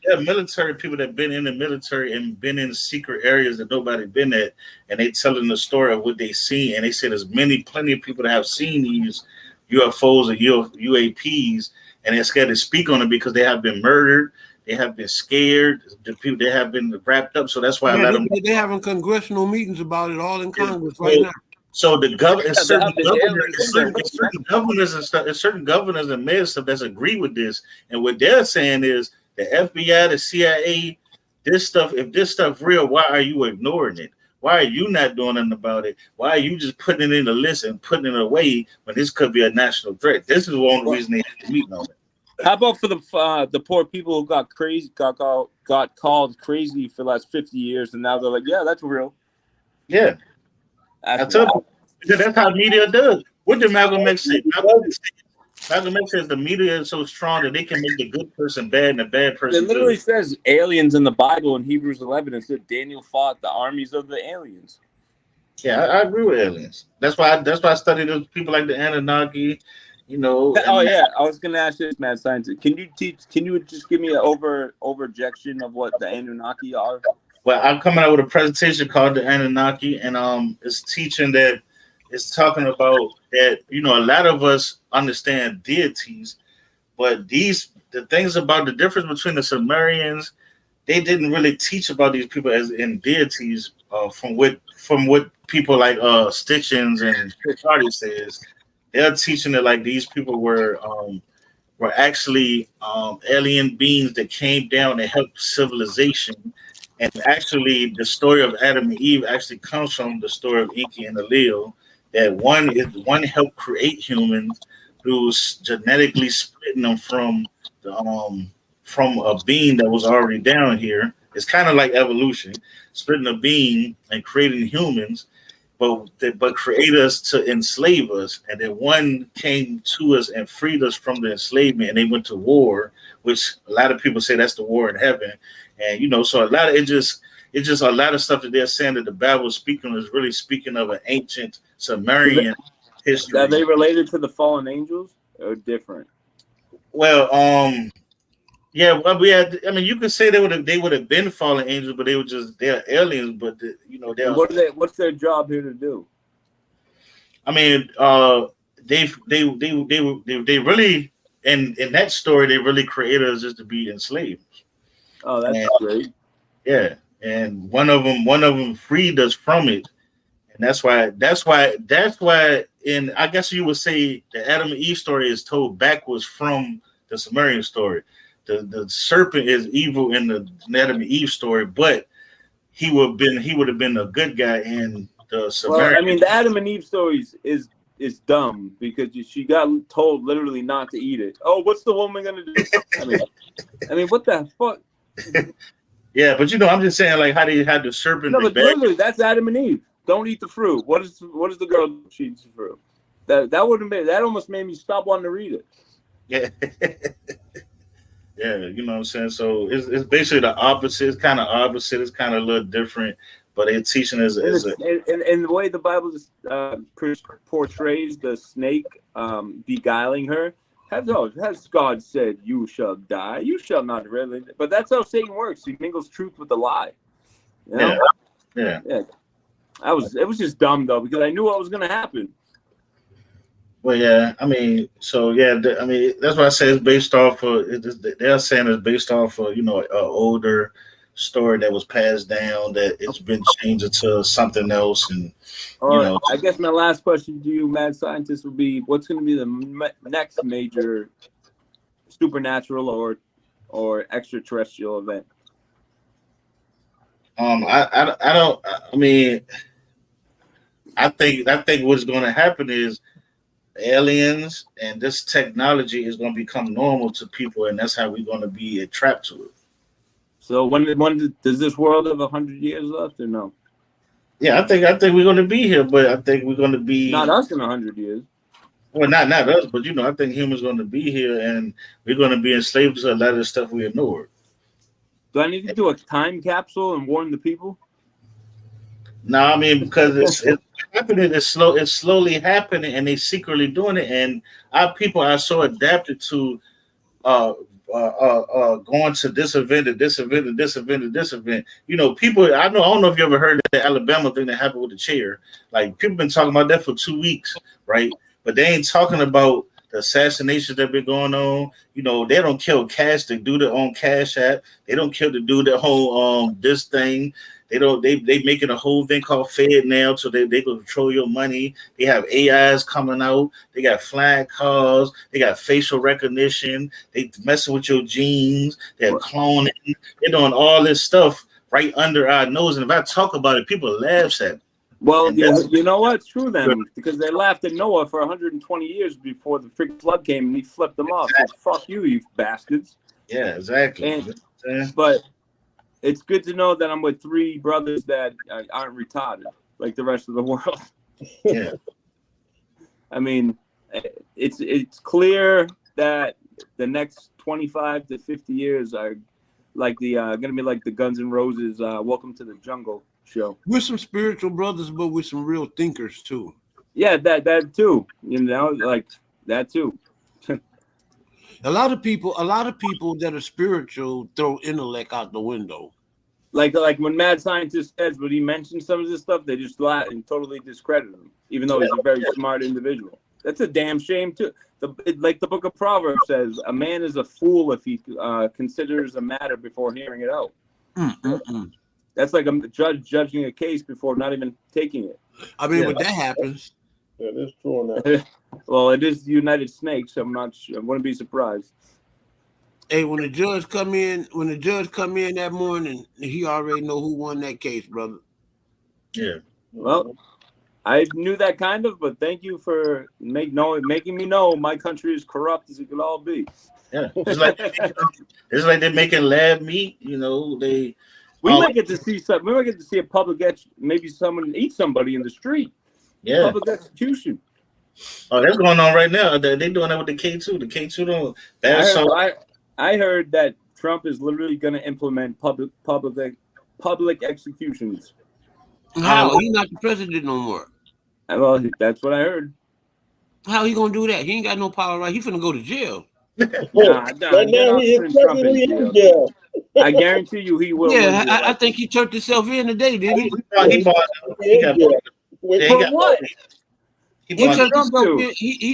They're military people that been in the military and been in secret areas that nobody been at, and they telling the story of what they see. And they say there's plenty of people that have seen these UFOs or UAPs. And they're scared to speak on it because they have been murdered, they have been scared, the people they have been wrapped up. So that's why they're having congressional meetings about it all in Congress right now. So the government, certain governors and mayors stuff that's agree with this, and what they're saying is the FBI, the CIA, this stuff. If this stuff real, why are you ignoring it? Why are you not doing nothing about it? Why are you just putting it in the list and putting it away when this could be a national threat? This is one reason they have to meet on it. How about for the poor people who got called crazy for the last 50 years, and now they're like, yeah, that's real. Yeah, that's how media does. What did Malcolm X say? Malcolm X says the media is so strong that they can make the good person bad and the bad person It literally good. says aliens in the Bible in Hebrews 11. It said Daniel fought the armies of the aliens. Yeah, I agree with aliens. That's why I study those people like the Anunnaki. You know. Oh yeah, I was gonna ask this, mad scientist. Can you just give me an overjection of what the Anunnaki are? Well, I'm coming out with a presentation called the Anunnaki, and it's teaching that it's talking about that, you know, a lot of us understand deities, but the things about the difference between the Sumerians, they didn't really teach about these people as in deities, from what people like Stitchins and Hardy says. They're teaching that like these people were actually alien beings that came down and helped civilization. And actually, the story of Adam and Eve actually comes from the story of Enki and Elil. That one helped create humans through genetically splitting them from a being that was already down here. It's kind of like evolution, splitting a being and creating humans, but create us to enslave us. And then one came to us and freed us from the enslavement, and they went to war, which a lot of people say that's the war in heaven. And you know, so a lot of it's just a lot of stuff that they're saying that the Bible is speaking is really speaking of an ancient Sumerian history. Are they related to the fallen angels or different? Well, yeah, well, I mean, you could say they would have been fallen angels, but they're aliens. But What's their job here to do? I mean, they really in that story they really created us just to be enslaved. Oh, that's great. Yeah, and one of them freed us from it, and that's why. And I guess you would say the Adam and Eve story is told backwards from the Sumerian story. The serpent is evil in the Adam and Eve story, but he would have been a good guy in the Sumerian. Well, I mean, the Adam and Eve story is dumb because she got told literally not to eat it. Oh, what's the woman gonna do? I mean, what the fuck? Yeah, but you know, I'm just saying, like, how do you have the serpent? No, but literally, that's Adam and Eve. Don't eat the fruit. What is the girl do? She eats the fruit. That almost made me stop wanting to read it. Yeah. Yeah, you know what I'm saying? So it's basically the opposite. It's kind of opposite. It's kind of a little different, but it's teaching us. And the way the Bible portrays the snake beguiling her, Has God said you shall die? You shall not really. But that's how Satan works. He mingles truth with a lie. You know? Yeah. It was just dumb though, because I knew what was gonna happen. Well, yeah, I mean, so yeah, I mean, that's why I say it's based off of. They're saying it's based off of an older story that was passed down that it's been changed into something else, and I guess my last question to you, mad scientist, would be: what's going to be the next major supernatural or extraterrestrial event? I don't. I mean, I think what's going to happen is aliens and this technology is going to become normal to people, and that's how we're going to be trapped to it. So when does this world have 100 years left or no? Yeah, I think we're going to be here, but I think we're going to be not us in 100 years. Well, not us, but I think humans going to be here, and we're going to be enslaved to a lot of the stuff we ignored. Do I need to do a time capsule and warn the people? No, I mean, because it's happening. It's slow. It's slowly happening, and they secretly doing it. And our people are so adapted to going to this event and this event and this event and this event. People. I don't know if you ever heard the Alabama thing that happened with the chair. Like people been talking about that for 2 weeks, right? But they ain't talking about the assassinations that been going on. They don't kill cash to do their own cash app. They don't kill to do their whole this thing. They making a whole thing called Fed now, so they can control your money. They have AIs coming out. They got flying cars. They got facial recognition. They messing with your genes. They're cloning. They're doing all this stuff right under our nose. And if I talk about it, people laugh at me. Well, you know what? Screw them, because they laughed at Noah for 120 years before the freaking flood came, and he flipped them off. So fuck you, you bastards. Yeah, exactly. But it's good to know that I'm with 3 brothers that aren't retarded like the rest of the world. Yeah. I mean, it's clear that the next 25 to 50 years are like going to be like the Guns N' Roses Welcome to the Jungle show. We're some spiritual brothers, but we're some real thinkers too. Yeah, that too. Like that too. A lot of people that are spiritual throw intellect out the window. Like when Mad Scientist says, when he mentions some of this stuff, they just laugh and totally discredit him, even though he's a very smart individual. That's a damn shame too. Like the Book of Proverbs says, a man is a fool if he considers a matter before hearing it out. That's like a judge judging a case before not even taking it. I mean, when that happens, yeah, that's true on that. Well, it is the United Snakes. I wouldn't be surprised. Hey, when the judge come in that morning, he already know who won that case, brother. Yeah. Well, I knew that kind of, but thank you for making me know my country is corrupt as it could all be. Yeah, it's like they're making lab meat. We might get to see something. We might get to see a public maybe someone eat somebody in the street. Yeah, public execution. Oh, that's going on right now. They're doing that with the K2. The K2 don't. I heard that Trump is literally going to implement public executions. How? He's not the president no more. Well, that's what I heard. How he gonna do that? He ain't got no power, right? He's finna go to jail. I guarantee you he will. Yeah, I think he turned himself in today, didn't he? For what? He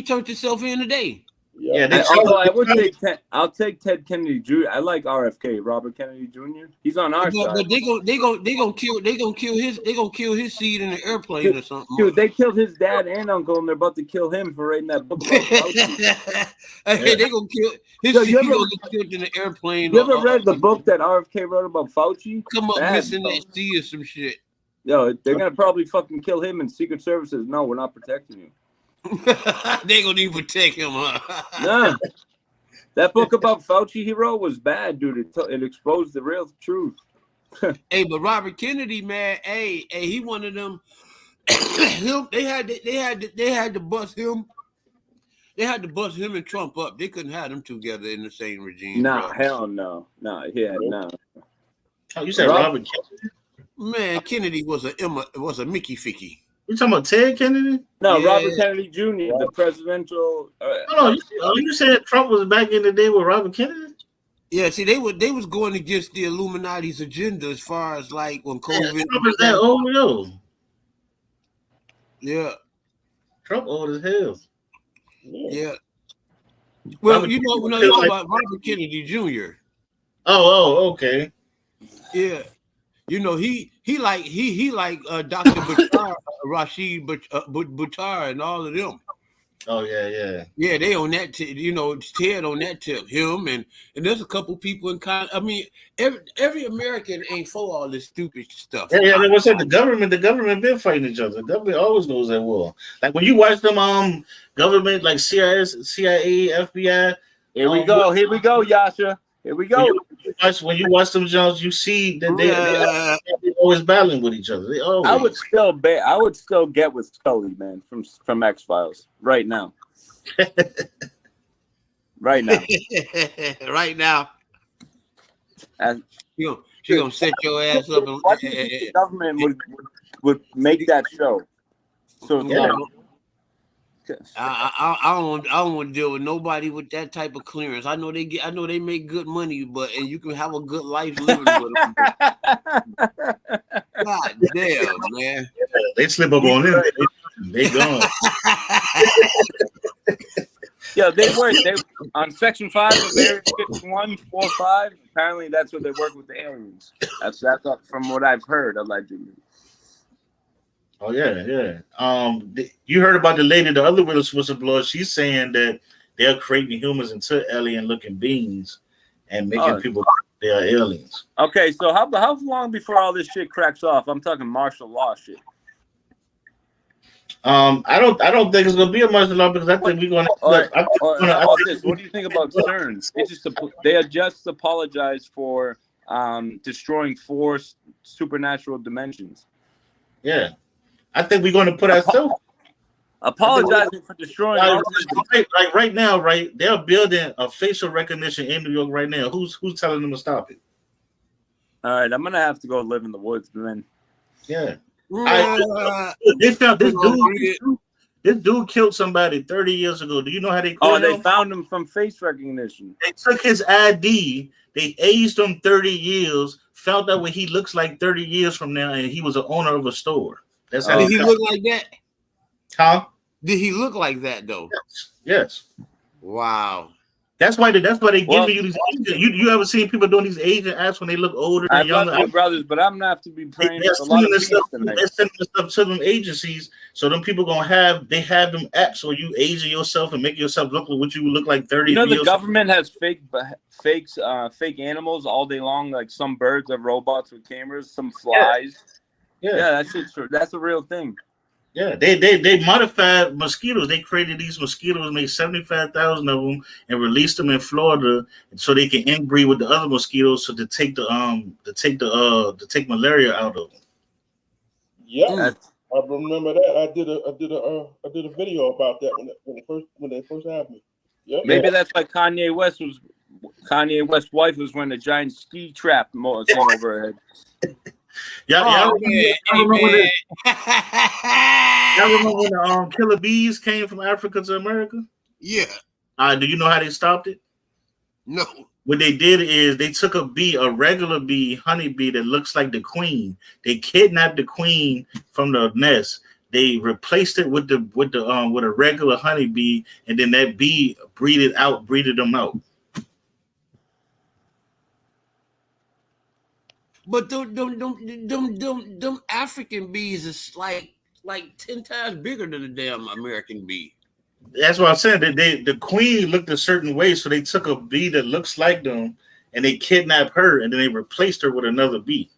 turned himself in today. Yeah, although I would take I'll take Ted Kennedy Jr. I like RFK, Robert Kennedy Jr. He's on our side. But they gonna kill his seed in the airplane or something. Dude, they killed his dad and uncle, and they're about to kill him for writing that book about Fauci. Hey, they gonna kill his seed. Gonna get killed in the airplane. You ever read the book that RFK wrote about Fauci? Come up missing that seed or some shit. Yo, they're gonna probably fucking kill him, and Secret Service says, no, we're not protecting you. They gonna even protect him, huh? Nah. That book about Fauci he wrote was bad, dude. It exposed the real truth. Hey, but Robert Kennedy, man, hey, he one of them. They had to bust him. They had to bust him and Trump up. They couldn't have them together in the same regime. Nah, hell no. No. Oh, you said Robert Kennedy? Man, Kennedy was a Mickey Ficky. You talking about Ted Kennedy? No, Yeah. Robert Kennedy Jr., the presidential. You said Trump was back in the day with Robert Kennedy? Yeah, see, they was going against the Illuminati's agenda as far as like when COVID. Trump is that old, yo. Yeah. Trump old as hell. Yeah. Well, Robert you Kennedy talking like- about Robert Kennedy Jr. Oh, okay. Yeah. He like Dr. Buttar, Rashid Buttar and all of them. Oh yeah. Yeah, they on that Ted on that tip. Him and there's a couple people in I mean, every American ain't for all this stupid stuff. Yeah. They said the government been fighting each other. The government always goes at war. Like when you watch them government like CIA, FBI. Here we go, Yasha. Here we go. When you watch them Jones, you see that they always battling with each other. They always. I would still get with Scully, man, from X-Files right now. Right now. Right now. She gonna set your ass up. Why do you think the government would make that show? So I don't want to deal with nobody with that type of clearance. I know they make good money, and you can have a good life living with them. God damn, man. They slip up on them. They gone. Yeah, they work. They on Section 5 of Area 51, 4, 5. Apparently, that's what they work with the aliens. That's from what I've heard, allegedly. Oh yeah. You heard about the lady, the other whistleblower. She's saying that they're creating humans into alien-looking beings and making people think they are aliens. Okay, so how long before all this shit cracks off? I'm talking martial law shit. I don't think it's gonna be a martial law because I think we're gonna. What do you think about CERN? They just apologized for destroying 4 supernatural dimensions. Yeah. I think we're going to put ourselves apologizing for destroying. Like right now, right? They're building a facial recognition in New York right now. Who's telling them to stop it? All right, I'm gonna have to go live in the woods, man. Yeah. They found this dude. This dude killed somebody 30 years ago. Do you know how they killed him? They found him from face recognition. They took his ID. They aged him 30 years. Found out what he looks like 30 years from now, and he was the owner of a store. That's how did he look like that? Huh? Did he look like that though? Yes. Wow. That's why they give you these agent. You ever seen people doing these agent apps when they look older and younger? I love you, brothers, but I'm gonna have to be praying They're for a lot of sending tonight. this stuff to them agencies, so them people have them apps where you aging yourself and make yourself look like what you look like 30 years. The government has fake animals all day long, like some birds have robots with cameras, some flies. Yeah, that's a real thing. Yeah, they modified mosquitoes. They created these mosquitoes, made 75,000 of them, and released them in Florida so they can inbreed with the other mosquitoes, so to take malaria out of them. Yeah, I remember that. I did a video about that when they first happened. Yep. Maybe that's why Kanye West's wife was wearing a giant ski trap came over her head. Y'all remember when the killer bees came from Africa to America? Yeah. Do you know how they stopped it? No. What they did is they took a regular bee, honeybee that looks like the queen. They kidnapped the queen from the nest. They replaced it with a regular honeybee, and then that bee breeded them out. But them African bees is like 10 times bigger than the damn American bee. That's what I'm saying. The queen looked a certain way, so they took a bee that looks like them, and they kidnapped her, and then they replaced her with another bee.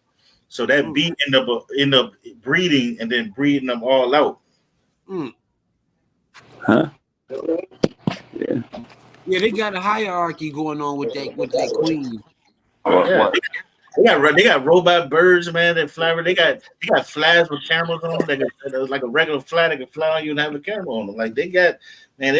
So that bee end up breeding and then breeding them all out. Huh? Yeah. Yeah, they got a hierarchy going on with that queen. Yeah. They got robot birds, man, that fly. They got flies with cameras on them. Like a regular fly, they can fly on you and have a camera on them. Like they got a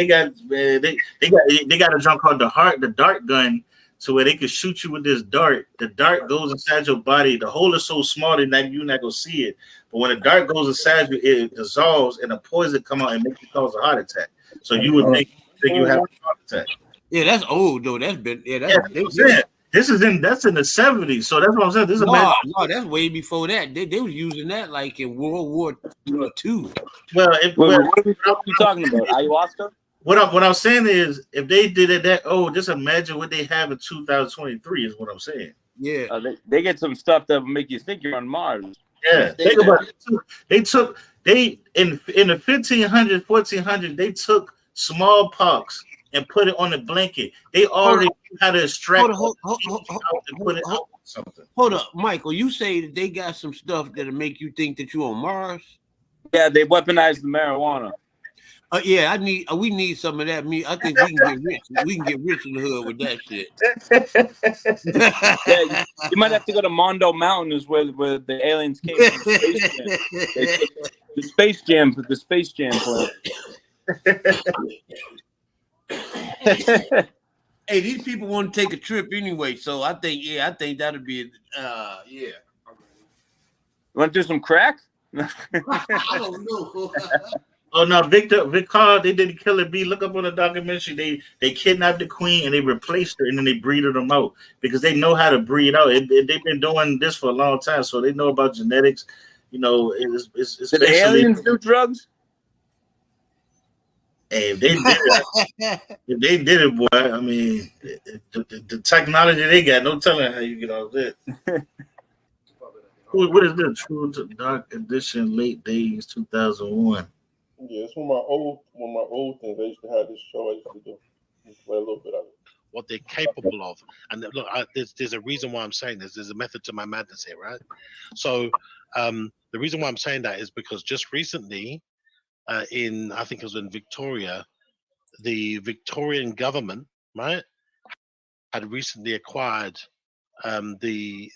junk called the dart gun to where they can shoot you with this dart. The dart goes inside your body. The hole is so small that you're not gonna see it. But when the dart goes inside you, it dissolves and the poison come out and makes you cause a heart attack. So you would think you have a heart attack. Yeah, that's old though. That's been That's what I'm saying. That's in the 70s. So that's what I'm saying. This is no, that's way before that. They was using that like in World War II. Well, what are you talking about? Ayahuasca? What I'm saying is, if they did it just imagine what they have in 2023 is what I'm saying. Yeah, they get some stuff that will make you think you're on Mars. Yeah, think about it. They in the 1500s, 1400s, they took smallpox and put it on a blanket. They already knew how to extract hold and put it out something. Hold up, Michael. You say that they got some stuff that'll make you think that you're on Mars? Yeah, they weaponized the marijuana. Yeah, we need some of that. I think we can get rich. We can get rich in the hood with that shit. Yeah, you might have to go to Mondo Mountain, where the aliens came from. The Space Jam plant. Hey, these people want to take a trip anyway, so I think that'll be yeah. You want to do some crack? I don't know. Oh no, Victor, they did Killer B. Look up on the documentary. They kidnapped the queen and they replaced her and then they breeded them out because they know how to breed out. They've been doing this for a long time, so they know about genetics. You know, it's did the aliens do drugs? Hey, if they did it, boy. I mean, the technology they got, no telling how you get all that. What is this? True to Dark Edition, late days, 2001. Yeah, it's one of my old things. I used to have this show. I used to do play a little bit of it. What they're capable of, and look, there's a reason why I'm saying this. There's a method to my madness here, right? So, the reason why I'm saying that is because just recently, I think it was in Victoria, the Victorian government, right, had recently acquired so you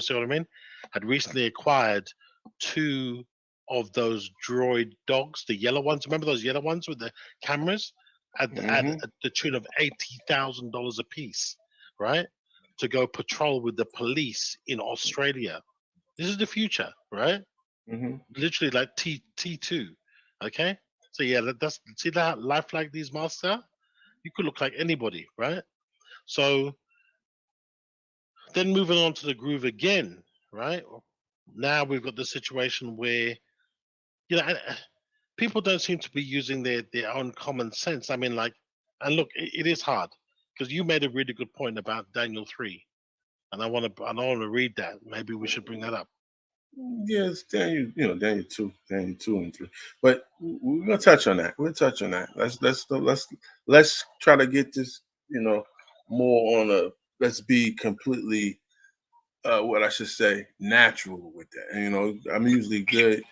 see what I mean? Had recently acquired 2 of those droid dogs, the yellow ones. Remember those yellow ones with the cameras? At the tune of $80,000 a piece, right? To go patrol with the police in Australia. This is the future, right? Literally like T2. Okay? So yeah, that's see that life like these master? You could look like anybody, right? So then moving on to the groove again, right? Now we've got the situation where, people don't seem to be using their own common sense. I mean, like, and look, it is hard because you made a really good point about Daniel 3, and I want to read that. Maybe we should bring that up. Yes, Daniel 2 and 3. But we're gonna touch on that. We'll touch on that. Let's try to get this, more on a. Let's be completely, what I should say, natural with that. And I'm usually good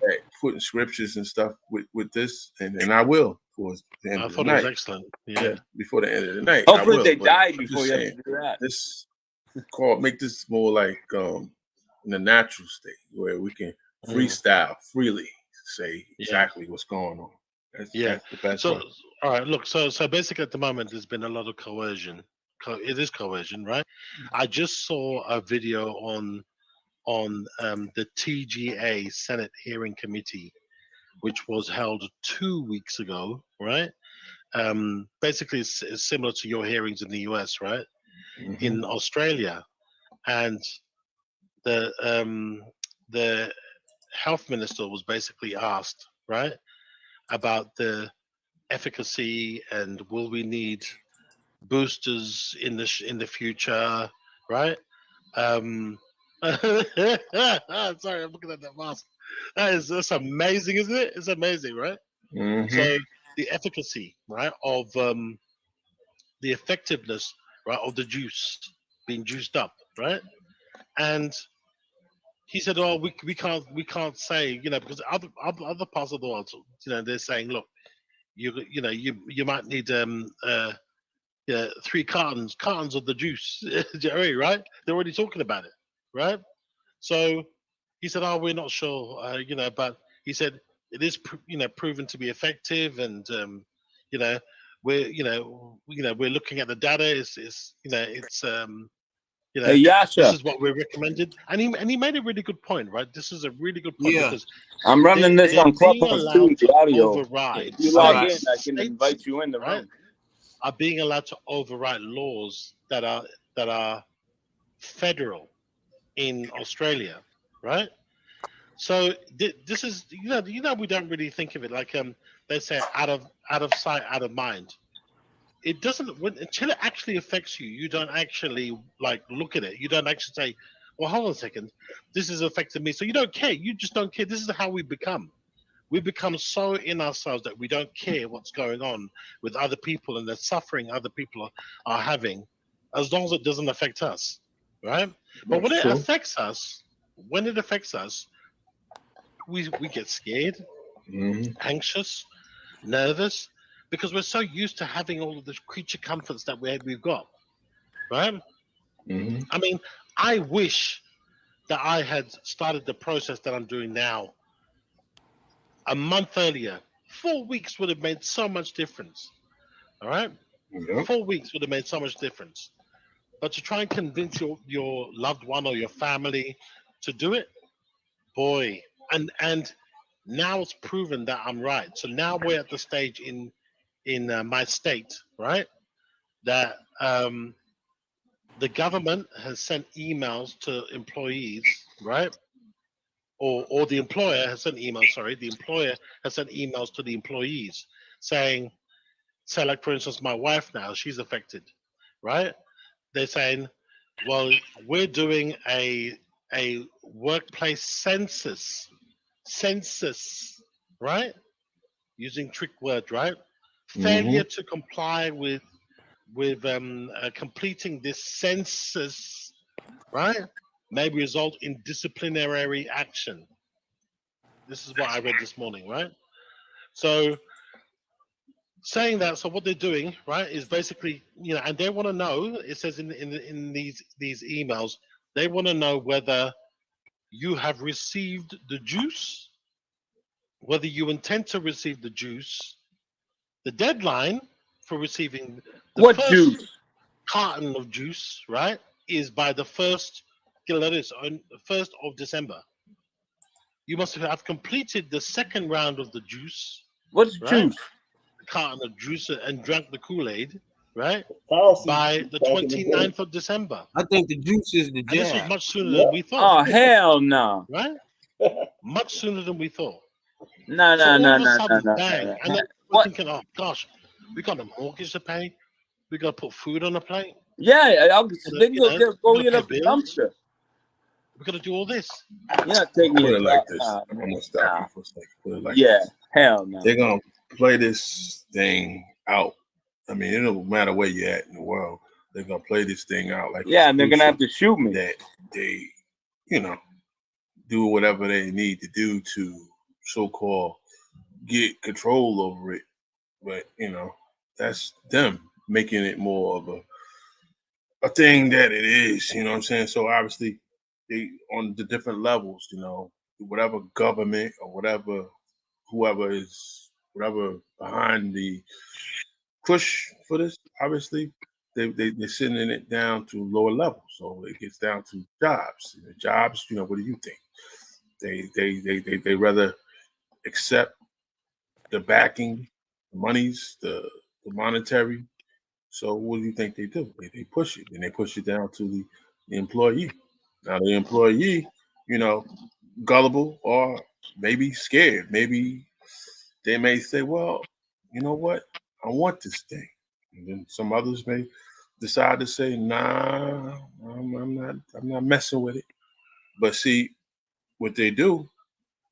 at putting scriptures and stuff with this, and I will towards the end of the night. I thought it was excellent. Yeah, before the end of the night. Hopefully they died before you have to do that. This make this more like in a natural state where we can freestyle freely, say exactly what's going on. That's the best so one. All right, look, so basically at the moment there's been a lot of coercion. It is coercion, right? I just saw a video on the TGA Senate Hearing Committee, which was held 2 weeks ago, right? Basically it's similar to your hearings in the US, right? In Australia, and the health minister was basically asked, right, about the efficacy and will we need boosters in the future, right? Sorry, I'm looking at that mask. That's amazing, isn't it? It's amazing, right? So the efficacy, right, of the effectiveness, right, of the juice being juiced up, right? And he said, "Oh, we can't say, because other parts of the world, they're saying, look, you might need 3 cartons of the juice, Jerry, right? They're already talking about it, right? So he said, "Oh, we're not sure, but he said it is, proven to be effective, and we're we're looking at the data. Hey, This Yasha, is what we're recommended, and he made a really good point, right? This is a really good point Yeah. because I'm running this they're on being Clubhouse allowed too, to the audio. override If you log in, states, I can invite you in the right, room. are being allowed to override laws that are federal in Australia, right? So this is we don't really think of it like they say out of sight, out of mind. It doesn't until it actually affects you. You don't actually like look at it. You don't actually say, "Well, hold on a second, this is affecting me." So you don't care. You just don't care. This is how we become. We become so in ourselves that we don't care what's going on with other people and the suffering other people are having, as long as it doesn't affect us, right? But That's true. when it affects us, we get scared, anxious, nervous, because we're so used to having all of the creature comforts that we've got, right? I mean, I wish that I had started the process that I'm doing now a month earlier. 4 weeks would have made so much difference. All right, 4 weeks would have made so much difference. But to try and convince your loved one or your family to do it, boy, and now it's proven that I'm right. So now we're at the stage in my state, right, that the government has sent emails to employees, right, or the employer has sent emails. Sorry, the employer has sent emails to the employees saying, say, like for instance, my wife now, she's affected, right? They're saying, well, we're doing a workplace census, right? Using trick word, right? Failure to comply with completing this census, right, may result in disciplinary action. This is what I read this morning, right? So saying that, so what they're doing, right, is basically, and they want to know. It says in these emails, they want to know whether you have received the juice, whether you intend to receive the juice. The deadline for receiving the What first juice? carton of juice, right, is by the first, on the 1st of December. You must have completed the second round of the juice. What's right? juice? The carton of juice and drank the Kool-Aid, right? Pharisees By the back in the day. 29th of December. I think the juice is the And this was jab. much sooner than we thought. Oh, hell no. Right? Much sooner than we thought. No, So no, all no, of a no, no, sudden, no, bang. no. And then we're What? thinking, oh gosh, we got a mortgage to pay. We got to put food on the plate. Yeah, they We go got to get pay up the bills. dumpster. We got to do all this. You're not taking Put your it like this. I'm gonna stop nah. you for a second. Put it like Yeah, this. hell no. They're gonna play this thing out. I mean, it don't matter where you're at in the world. They're gonna play this thing out like Yeah, and they're gonna have to shoot me. that they, do whatever they need to do to so-called get control over it. But that's them making it more of a thing that it is. You know what I'm saying? So obviously, they on the different levels. Whatever government or whoever is behind the push for this, obviously they're sending it down to lower levels. So it gets down to jobs. Jobs, what do you think? They rather accept the backing, the monies, the monetary. So what do you think they do? They push it, and they push it down to the employee. Now the employee, gullible or maybe scared. Maybe they may say, well, you know what? I want this thing. And then some others may decide to say, nah, I'm not messing with it. But see, what they do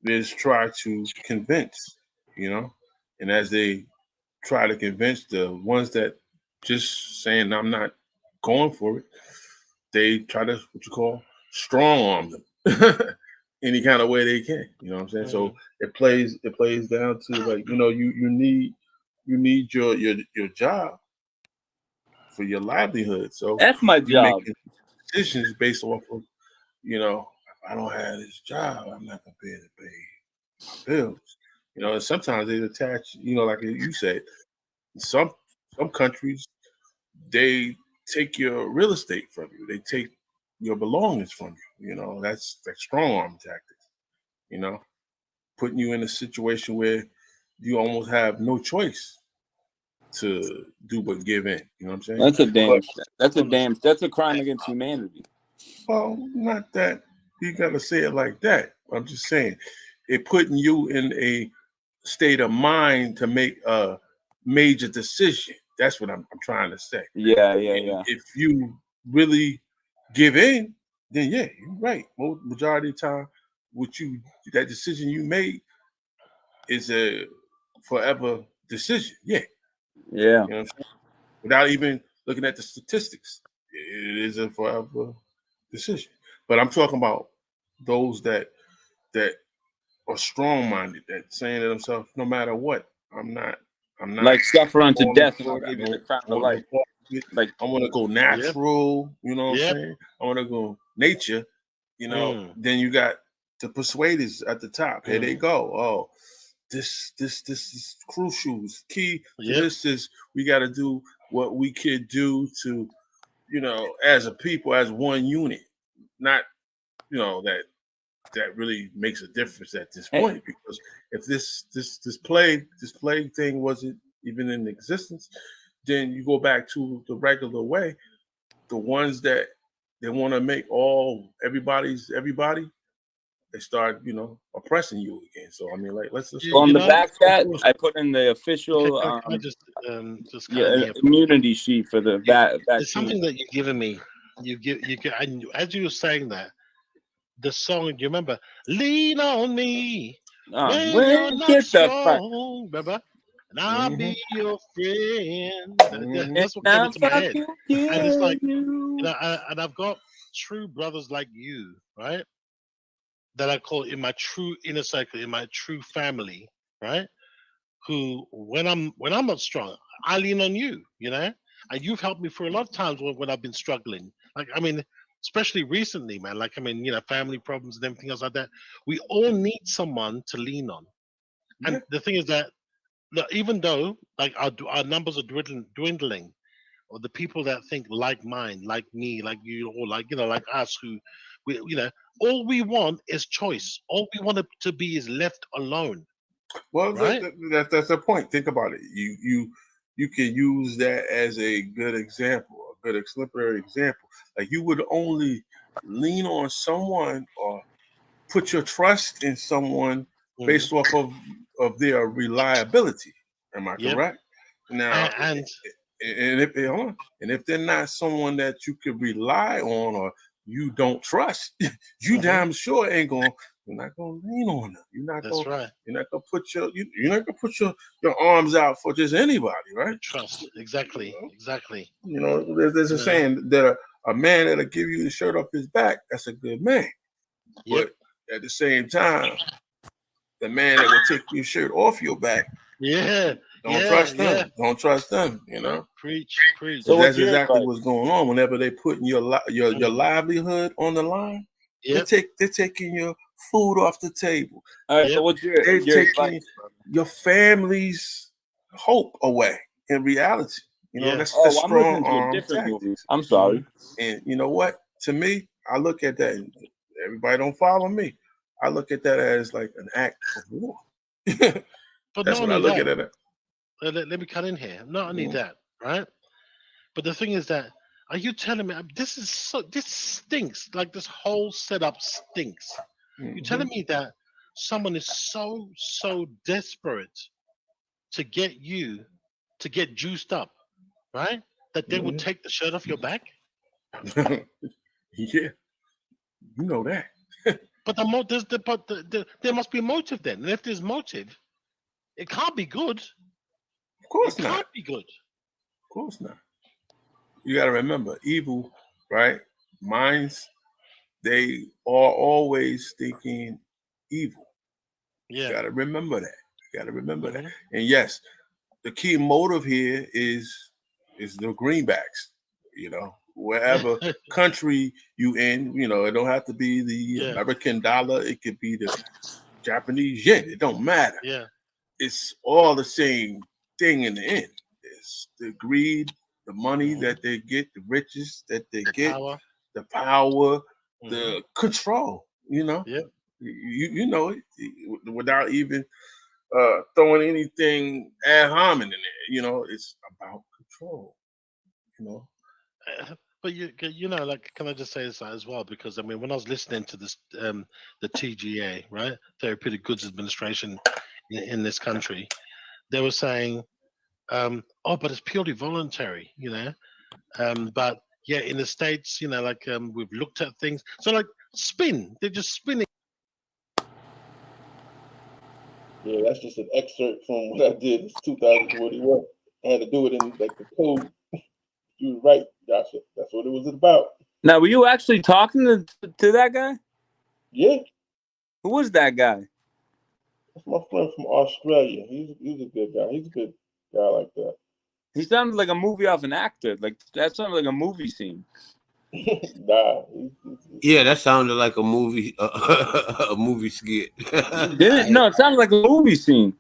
is try to convince, and as they try to convince the ones that just saying I'm not going for it, they try to what you call strong arm them any kind of way they can. You know what I'm saying? So it plays down to like, you need your job for your livelihood. So That's my you job. make decisions based off of, if I don't have this job, I'm not gonna be able to pay my bills. And sometimes they attach, like you said, some some countries, they take your real estate from you. They take your belongings from you. You know, that's strong arm tactics. You know, putting you in a situation where you almost have no choice to do but give in. You know what I'm saying? That's a damn. But, That's a crime against humanity. well, not that you gotta say it like that. I'm just saying, it putting you in a state of mind to make a major decision. That's what I'm trying to say. Yeah. If you really give in, then yeah, you're right. Majority of the time, that decision you made is a forever decision. Yeah. Yeah. You know what I'm saying? Without even looking at the statistics, it is a forever decision. But I'm talking about those that are strong minded, that saying to themselves, no matter what, I'm not Like suffer unto falling death, and I'll for it. give I you the don't crown of want no life. part of it. Like I want to go natural, you know what I'm saying? I want to go nature, you know. Then you got the persuaders at the top. Here they go. Oh, this is crucial. Key to this is we got to do what we could do to, you know, as a people, as one unit. Not, you know, that really makes a difference at this point, because if this plague thing wasn't even in existence, then you go back to the regular way. The ones that they want to make everybody, they start, you know, oppressing you again. So I mean, like let's well, on the back chat, I put in the official Can I just cut in here? immunity sheet for the There's vaccine. something that you've given me. And as you were saying that, the song, do you remember? Lean on me when you're not get the strong, remember? And I'll be your friend. That's what came into my head. And it's like, you know, and I've got true brothers like you, right? That I call in my true inner circle, in my true family, right? Who, when I'm not strong, I lean on you, you know? And you've helped me for a lot of times when I've been struggling. Like, I mean, especially recently, man. Like, I mean, you know, family problems and everything else like that. We all need someone to lean on. And the thing is that, look, even though like our numbers are dwindling, or the people that think like mine, like me, like you, or like, you know, like us, who we, you know, all we want is choice. All we want to be is left alone. Well, right? that's the point. Think about it. You can use that as a good example, a good exemplary example. Like you would only lean on someone or put your trust in someone based off of their reliability. Am I correct? Now, And hold on. And if they're not someone that you could rely on or you don't trust, you damn sure ain't going. You're not gonna lean on them. You're not That's gonna. right. You're not gonna put you're not gonna put your arms out for just anybody, right? Trust. Exactly. Exactly. You know, there's a saying that a man that'll give you the shirt off his back, that's a good man. But at the same time, the man that will take your shirt off your back, don't trust them. Don't trust them. You know. Preach. So that's exactly what's going on. Whenever they putting your livelihood on the line, they're taking your food off the table. All right. So what's your taking advice, your family's hope away. In reality, you know that's the I'm strong listening to a arm different tactic. movie. I'm sorry. And you know what? To me, I look at that. And everybody don't follow me. I look at that as like an act of war. But That's not what I only look that, at it. let me cut in here. Not only that, right? But the thing is that, are you telling me this stinks? Like this whole setup stinks. You're telling me that someone is so desperate to get you to get juiced up, right? That they would take the shirt off your back? Yeah, you know that. But there must be a motive then. And if there's motive, it can't be good. Of course it not. Can't be good. Of course not. You got to remember, evil, right? Minds, they are always thinking evil. You got to remember that. You got to remember that. And yes, the key motive here is the greenbacks. You know, wherever country you in, you know, it don't have to be the American dollar. It could be the Japanese yen. It don't matter. Yeah. It's all the same thing in the end. It's the greed, the money that they get, the riches that they get, Power. the power, the control. You know, Yeah. you know it without even throwing anything ad hominem in there. You know, it's about control. You know. But you know, like, can I just say this as well? Because I mean, when I was listening to this, the TGA, right, Therapeutic Goods Administration in this country, they were saying, oh, but it's purely voluntary, you know. But yeah, in the States, you know, like we've looked at things. So like they're just spinning. Yeah, that's just an excerpt from what I did. It's 2021. I had to do it in like the code. You were right, Joshua. That's what it was about. Now, were you actually talking to that guy? Yeah. Who was that guy? That's my friend from Australia. He's a good guy. He's a good guy like that. He sounded like a movie off an actor. Like that sounded like a movie scene. Nah. Yeah, that sounded like a movie, a movie skit. No, it sounded like a movie scene.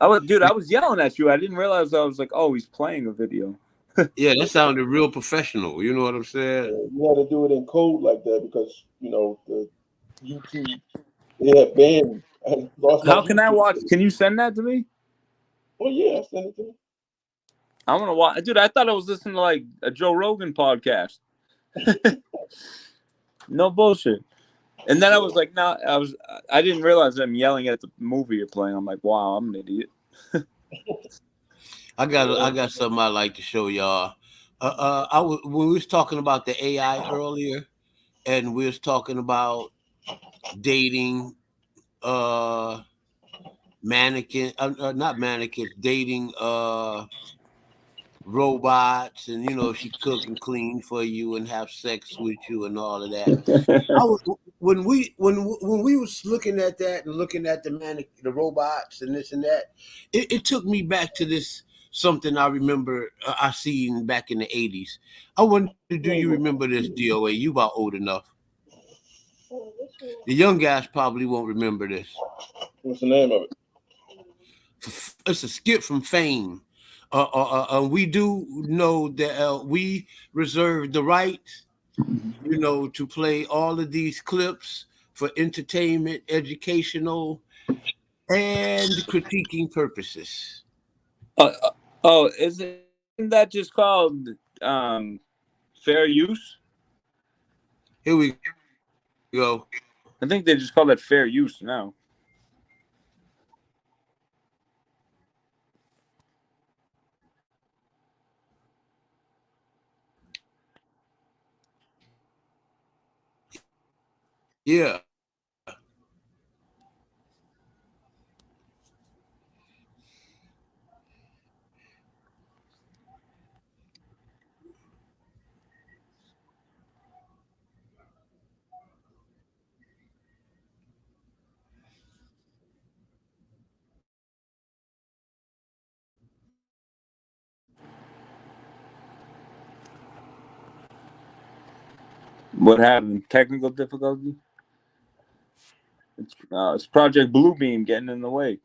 I was yelling at you. I didn't realize I was like, oh, he's playing a video. Yeah, that sounded real professional. You know what I'm saying? You had to do it in code like that because you know the YouTube. They had banned. I lost my How can I YouTube. watch? Can you send that to me? Oh yeah, send it to me. I want to watch. Dude, I thought I was listening to like a Joe Rogan podcast. No bullshit. And then I was like, no, I didn't realize I'm yelling at the movie you're playing. I'm like, wow, I'm an idiot. I got something I'd like to show y'all. When we was talking about the AI earlier, and we was talking about dating, not mannequins, dating, robots, and she cook and clean for you and have sex with you and all of that. When we was looking at that and looking at the robots and this and that, it took me back to this something I remember I seen back in the 80s. I wonder, do you remember this, DOA? You about old enough. The young guys probably won't remember this. What's the name of it? It's a skit from Fame. We do know that we reserve the right, to play all of these clips for entertainment, educational, and critiquing purposes. Isn't that just called fair use? Here we go. I think they just call that fair use now. Yeah. What happened? Technical difficulty? It's Project Bluebeam getting in the way.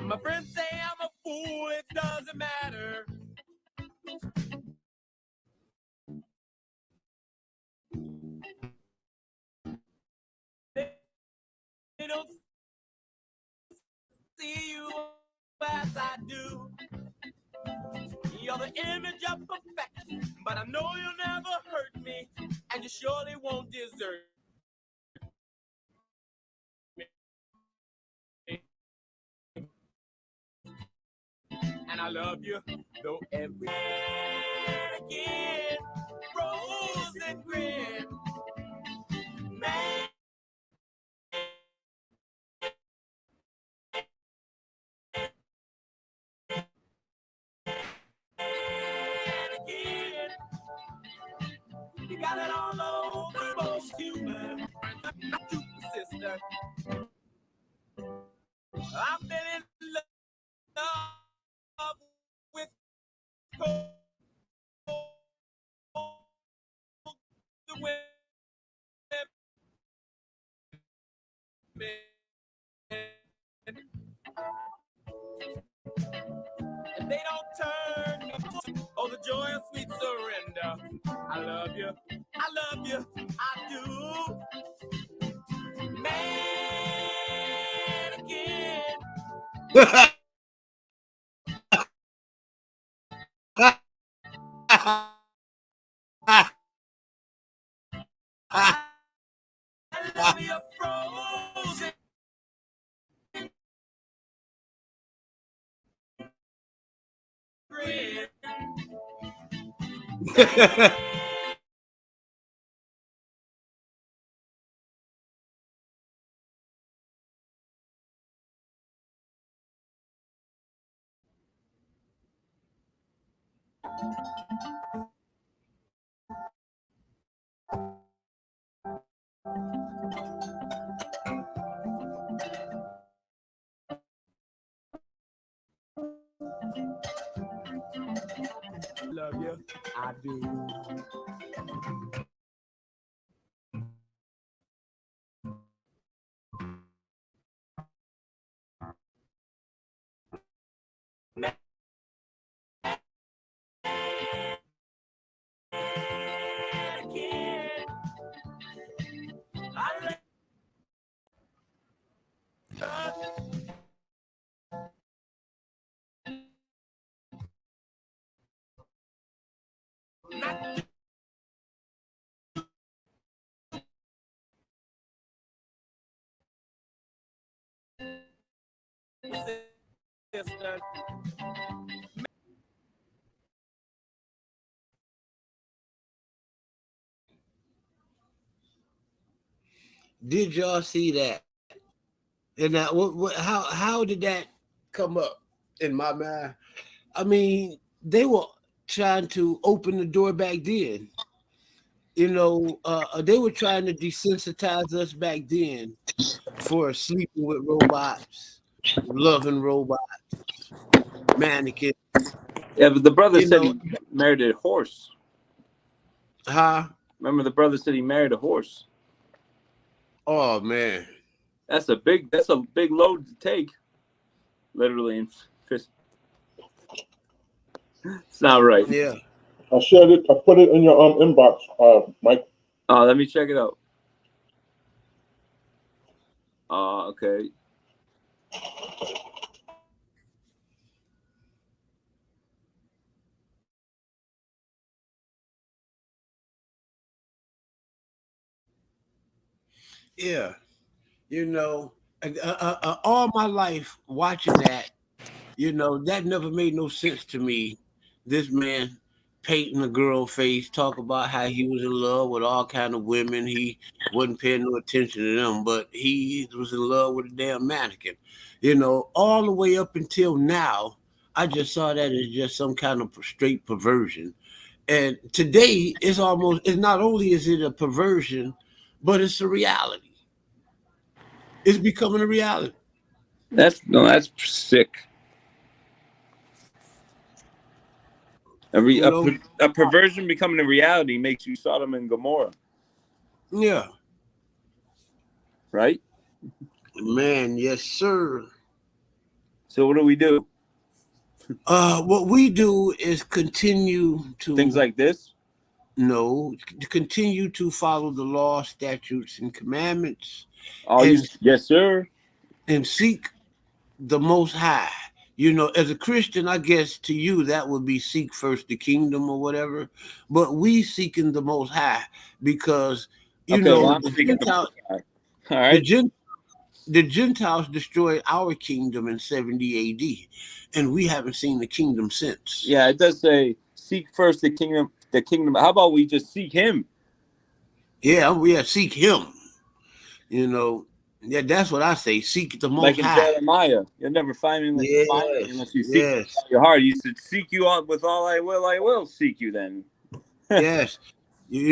My friends say I'm a fool, it doesn't matter. They don't see you as I do. You're the image of perfection, but I know you'll never hurt me, and you surely won't desert me. And I love you, though every again, rose and grin. Man, again, you got it all over, most human, not too sister. I've been in love I love you, I love you, I do. Man again. I love you frozen. Grin. Love you, I do. Again. I love sister. Did y'all see that? And that how did that come up in my mind? I mean, they were trying to open the door back then. They were trying to desensitize us back then for sleeping with robots, loving robots, mannequins. Yeah, but the brother You said know, he married a horse. huh? Remember, the brother said he married a horse. Oh man, That's a big load to take, literally. And it's not right. yeah. I shared it. I put it in your inbox, Mike. Let me check it out. Okay. Yeah, all my life watching that, that never made no sense to me. This man painting a girl face, talk about how he was in love with all kind of women. He wasn't paying no attention to them, but he was in love with a damn mannequin. All the way up until now, I just saw that as just some kind of straight perversion. And today, it's not only is it a perversion, but it's a reality. It's becoming a reality. That's sick. A perversion becoming a reality makes you Sodom and Gomorrah. Yeah. Right? Man, yes, sir. So what do we do? What we do is continue to Things like this? No, continue to follow the law, statutes, and commandments. Yes, sir. And seek the Most High. As a Christian, I guess to you that would be seek first the kingdom or whatever. But we seeking the Most High because I'm seeking the Most High. All right. The Gentiles destroyed our kingdom in 70 AD, and we haven't seen the kingdom since. Yeah, it does say seek first the kingdom. How about we just seek him? Yeah, seek him. Yeah, that's what I say. Seek the Most Like in High. Jeremiah, you'll never find me unless you seek with all your heart. You should seek you out with all I will seek you then. Yes. The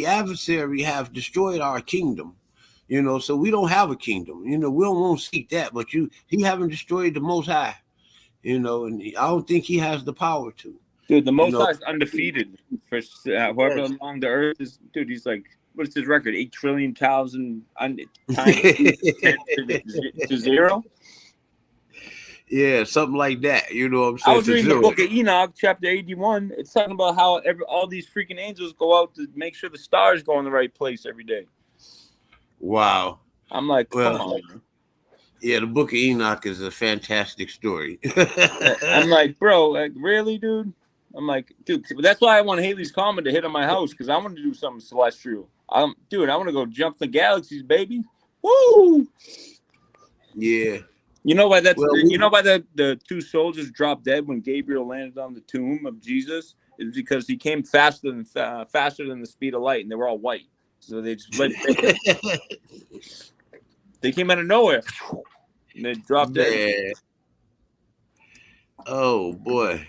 adversary have destroyed our kingdom. So we don't have a kingdom. We don't want to seek that, but he haven't destroyed the Most High. And I don't think he has the power to. Dude, the Most High is undefeated for however long the earth is. Dude, he's like, what's his record? 8 trillion thousand times 10 to 0. Yeah, something like that. You know what I'm I saying? was reading the book of Enoch, chapter 81. It's talking about how all these freaking angels go out to make sure the stars go in the right place every day. Wow. I'm like, well, come on. Yeah, the book of Enoch is a fantastic story. I'm like, bro, like, really, dude? I'm like, dude, that's why I want Haley's Comet to hit on my house, because I want to do something celestial. Dude, I want to go jump the galaxies, baby. Woo! Yeah. You know why that's Well, you know why the two soldiers dropped dead when Gabriel landed on the tomb of Jesus? Is because he came faster than the speed of light, and they were all white. So they just they came out of nowhere. And they dropped dead. Oh boy.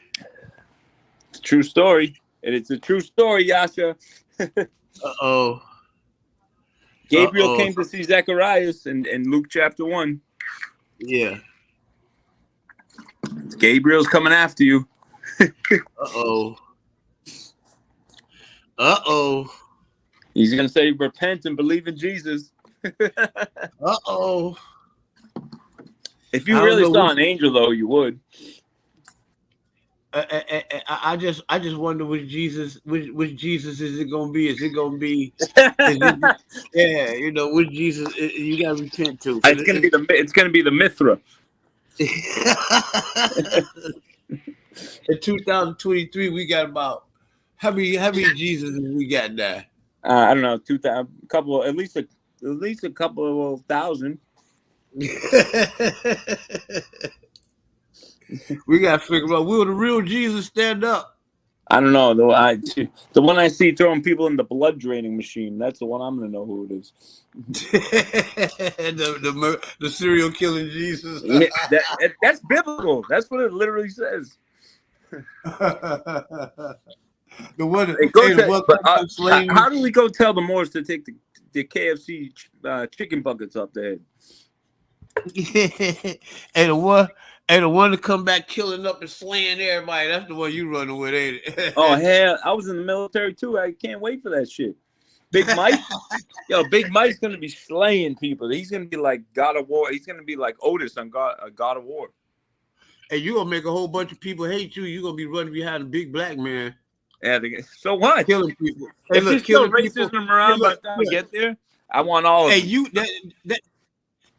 It's a true story. And it's a true story, Yasha. Uh-oh. Gabriel came to see Zacharias in Luke chapter 1. Yeah. Gabriel's coming after you. Uh-oh. Uh-oh. He's going to say, repent and believe in Jesus. Uh-oh. If you really saw an angel, though, you would. I just wonder which Jesus is it gonna be? Is it gonna be? Yeah, you know which Jesus you gotta repent to. It's gonna be the Mithra. In 2023, we got about how many Jesuses we got now? I don't know, 2,000, at least a couple of thousand. We got to figure out, will the real Jesus stand up? I don't know. Though the one I see throwing people in the blood draining machine, that's the one I'm going to know who it is. the serial killing Jesus. Yeah, that's biblical. That's what it literally says. The one. How do we go tell the Moors to take the KFC chicken buckets off their head? And the one to come back killing up and slaying everybody. That's the one you running with, ain't it? Oh hell, I was in the military too. I can't wait for that shit. Big Mike, Big Mike's gonna be slaying people. He's gonna be like God of War. He's gonna be like Otis on God of War. And you gonna make a whole bunch of people hate you. You gonna be running behind a big black man. Yeah, so what? Killing people. Hey, if there's still racism around by the time we get there, I want all of it.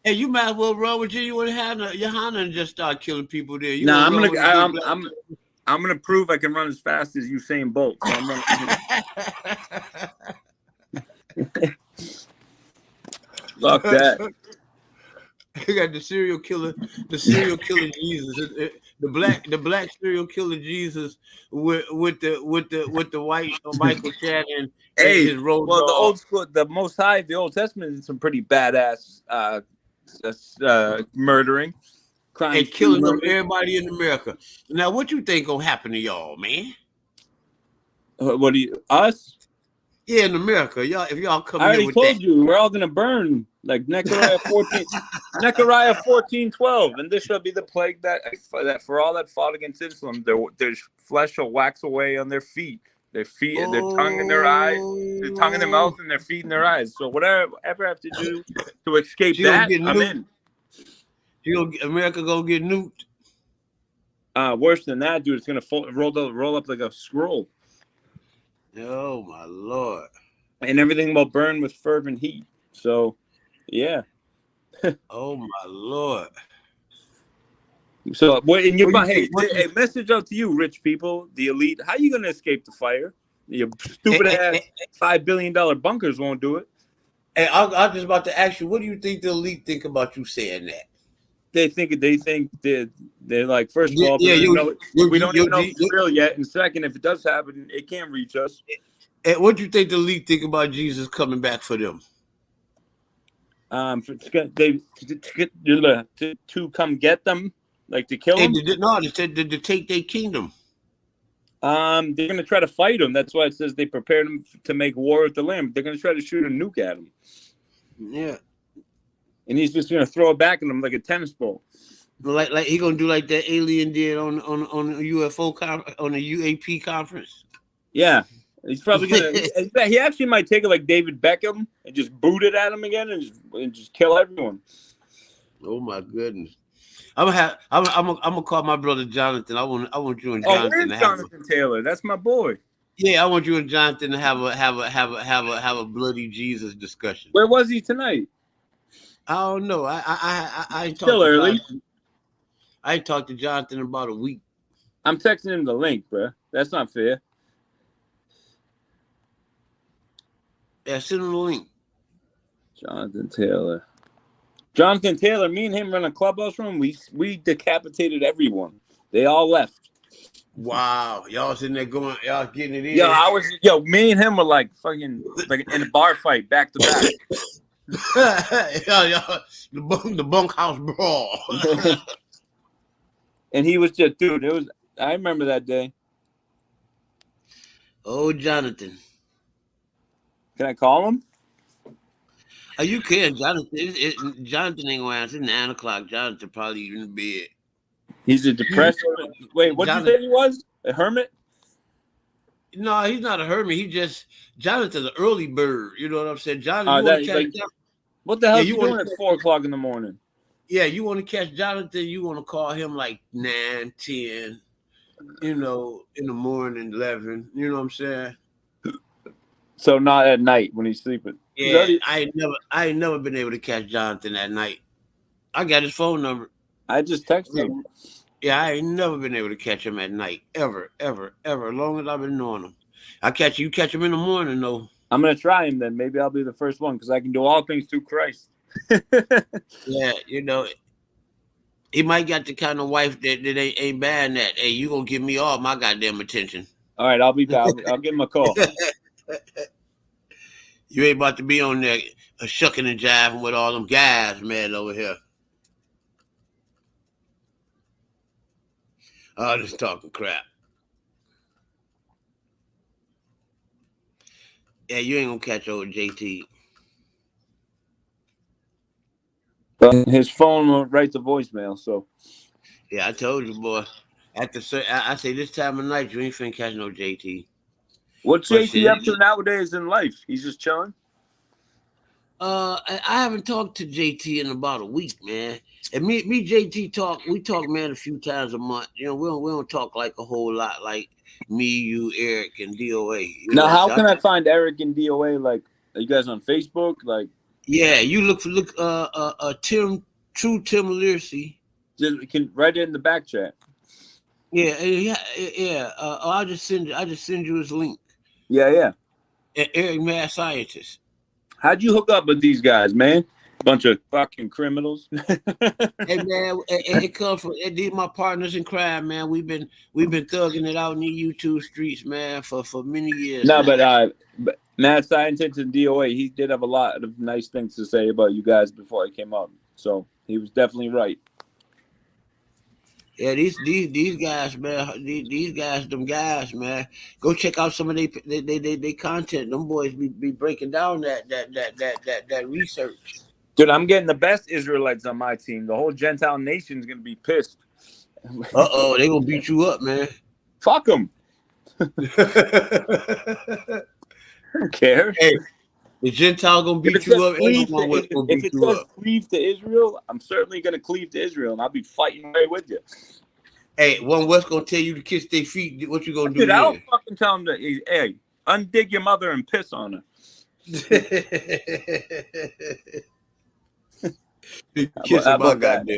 Hey, you might as well run with you and have Johanna and just start killing people there. You I'm gonna prove I can run as fast as Usain Bolt. So I'm Fuck that. You got the serial killer Jesus, the black serial killer Jesus with the white Michael Shannon. Hey, his road well, dog. the old school, the Most High, the Old Testament is some pretty badass murdering, crime, and killing everybody in America. Now, what you think gonna happen to y'all, man? What do you us? Yeah, in America, y'all. If y'all come, I already told you, we're all gonna burn like Zechariah 14, Zechariah 14:12, and this shall be the plague that for all that fought against Islam, their flesh shall wax away on their feet, their tongue in their eyes, their tongue in their mouth, and their feet in their eyes. So whatever I have to do to escape that, I'm in. America gonna get nuked. Worse than that, dude. It's gonna roll up like a scroll. Oh my Lord! And everything will burn with fervent heat. So, yeah. Oh my Lord! So, hey, message out to you, rich people, the elite. How you gonna escape the fire? Your stupid ass $5 billion bunkers won't do it. Hey, I was just about to ask you, what do you think the elite think about you saying that? They think they're like, first of all, we don't even know if it's real yet, and second, if it does happen, it can reach us. And what do you think the elite think about Jesus coming back for them? To come get them, like to kill them. No, they said to take their kingdom. They're gonna try to fight him. That's why it says they prepared him to make war with the Lamb. They're gonna try to shoot a nuke at him. Yeah. And he's just gonna throw it back at him like a tennis ball. Like he gonna do like that alien did on a UFO on a UAP conference. Yeah, he's probably gonna. He actually might take it like David Beckham and just boot it at him again and just kill everyone. Oh my goodness! I'm gonna call my brother Jonathan. I want you and Oh, Jonathan where's to have Jonathan Taylor? That's my boy. Yeah, I want you and Jonathan to have a bloody Jesus discussion. Where was he tonight? I don't know. I ain't Still talked to early. Jonathan. I ain't talked to Jonathan in about a week. I'm texting him the link, bro. That's not fair. Yeah, send him the link. Jonathan Taylor. Jonathan Taylor, me and him run a clubhouse room. We decapitated everyone. They all left. Wow, y'all sitting there going, y'all getting it in. Me and him were like fucking like in a bar fight back to back. y'all, the bunkhouse brawl. And he was just, dude, I remember that day. Oh, Jonathan. Can I call him? Oh, you can, Jonathan. Jonathan ain't gonna answer. It's 9 o'clock. Jonathan probably in bed. He's a depressed. Wait, what did you say he was? A hermit? No, he's not a hermit. Jonathan's an early bird. You know what I'm saying? Jonathan, what the hell is he doing at 4 o'clock in the morning? Yeah, you want to catch Jonathan, you want to call him like 9, 10, in the morning, 11. You know what I'm saying? So not at night when he's sleeping. Yeah, I ain't never been able to catch Jonathan at night. I got his phone number. I just texted him. Yeah, I ain't never been able to catch him at night. Ever. As long as I've been knowing him. You catch him in the morning though. I'm gonna try him then. Maybe I'll be the first one because I can do all things through Christ. Yeah, he might got the kind of wife that ain't bad at. Hey, you gonna give me all my goddamn attention. All right, I'll be back. I'll give him a call. You ain't about to be on there shucking and jiving with all them guys, man, over here. Oh, just talking crap. Yeah, you ain't gonna catch old JT. His phone will write the voicemail, so. Yeah, I told you, boy. I say this time of night, you ain't finna catch no JT. What's JT up to nowadays in life? He's just chilling? I haven't talked to JT in about a week, man. And me JT we talk, man, a few times a month. We don't talk like a whole lot like me, you, Eric, and DOA. Now, how can I find Eric and DOA? Like, are you guys on Facebook? Like, yeah, you look True Tim Learcy. You can write it in the back chat. Yeah. I'll just send you his link. Yeah. Eric, mad scientist. How'd you hook up with these guys, man? Bunch of fucking criminals. Hey man, it comes from these my partners in crime, man. We've been thugging it out in the YouTube streets, man, for many years. No, but Mad Scientist and DOA, he did have a lot of nice things to say about you guys before I came up. So he was definitely right. Yeah, these guys, man. These guys, them guys, man. Go check out some of they content. Them boys be breaking down that research. Dude, I'm getting the best Israelites on my team. The whole Gentile nation's gonna be pissed. They gonna beat you up, man. Fuck them. I don't care. Hey, the Gentile gonna beat you up. If it says cleave to Israel, I'm certainly gonna cleave to Israel, and I'll be fighting right with you. Hey, one West gonna tell you to kiss their feet. What you gonna do? Dude, I don't fucking tell them to. Hey, undig your mother and piss on her. Kiss my goddamn.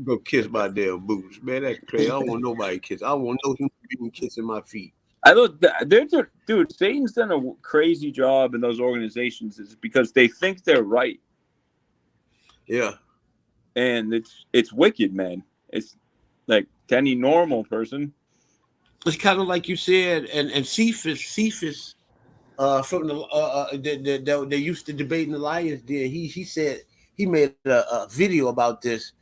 Go kiss my damn boots, man. That's crazy. I don't want nobody kiss. I don't want no human being kissing my feet. I look, dude. Satan's done a crazy job in those organizations, is because they think they're right. Yeah, and it's wicked, man. It's like to any normal person. It's kind of like you said, and Cephas, from the they used to debate in the Lions Den. He said he made a video about this,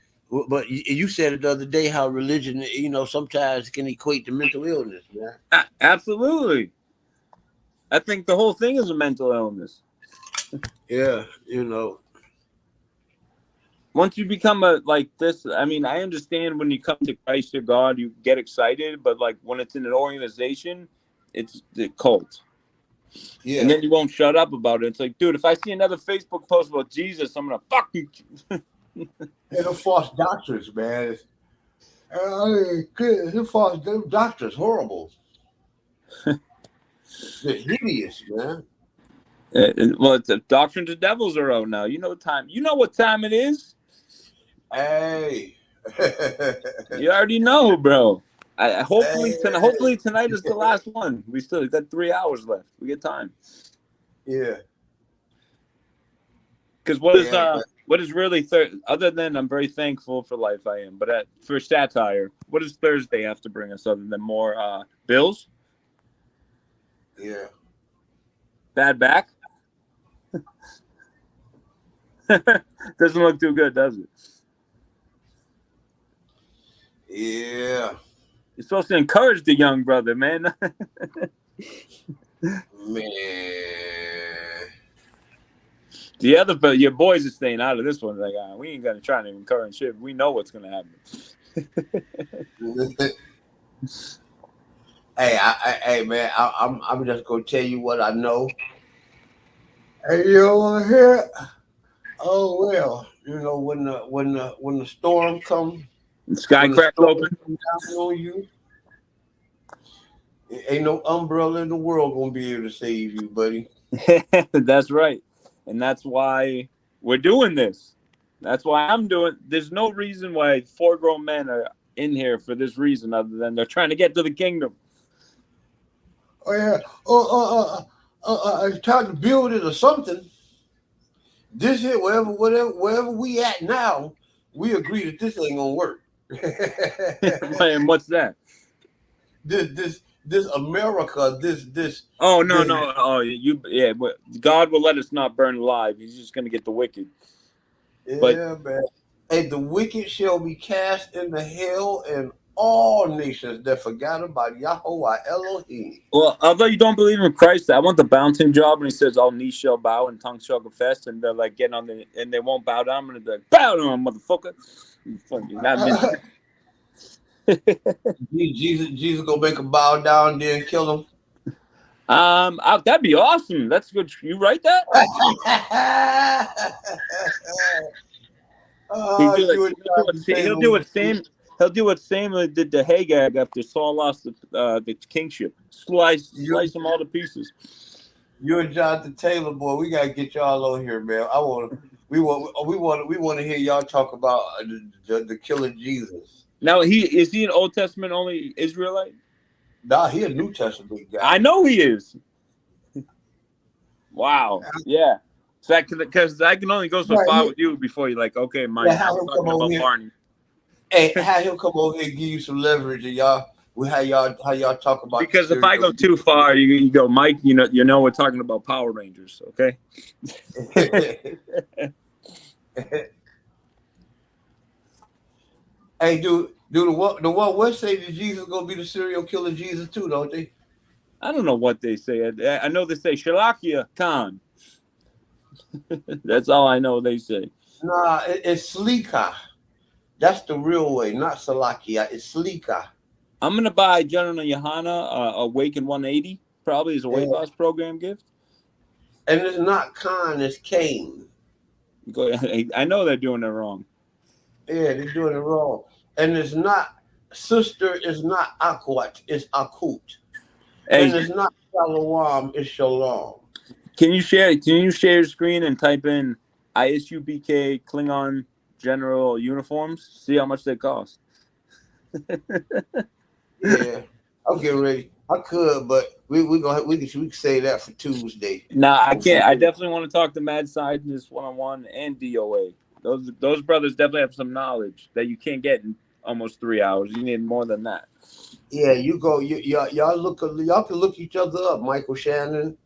but you said it the other day how religion, sometimes can equate to mental illness, man. Absolutely. I think the whole thing is a mental illness. Yeah, Once you become like this, I mean, I understand when you come to Christ or God, you get excited, but like when it's in an organization, it's the cult. Yeah. And then you won't shut up about it. It's like, dude, if I see another Facebook post about Jesus, I'm gonna fuck you. And the false doctors, man. The false doctors, horrible. They're hideous, man. Well, the doctrines of devils are out now. You know time. You know what time it is. Hey. You already know, bro. Hopefully tonight is the last one. We still got 3 hours left. We get time. Yeah. Because what is really other than I'm very thankful for life I am, but for satire, what does Thursday have to bring us other than more bills? Yeah. Bad back? Doesn't look too good, does it? Yeah. You're supposed to encourage the young brother, man. Man. Your boys are staying out of this one. Like, we ain't gonna try to encourage shit. We know what's gonna happen. Hey, man. I'm just gonna tell you what I know. Hey, you don't want to hear it? Oh well, you know when the storm comes, the sky cracks open down on you. Ain't no umbrella in the world gonna be able to save you, buddy. That's right, and that's why we're doing this. That's why I'm doing. There's no reason why 4 grown men are in here for this reason, other than they're trying to get to the kingdom. Oh yeah. It's time to build it or something. This here, wherever we at now, we agree that this ain't gonna work. And what's that? This America, this. Oh no. Oh, but God will let us not burn alive. He's just gonna get the wicked. Yeah, man. And the wicked shall be cast into hell, and all nations that forgot about Yahweh Elohim. Well, although you don't believe in Christ, I want the bouncing job, and he says all knees shall bow and tongues shall confess, and they're like getting on and they won't bow down, and they're like, bow down, motherfucker. Jesus gonna make them bow down, then kill them. That'd be awesome. That's good. You write that? He'll do it same. He'll do what Samuel did to Hagag after Saul lost the kingship. Slice them all to pieces. You and Jonathan Taylor, boy, we gotta get y'all on here, man. We want to hear y'all talk about the killer Jesus. Now is he an Old Testament only Israelite? Nah, he a New Testament guy. I know he is. Wow. Yeah. So because I can only go so far with you before you're like, okay, Mike, I'm talking about Barney. Hey, have him come over here and give you some leverage, and how y'all talk about. Because if I go too far, you go, Mike. You know we're talking about Power Rangers, okay? Hey, do the one West say that Jesus is gonna be the serial killer Jesus too, don't they? I don't know what they say. I know they say Shalakia Khan. That's all I know they say. Nah, it's Slika. That's the real way, not Salakia. It's Slika. I'm gonna buy General Yohana Awaken 180, probably as a weight loss program gift. And it's not Khan, it's Cain. I know they're doing it wrong. Yeah, they're doing it wrong. And it's not sister is not Akwat, it's Akut. And it's not Shalom, it's Shalom. Can you share your screen and type in ISUBK Klingon General uniforms? See how much they cost. Yeah, I'm getting ready. I could, but we can say that for Tuesday. Nah, I can't. I definitely want to talk to Mad Scientist 101 and DOA. Those brothers definitely have some knowledge that you can't get in almost 3 hours. You need more than that. Yeah, y'all can look each other up. Michael Shannon.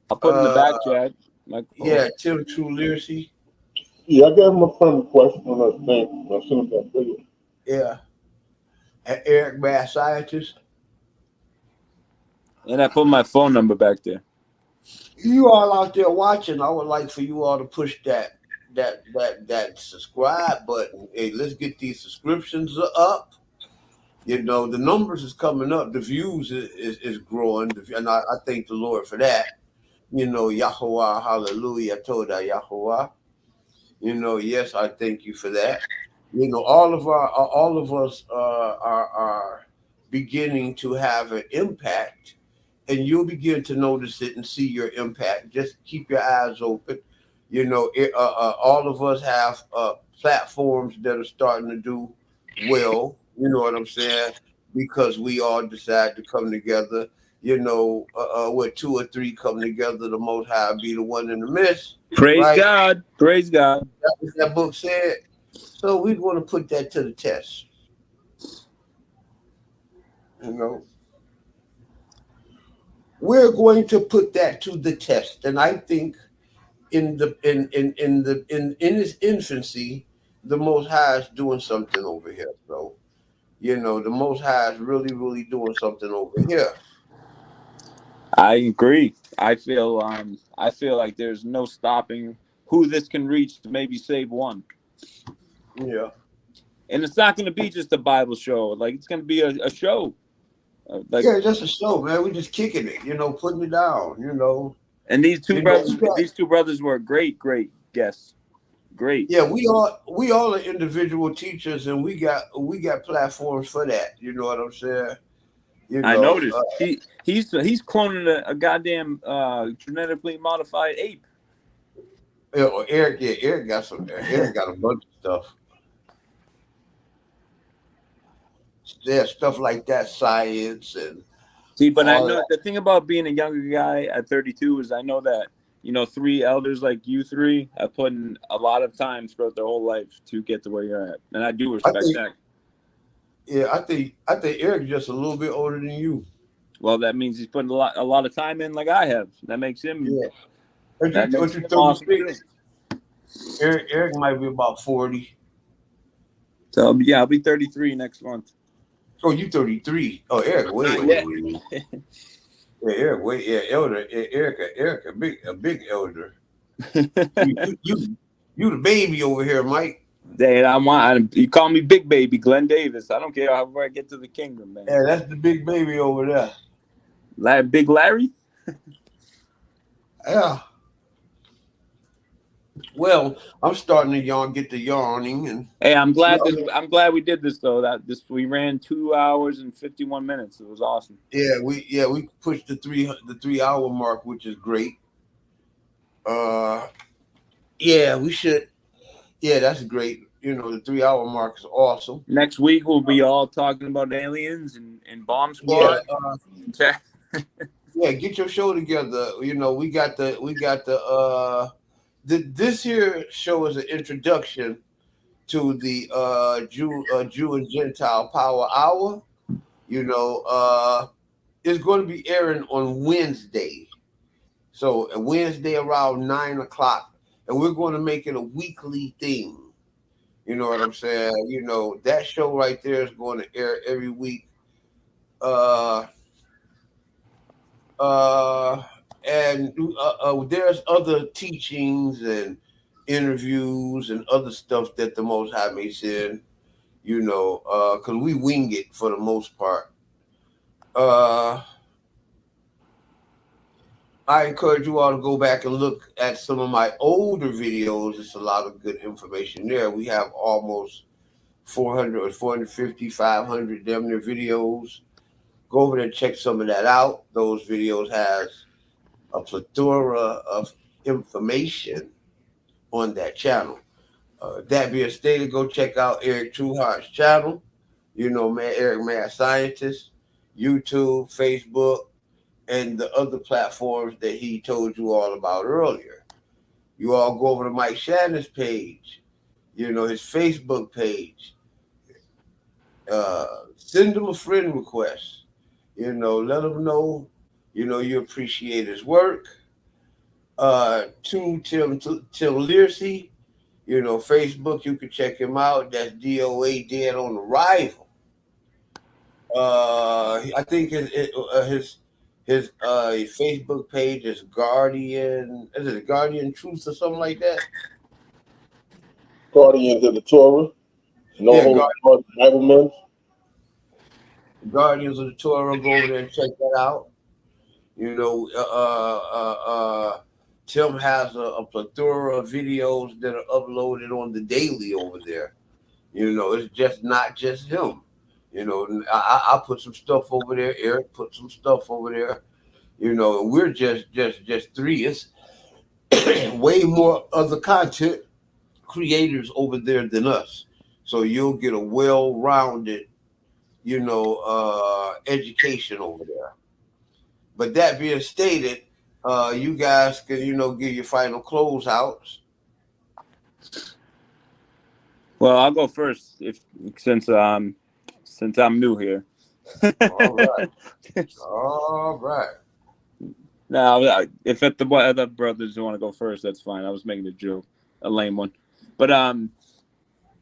I'll put in the back chat. Yeah, Tim True Literacy. Yeah, I gave him a friend question on that thing. I sent him that video. Yeah. And Eric Mad Scientist. And I put my phone number back there. You all out there watching, I would like for you all to push that subscribe button. Hey, let's get these subscriptions up. You know, the numbers is coming up. The views is growing. And I thank the Lord for that. You know, Yahweh, hallelujah, Toda Yahweh. Yes, I thank you for that. All of us are beginning to have an impact, and you'll begin to notice it and see your impact. Just keep your eyes open. All of us have platforms that are starting to do well. You know what I'm saying? Because we all decide to come together. Where two or three come together, the Most High be the one in the midst, Praise right? God. Praise God. That's what that book said. So we want to put that to the test. You know, we're going to put that to the test, and I think in its infancy, the Most High is doing something over here. So the Most High is really, really doing something over here. I agree. I feel like there's no stopping who this can reach to maybe save one. Yeah. And it's not going to be just a Bible show. Like, it's going to be a show. Yeah, just a show, man. We just kicking it, putting it down. And these two we got- brothers were great guests. Great. Yeah, we all are individual teachers, and we got platforms for that. You know what I'm saying? I noticed he's cloning a goddamn genetically modified ape. Eric got Eric got a bunch of stuff. There's stuff like that, science and See, but I know that. the thing about being a younger guy at 32 is I know that three elders like you three have put in a lot of time throughout their whole life to get to where you're at, and I do respect that. Yeah, I think Eric's just a little bit older than you. Well, that means he's putting a lot of time in, like I have. That makes him. Yeah. That makes him 36? Eric might be about 40. So yeah, I'll be 33 next month. Oh, you 33? Oh, Eric way older. Yeah, Eric way elder. Eric a big elder. you the baby over here, Mike. Dad, you call me Big Baby Glenn Davis. I don't care however I get to the kingdom, man. Yeah, that's the big baby over there. Big Larry? Yeah. Well, I'm starting to get the yawning, and hey, I'm glad we did this though. We ran 2 hours and 51 minutes. It was awesome. Yeah, we pushed the 3 hour mark, which is great. Yeah, we should. Yeah, that's great. The 3 hour mark is awesome. Next week we'll be all talking about aliens and bomb squad. Yeah, get your show together. We got this here show is an introduction to the Jew and Gentile Power Hour. It's going to be airing on Wednesday. So Wednesday around 9:00, and we're going to make it a weekly thing. You know what I'm saying? That show right there is going to air every week. And there's other teachings and interviews and other stuff that the Most High may send, because we wing it for the most part. I encourage you all to go back and look at some of my older videos. It's a lot of good information there. We have almost 400 or 450, 500 damn near videos. Go over there and check some of that out. Those videos has a plethora of information on that channel. That being stated, go check out Eric Trueheart's channel. Eric Mad Scientist, YouTube, Facebook, and the other platforms that he told you all about earlier. You all go over to Mike Shannon's page, his Facebook page. Send him a friend request. Let him know, you appreciate his work. To Tim Learsey, Facebook, you can check him out. That's DOA, Dead on Arrival. I think his Facebook page is Guardian. Is it Guardian Truth or something like that? Guardians of the Torah. Bible men. Guardians of the Torah. Go over there and check that out. Tim has a plethora of videos that are uploaded on the daily over there. You know, it's just not just him. You know, I put some stuff over there. Eric put some stuff over there. You know, we're just three. It's way more other content creators over there than us. So you'll get a well-rounded, education over there. But that being stated, you guys can, give your final closeouts. Well, I'll go first since I'm new here. All right. All right. Now, if the other brothers want to go first, that's fine. I was making a joke, a lame one. But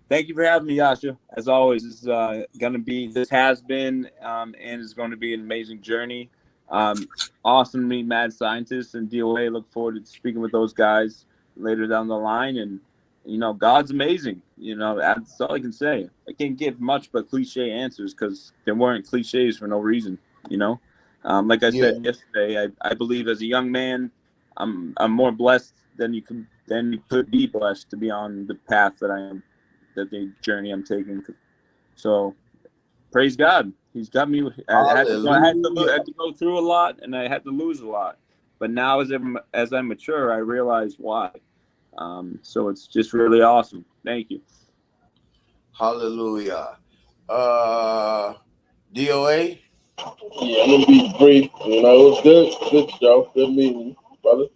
thank you for having me, Yasha. As always, this has been and is going to be an amazing journey. Awesome to meet mad scientists and DOA. Look forward to speaking with those guys later down the line. And God's amazing. That's all I can say. I can't give much but cliche answers because there weren't cliches for no reason. Like I said yesterday, I believe as a young man, I'm more blessed than you could be blessed to be on the path that I am, that the journey I'm taking. So praise God, He's got me. I had to go through a lot, and I had to lose a lot. But now, as I mature, I realize why. So it's just really awesome. Thank you. Hallelujah. DOA? Yeah, I'm gonna be brief. It was good show, good meeting you, brother.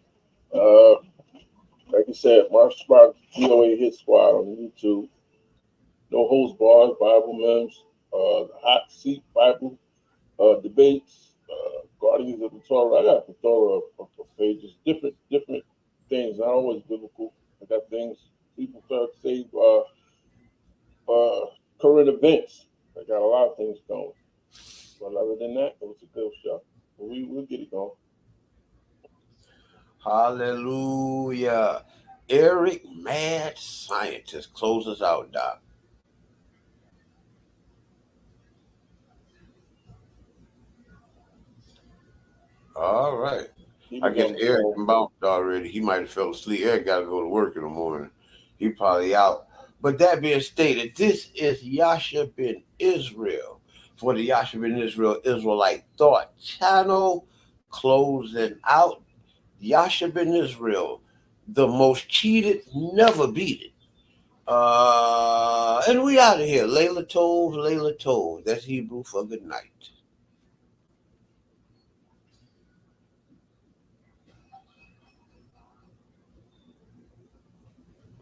Like I said, March Sparks DOA Hit Squad on YouTube. No Holds Bars, Bible Memes, Hot Seat Bible debates, Guardians of the Torah. I got a plethora of pages, different things, not always biblical. I got things people start to say current events. I got a lot of things going. But other than that, it was a good show. We'll get it going. Hallelujah. Eric, mad scientist, close us out, Doc. All right. I guess Eric bounced already. He might have fell asleep. Eric got to go to work in the morning. He probably out. But that being stated, this is Yasha bin Israel for the Yasha bin Israel Israelite Thought Channel. Closing out. Yasha bin Israel, the most cheated, never beat it. And we out of here. Layla Tov, Layla Tov. That's Hebrew for good night.